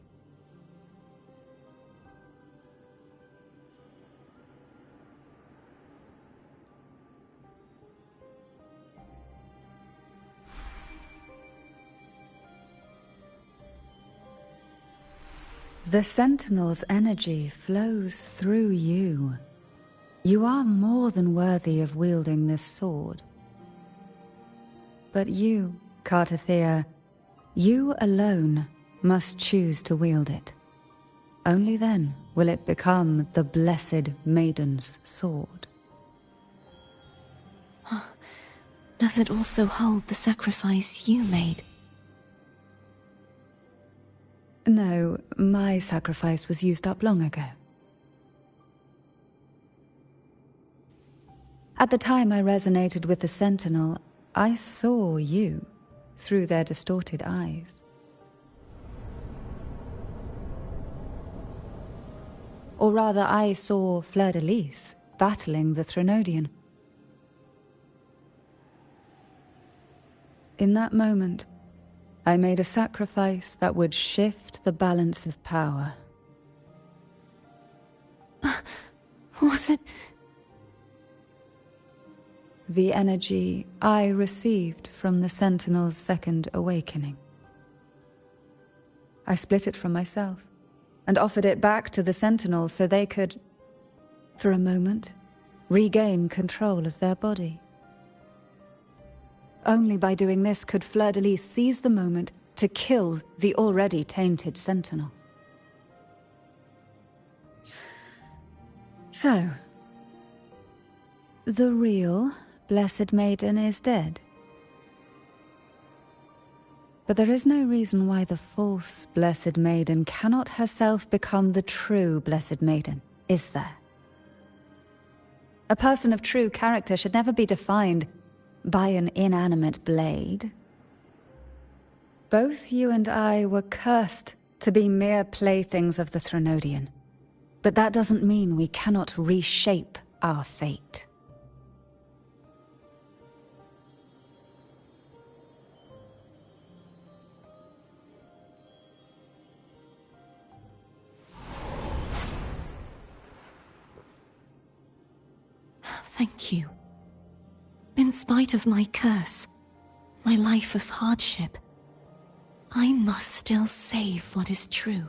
The Sentinel's energy flows through you. You are more than worthy of wielding this sword. But you, Cartathea, you alone must choose to wield it. Only then will it become the Blessed Maiden's sword. Does it also hold the sacrifice you made? No, my sacrifice was used up long ago. At the time I resonated with the Sentinel, I saw you through their distorted eyes. Or rather, I saw Fleur-de-Lis battling the Threnodian. In that moment, I made a sacrifice that would shift the balance of power. Was it? The energy I received from the Sentinel's second awakening. I split it from myself and offered it back to the Sentinel so they could, for a moment, regain control of their body. Only by doing this could Fleur-de-Lis seize the moment to kill the already tainted Sentinel. So, the real Blessed Maiden is dead. But there is no reason why the false Blessed Maiden cannot herself become the true Blessed Maiden, is there? A person of true character should never be defined by an inanimate blade. Both you and I were cursed to be mere playthings of the Threnodian. But that doesn't mean we cannot reshape our fate. Thank you. In spite of my curse, my life of hardship, I must still save what is true.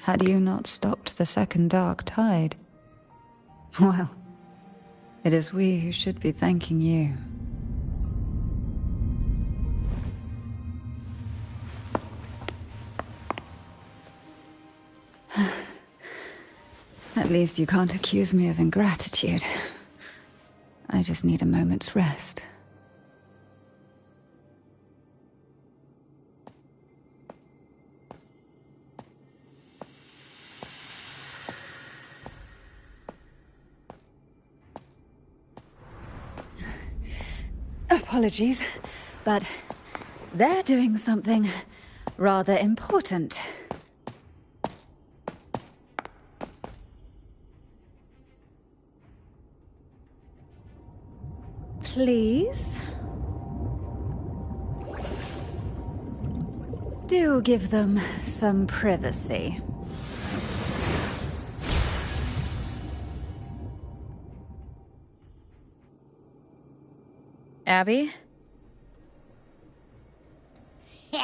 Had you not stopped the second dark tide? Well, it is we who should be thanking you. At least you can't accuse me of ingratitude. I just need a moment's rest. Apologies, but they're doing something rather important. Please? Do give them some privacy. Abby? Yeah.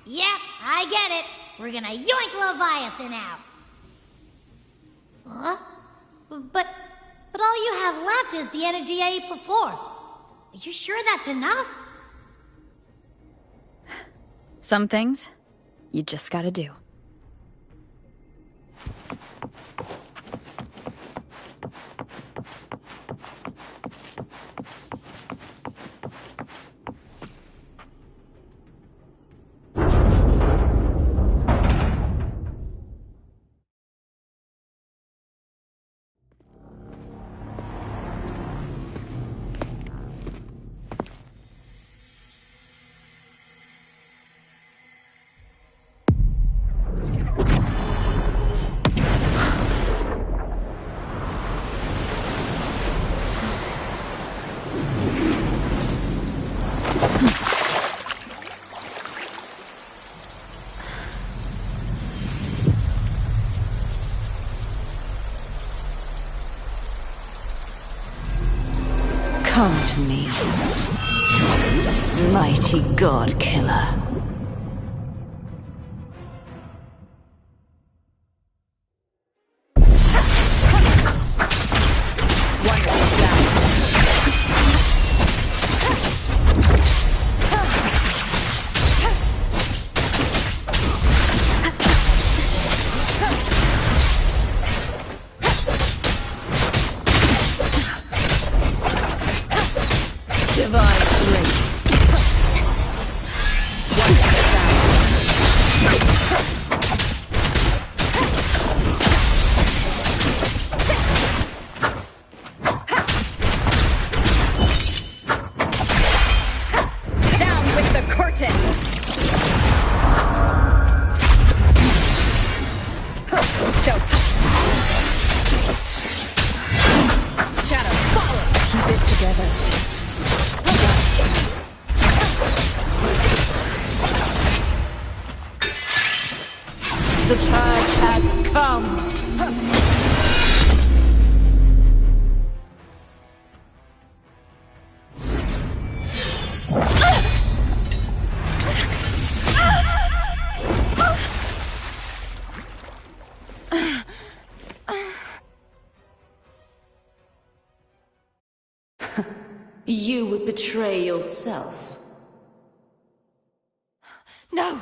Yep, I get it. We're gonna yoink Leviathan out. Huh? But all you have left is the energy I ate before. Are you sure that's enough? Some things, you just gotta do. Come to me, mighty god killer. The purge has come! You would betray yourself. No!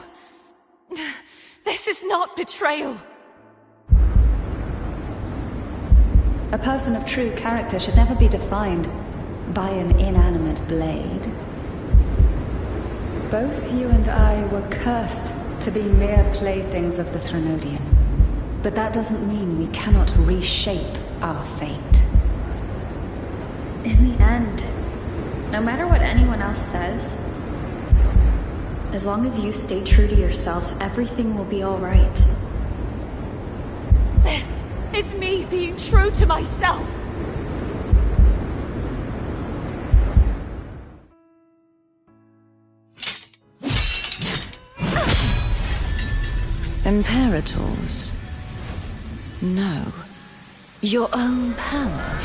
This is not betrayal! A person of true character should never be defined by an inanimate blade. Both you and I were cursed to be mere playthings of the Threnodian. But that doesn't mean we cannot reshape our fate. In the end, no matter what anyone else says, as long as you stay true to yourself, everything will be all right. This is me being true to myself! Imperators? No. Your own power?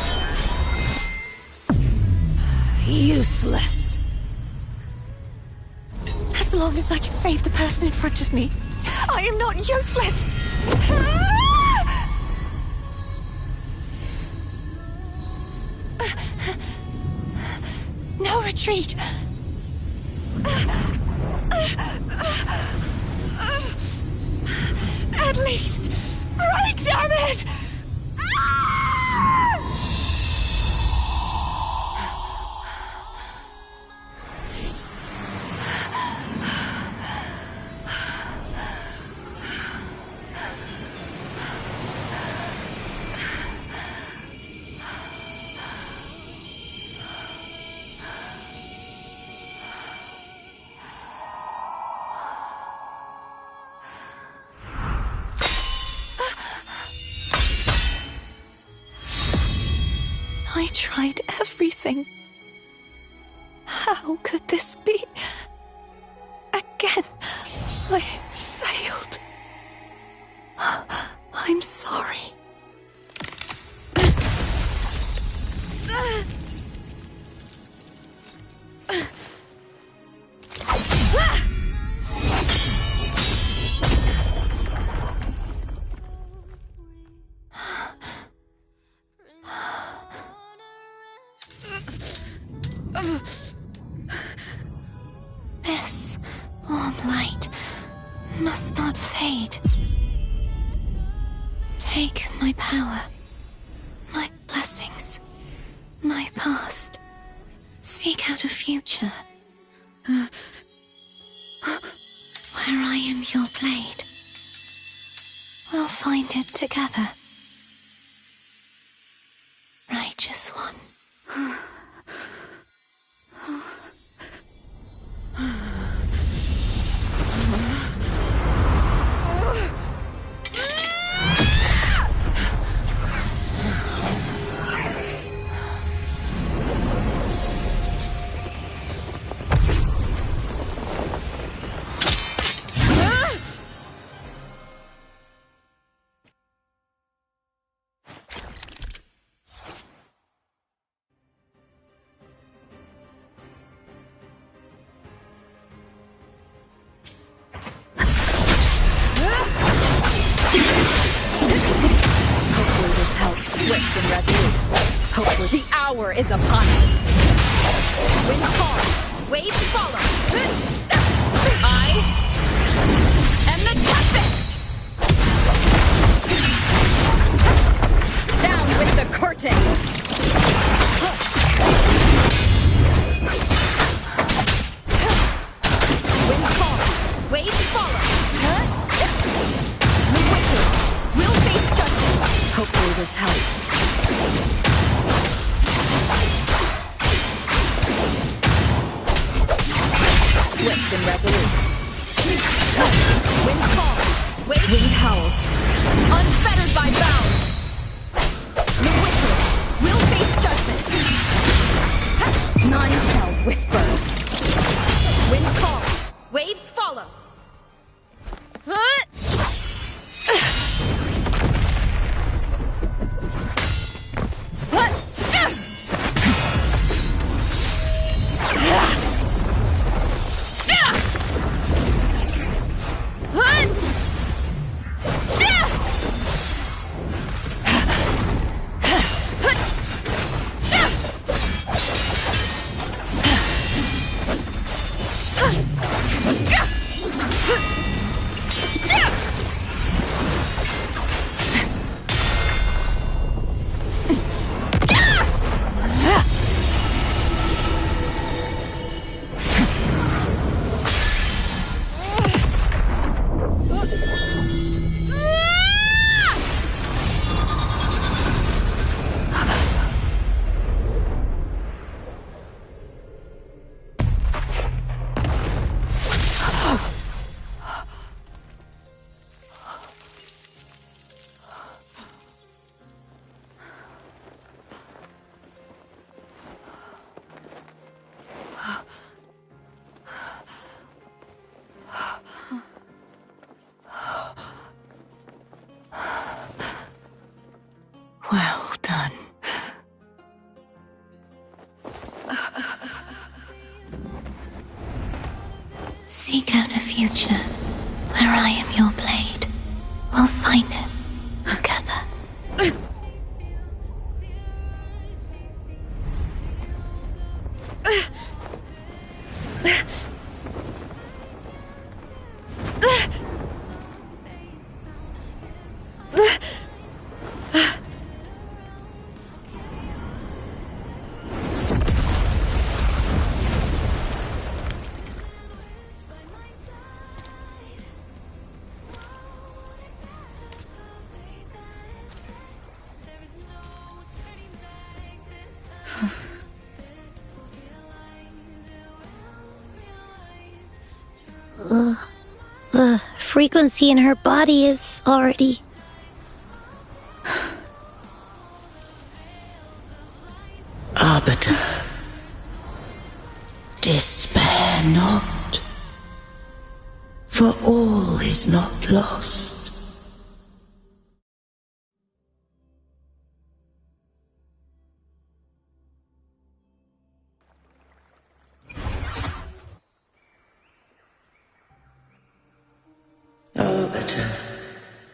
Useless. As long as I can save the person in front of me, I am not useless! No retreat! At least, break, damn it! tried everything. How could this be? Again, I failed. I'm sorry. This warm light must not fade. Take my power, my blessings, my past. Seek out a future where I am your blade. We'll find it together. Righteous one. The hour is upon us. Wind calls, waves follow. I am the tempest. Down with the curtain. Wind calls, waves follow. The wicked will face justice. Hopefully this helps. Swift and resolute. Wind calls, wind howls, unfettered by bounds. The wicked will face judgment. None shall whisper. Wind calls, waves follow. Well done. Seek out a future where I am your blade. We'll find it together. The frequency in her body is already... For all is not lost. Arbiter,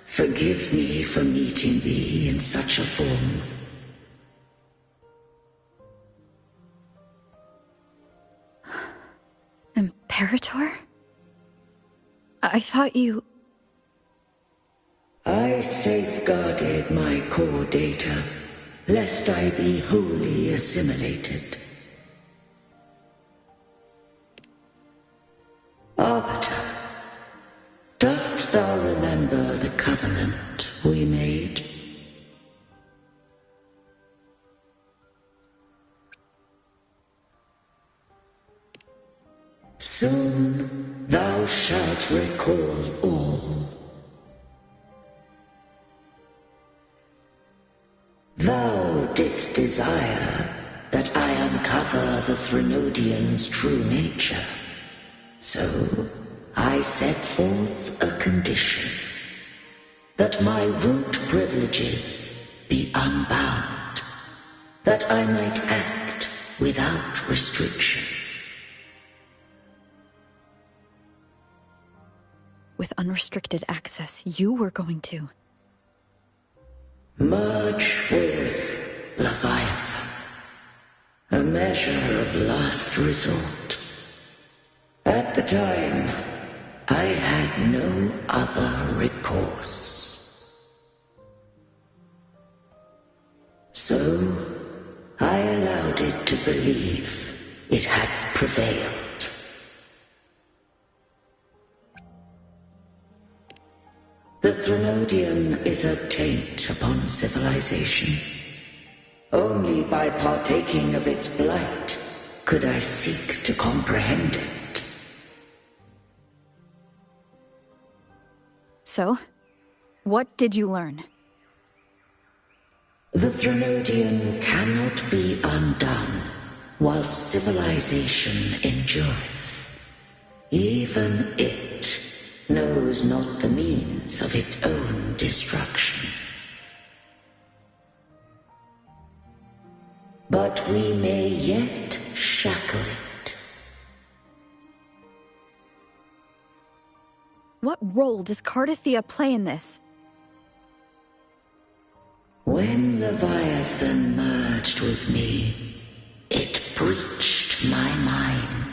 forgive me for meeting thee in such a form. Imperator? I thought you... I safeguarded my core data, lest I be wholly assimilated. Arbiter, dost thou remember the covenant we made? Soon thou shalt recall all. Thou didst desire that I uncover the Threnodian's true nature. So I set forth a condition, that my root privileges be unbound, that I might act without restriction. With unrestricted access, you were going to... merge with Leviathan, a measure of last resort. At the time, I had no other recourse. So, I allowed it to believe it had prevailed. The Threnodian is a taint upon civilization. Only by partaking of its blight could I seek to comprehend it. So, what did you learn? The Threnodian cannot be undone while civilization endureth. Even it knows not the means of its own destruction. But we may yet shackle it. What role does Cardathia play in this? When Leviathan merged with me, it breached my mind.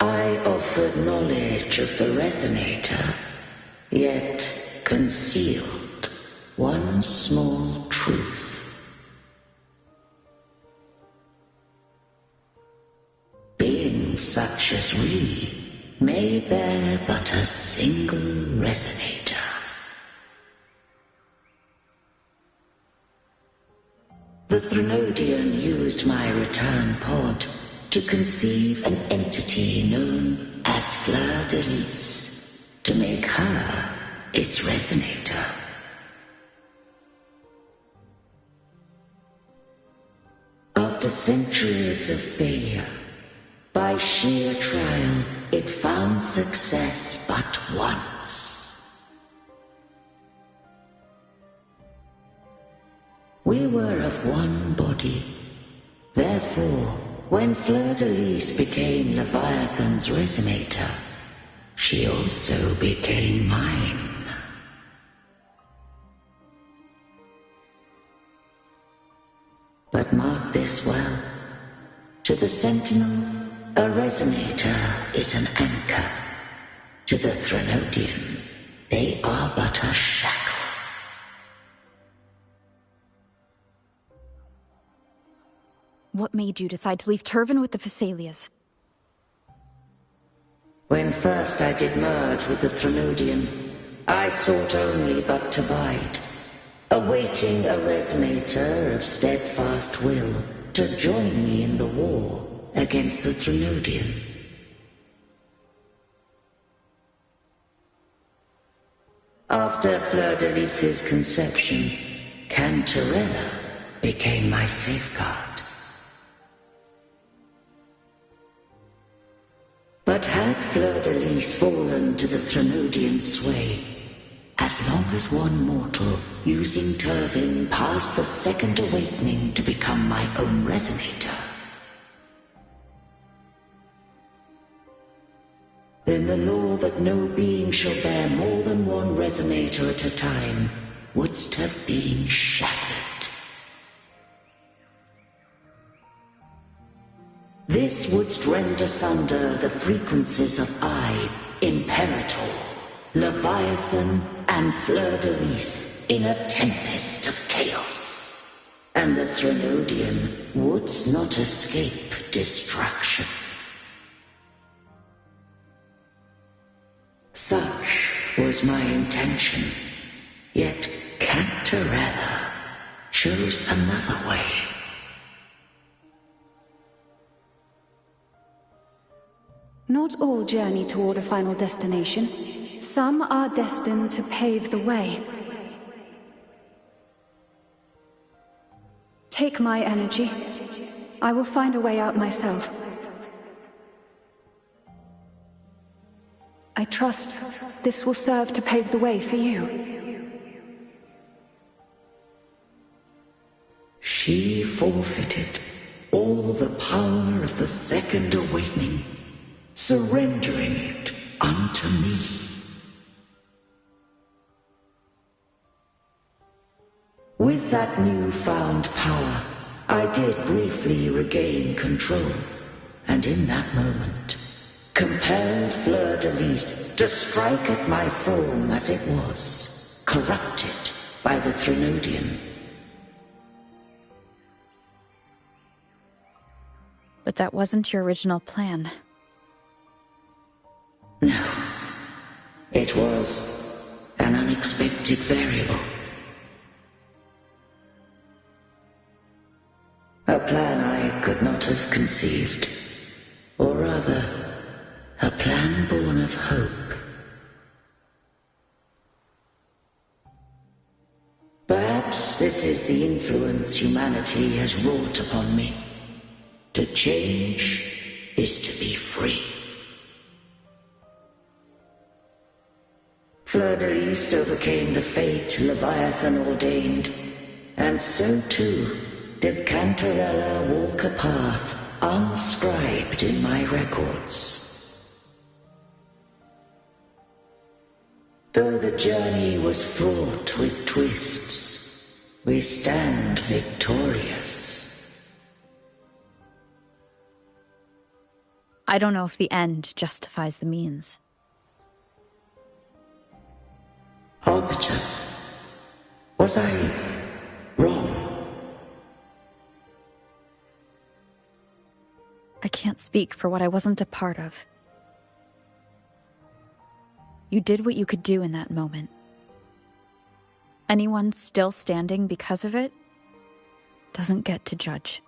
I offered knowledge of the Resonator, yet concealed one small truth. Beings such as we may bear but a single Resonator. The Threnodian used my return pod to conceive an entity known as Fleur de Lis, to make her its Resonator. After centuries of failure, by sheer trial, it found success but once. We were of one body. Therefore, when Fleur de Lis became Leviathan's Resonator, she also became mine. But mark this well. To the Sentinel, a Resonator is an anchor. To the Threnodian, they are but a shackle. What made you decide to leave Turvan with the Phassalias? When first I did merge with the Threnodian, I sought only but to bide, awaiting a Resonator of steadfast will to join me in the war against the Threnodian. After Fleur de Lis's conception, Cantarella became my safeguard. Had Fleur-de-Lis fallen to the Threnodian sway, as long as one mortal using Turvin passed the second awakening to become my own resonator, then the law that no being shall bear more than one resonator at a time wouldst have been shattered. This wouldst rend asunder the frequencies of I, Imperator, Leviathan, and Fleur-de-Lis in a tempest of chaos, and the Threnodian wouldst not escape destruction. Such was my intention, yet Cantarella chose another way. Not all journey toward a final destination. Some are destined to pave the way. Take my energy. I will find a way out myself. I trust this will serve to pave the way for you. She forfeited all the power of the second awakening, surrendering it unto me. With that newfound power, I did briefly regain control, and in that moment, compelled Fleur-de-Lis to strike at my form as it was, corrupted by the Threnodian. But that wasn't your original plan. No. It was an unexpected variable. A plan I could not have conceived. Or rather, a plan born of hope. Perhaps this is the influence humanity has wrought upon me. To change is to be free. Fleur-de-Lis overcame the fate Leviathan ordained, and so too did Cantarella walk a path unscribed in my records. Though the journey was fraught with twists, we stand victorious. I don't know if the end justifies the means. Arbiter, was I wrong? I can't speak for what I wasn't a part of. You did what you could do in that moment. Anyone still standing because of it doesn't get to judge.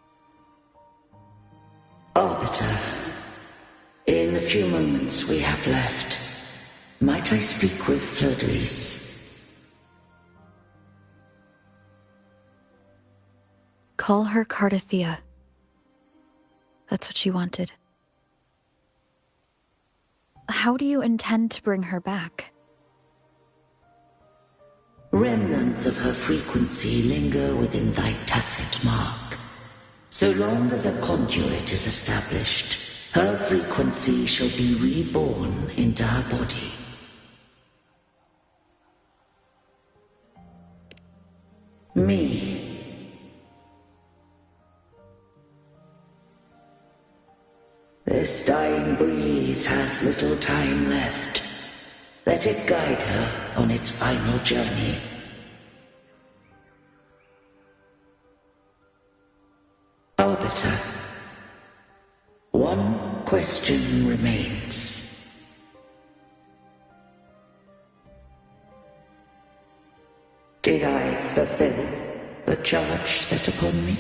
Arbiter, in the few moments we have left, might I speak with Fleur-de-Lis? Call her Cardathea. That's what she wanted. How do you intend to bring her back? Remnants of her frequency linger within thy tacit mark. So long as a conduit is established, her frequency shall be reborn into her body. Me. This dying breeze has little time left. Let it guide her on its final journey. Arbiter, one question remains. Did I fulfill the charge set upon me?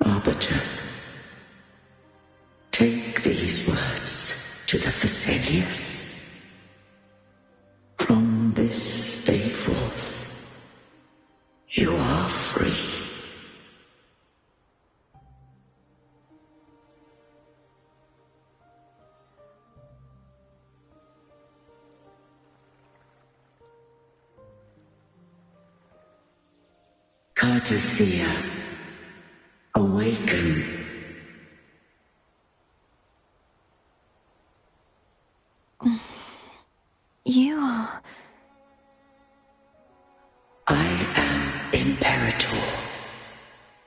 Arbiter, take these words to the Vesalius. From this day forth, you are free. Cartessia, awaken. You are... I am Imperator,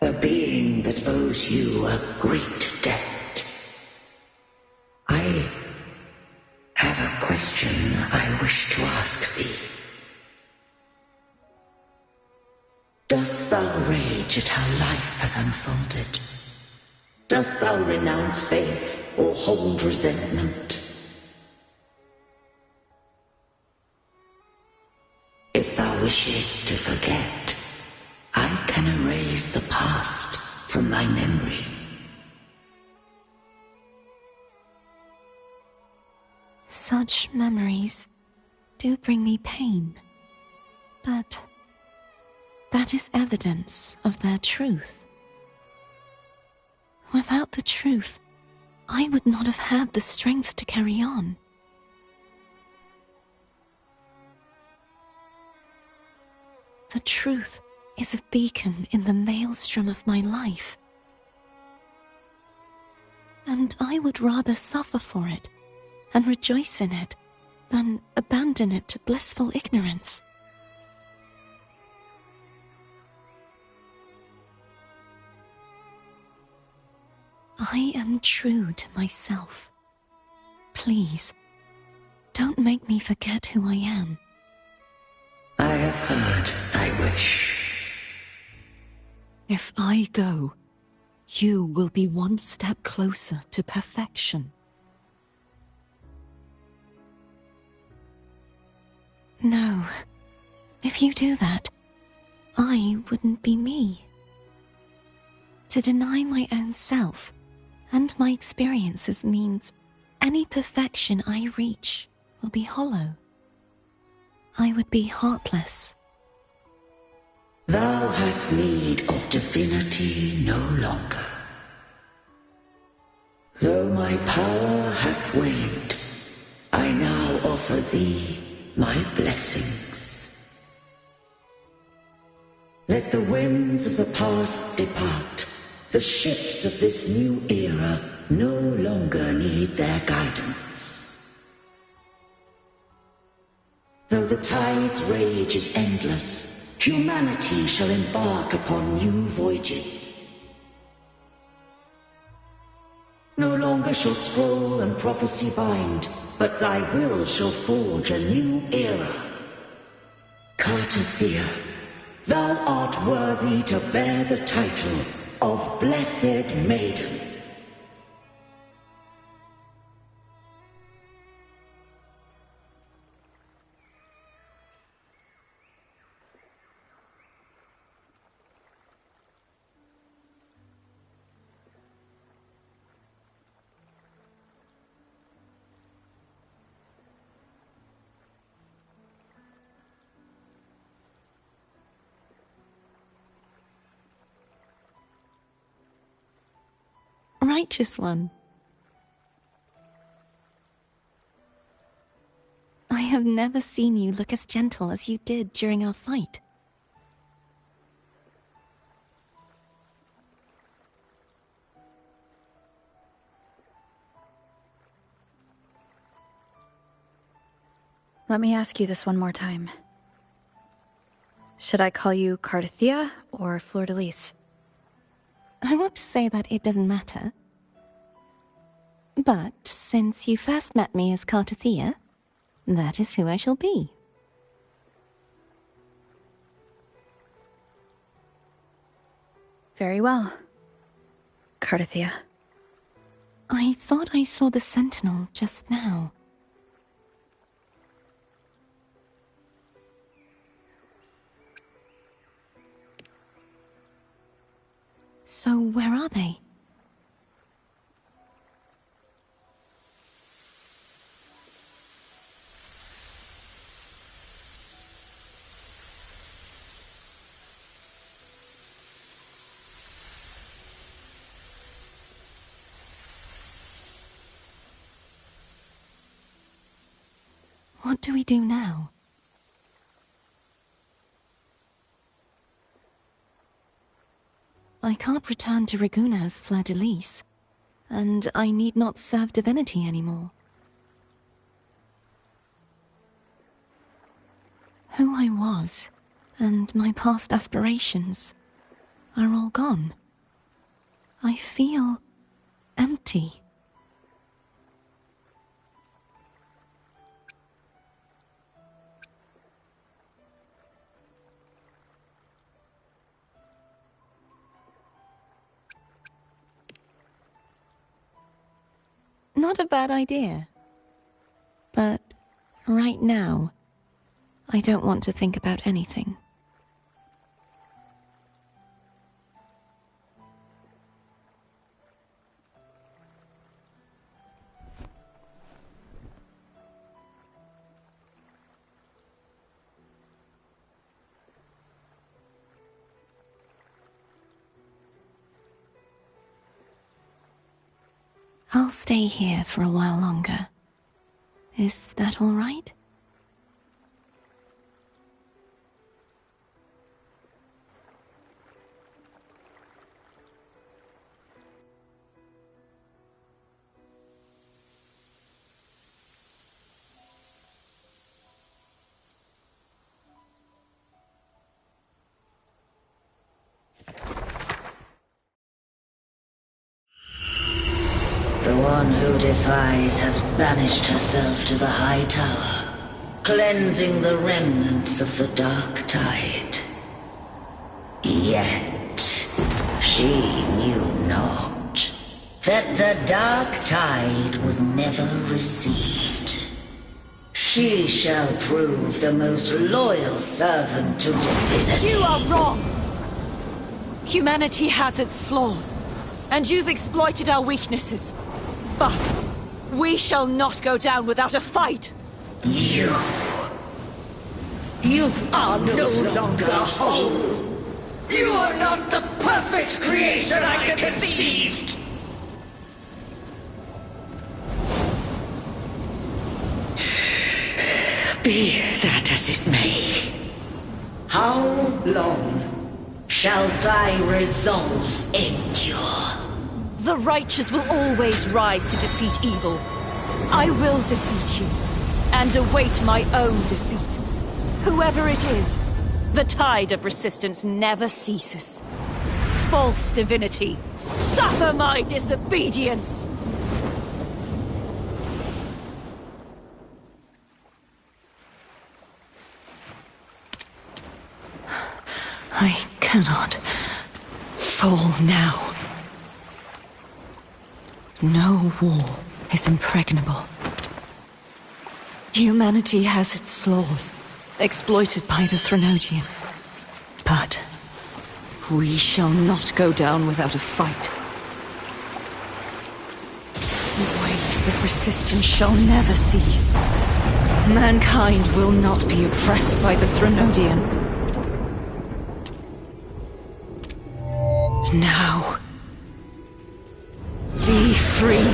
a being that owes you a great debt. I have a question I wish to ask thee. Dost thou rage at how life has unfolded? Dost thou renounce faith or hold resentment? If thou wishes to forget, I can erase the past from thy memory. Such memories do bring me pain, but that is evidence of their truth. Without the truth, I would not have had the strength to carry on. The truth is a beacon in the maelstrom of my life, and I would rather suffer for it and rejoice in it than abandon it to blissful ignorance. I am true to myself. Please, don't make me forget who I am. I have heard thy wish. If I go, you will be one step closer to perfection. No. If you do that, I wouldn't be me. To deny my own self and my experiences means any perfection I reach will be hollow. I would be heartless. Thou hast need of divinity no longer. Though my power hath waned, I now offer thee my blessings. Let the winds of the past depart. The ships of this new era no longer need their guidance. Though the tide's rage is endless, humanity shall embark upon new voyages. No longer shall scroll and prophecy bind, but thy will shall forge a new era. Cartessia, thou art worthy to bear the title of Blessed Maiden. Righteous one. I have never seen you look as gentle as you did during our fight. Let me ask you this one more time. Should I call you Cartessia or Fleur-de-Lis? I want to say that it doesn't matter. But since you first met me as Cartessia, that is who I shall be. Very well, Cartessia. I thought I saw the sentinel just now. So where are they? What do we do now? I can't return to Reguna as Fleur-de-Lis, and I need not serve divinity anymore. Who I was, and my past aspirations, are all gone. I feel empty. Not a bad idea. But right now, I don't want to think about anything. I'll stay here for a while longer. Is that all right? The one who defies has banished herself to the High Tower, cleansing the remnants of the Dark Tide. Yet, she knew not that the Dark Tide would never recede. She shall prove the most loyal servant to divinity. You are wrong! Humanity has its flaws, and you've exploited our weaknesses. But we shall not go down without a fight! You are no longer whole! You are not the perfect creation I conceived! Be that as it may, how long shall thy resolve endure? The righteous will always rise to defeat evil. I will defeat you, and await my own defeat. Whoever it is, the tide of resistance never ceases. False divinity, suffer my disobedience! I cannot fall now. No wall is impregnable. Humanity has its flaws, exploited by the Threnodian. But we shall not go down without a fight. The waves of resistance shall never cease. Mankind will not be oppressed by the Threnodian. Now, be free.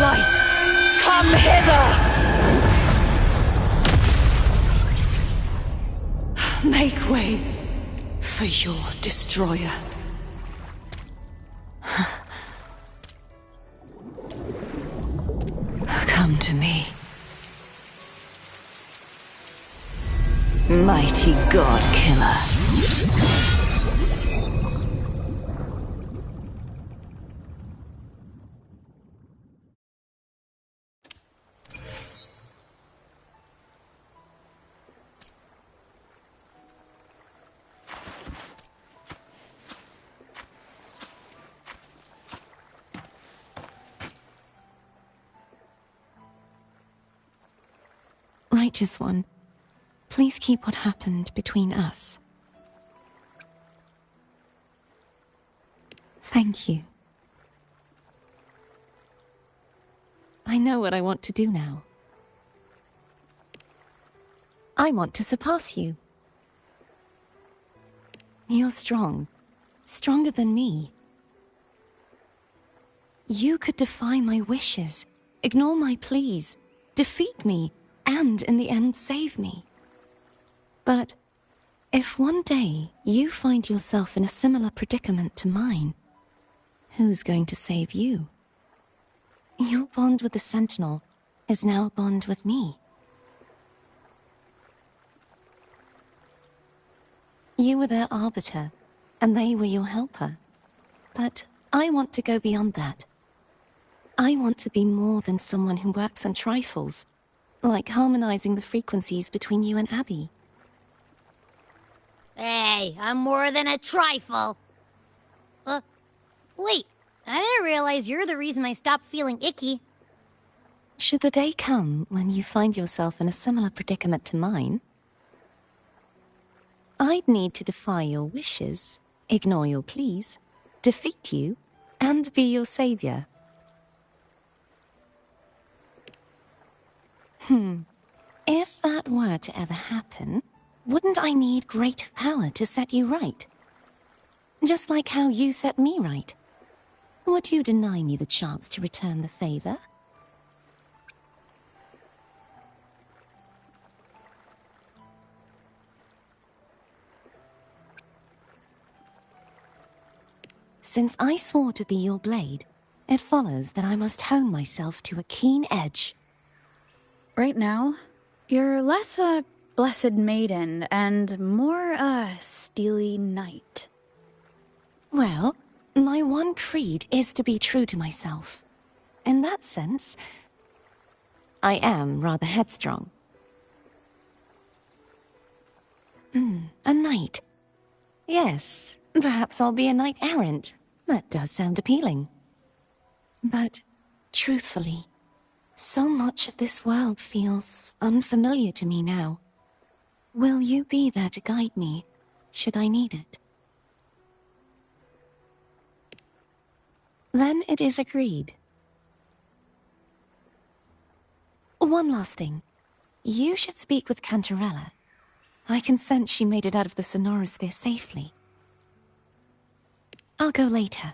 Light, come hither! Make way for your destroyer. Come to me. Mighty God Killer. Righteous One, please keep what happened between us. Thank you. I know what I want to do now. I want to surpass you. You're strong. Stronger than me. You could defy my wishes ignore my pleas, defeat me, and in the end save me. But if one day you find yourself in a similar predicament to mine, who's going to save you? Your bond with the Sentinel is now a bond with me. You were their arbiter, and they were your helper. But I want to go beyond that. I want to be more than someone who works on trifles, like harmonizing the frequencies between you and Abby. Hey, I'm more than a trifle. Wait, I didn't realize you're the reason I stopped feeling icky. Should the day come when you find yourself in a similar predicament to mine, I'd need to defy your wishes, ignore your pleas, defeat you, and be your savior. If that were to ever happen, wouldn't I need great power to set you right? Just like how you set me right. Would you deny me the chance to return the favor? Since I swore to be your blade, it follows that I must hone myself to a keen edge. Right now, you're less a blessed maiden and more a steely knight. Well, my one creed is to be true to myself. In that sense, I am rather headstrong. A knight. Yes, perhaps I'll be a knight errant. That does sound appealing. But, truthfully, so much of this world feels unfamiliar to me now. Will you be there to guide me, should I need it? Then it is agreed. One last thing. You should speak with Cantarella. I can sense she made it out of the Sonorosphere safely. I'll go later.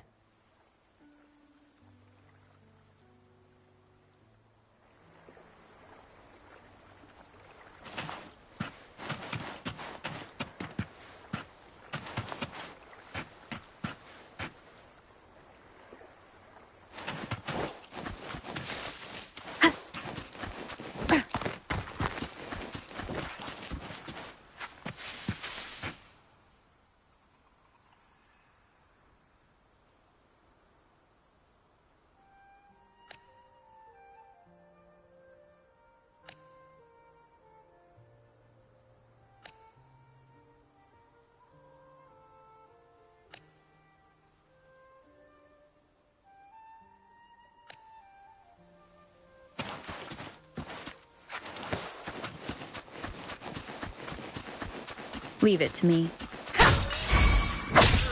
Leave it to me.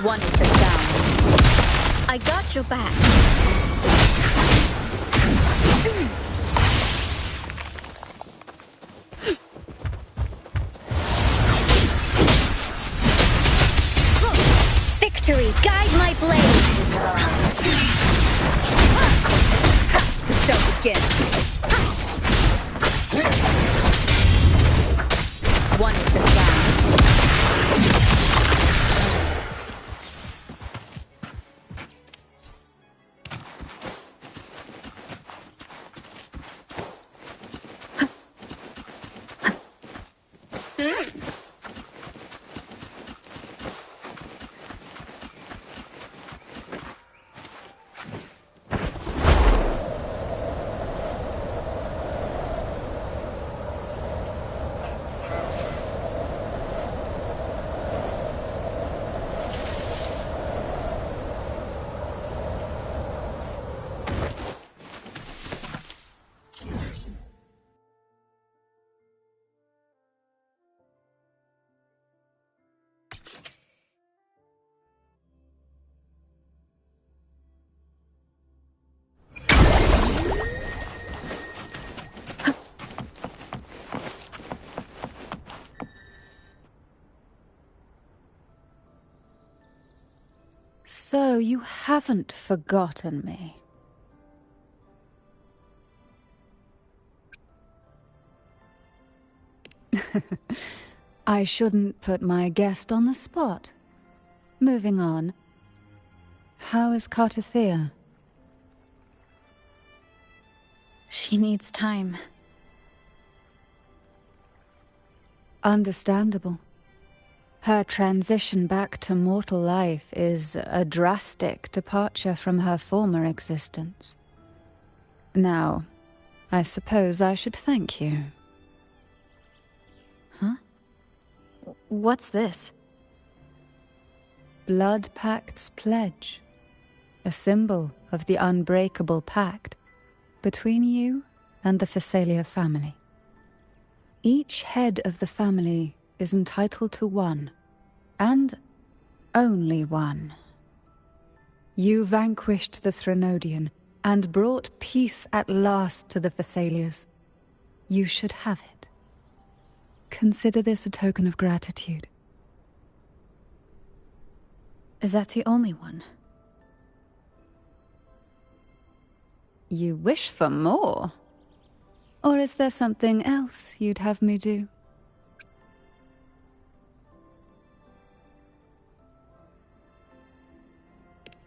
One is the sound. I got your back. Victory, guide my blade! The show begins. One is the sound. So you haven't forgotten me. I shouldn't put my guest on the spot. Moving on. How is Cartathea? She needs time. Understandable. Her transition back to mortal life is a drastic departure from her former existence. Now, I suppose I should thank you. Huh? What's this? Blood Pact's pledge. A symbol of the unbreakable pact between you and the Phasalia family. Each head of the family is entitled to one, and only one. You vanquished the Threnodian and brought peace at last to the Phasalias. You should have it. Consider this a token of gratitude. Is that the only one? You wish for more? Or is there something else you'd have me do?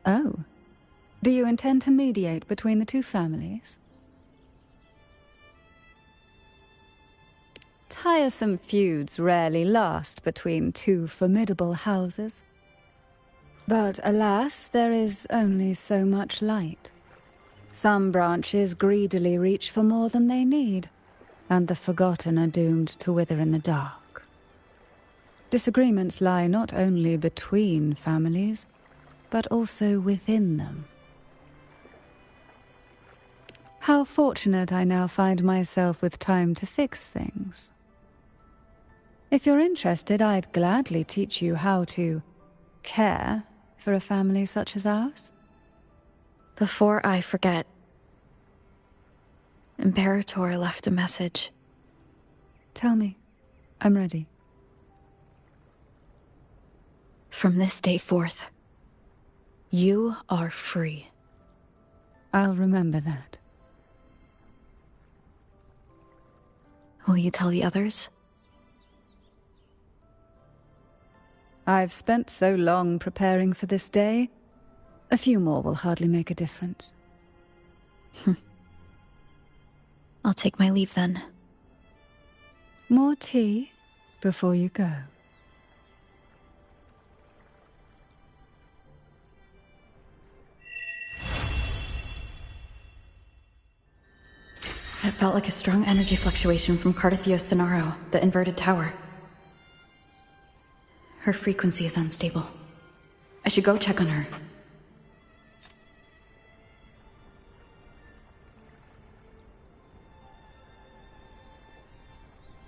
Oh. Do you intend to mediate between the two families? Tiresome feuds rarely last between two formidable houses. But alas, there is only so much light. Some branches greedily reach for more than they need, and the forgotten are doomed to wither in the dark. Disagreements lie not only between families, but also within them. How fortunate I now find myself with time to fix things. If you're interested, I'd gladly teach you how to care for a family such as ours. Before I forget, Imperator left a message. Tell me. I'm ready. From this day forth, you are free. I'll remember that. Will you tell the others? I've spent so long preparing for this day. A few more will hardly make a difference. I'll take my leave then. More tea before you go. It felt like a strong energy fluctuation from Cartathea Sonaro, the inverted tower. Her frequency is unstable. I should go check on her.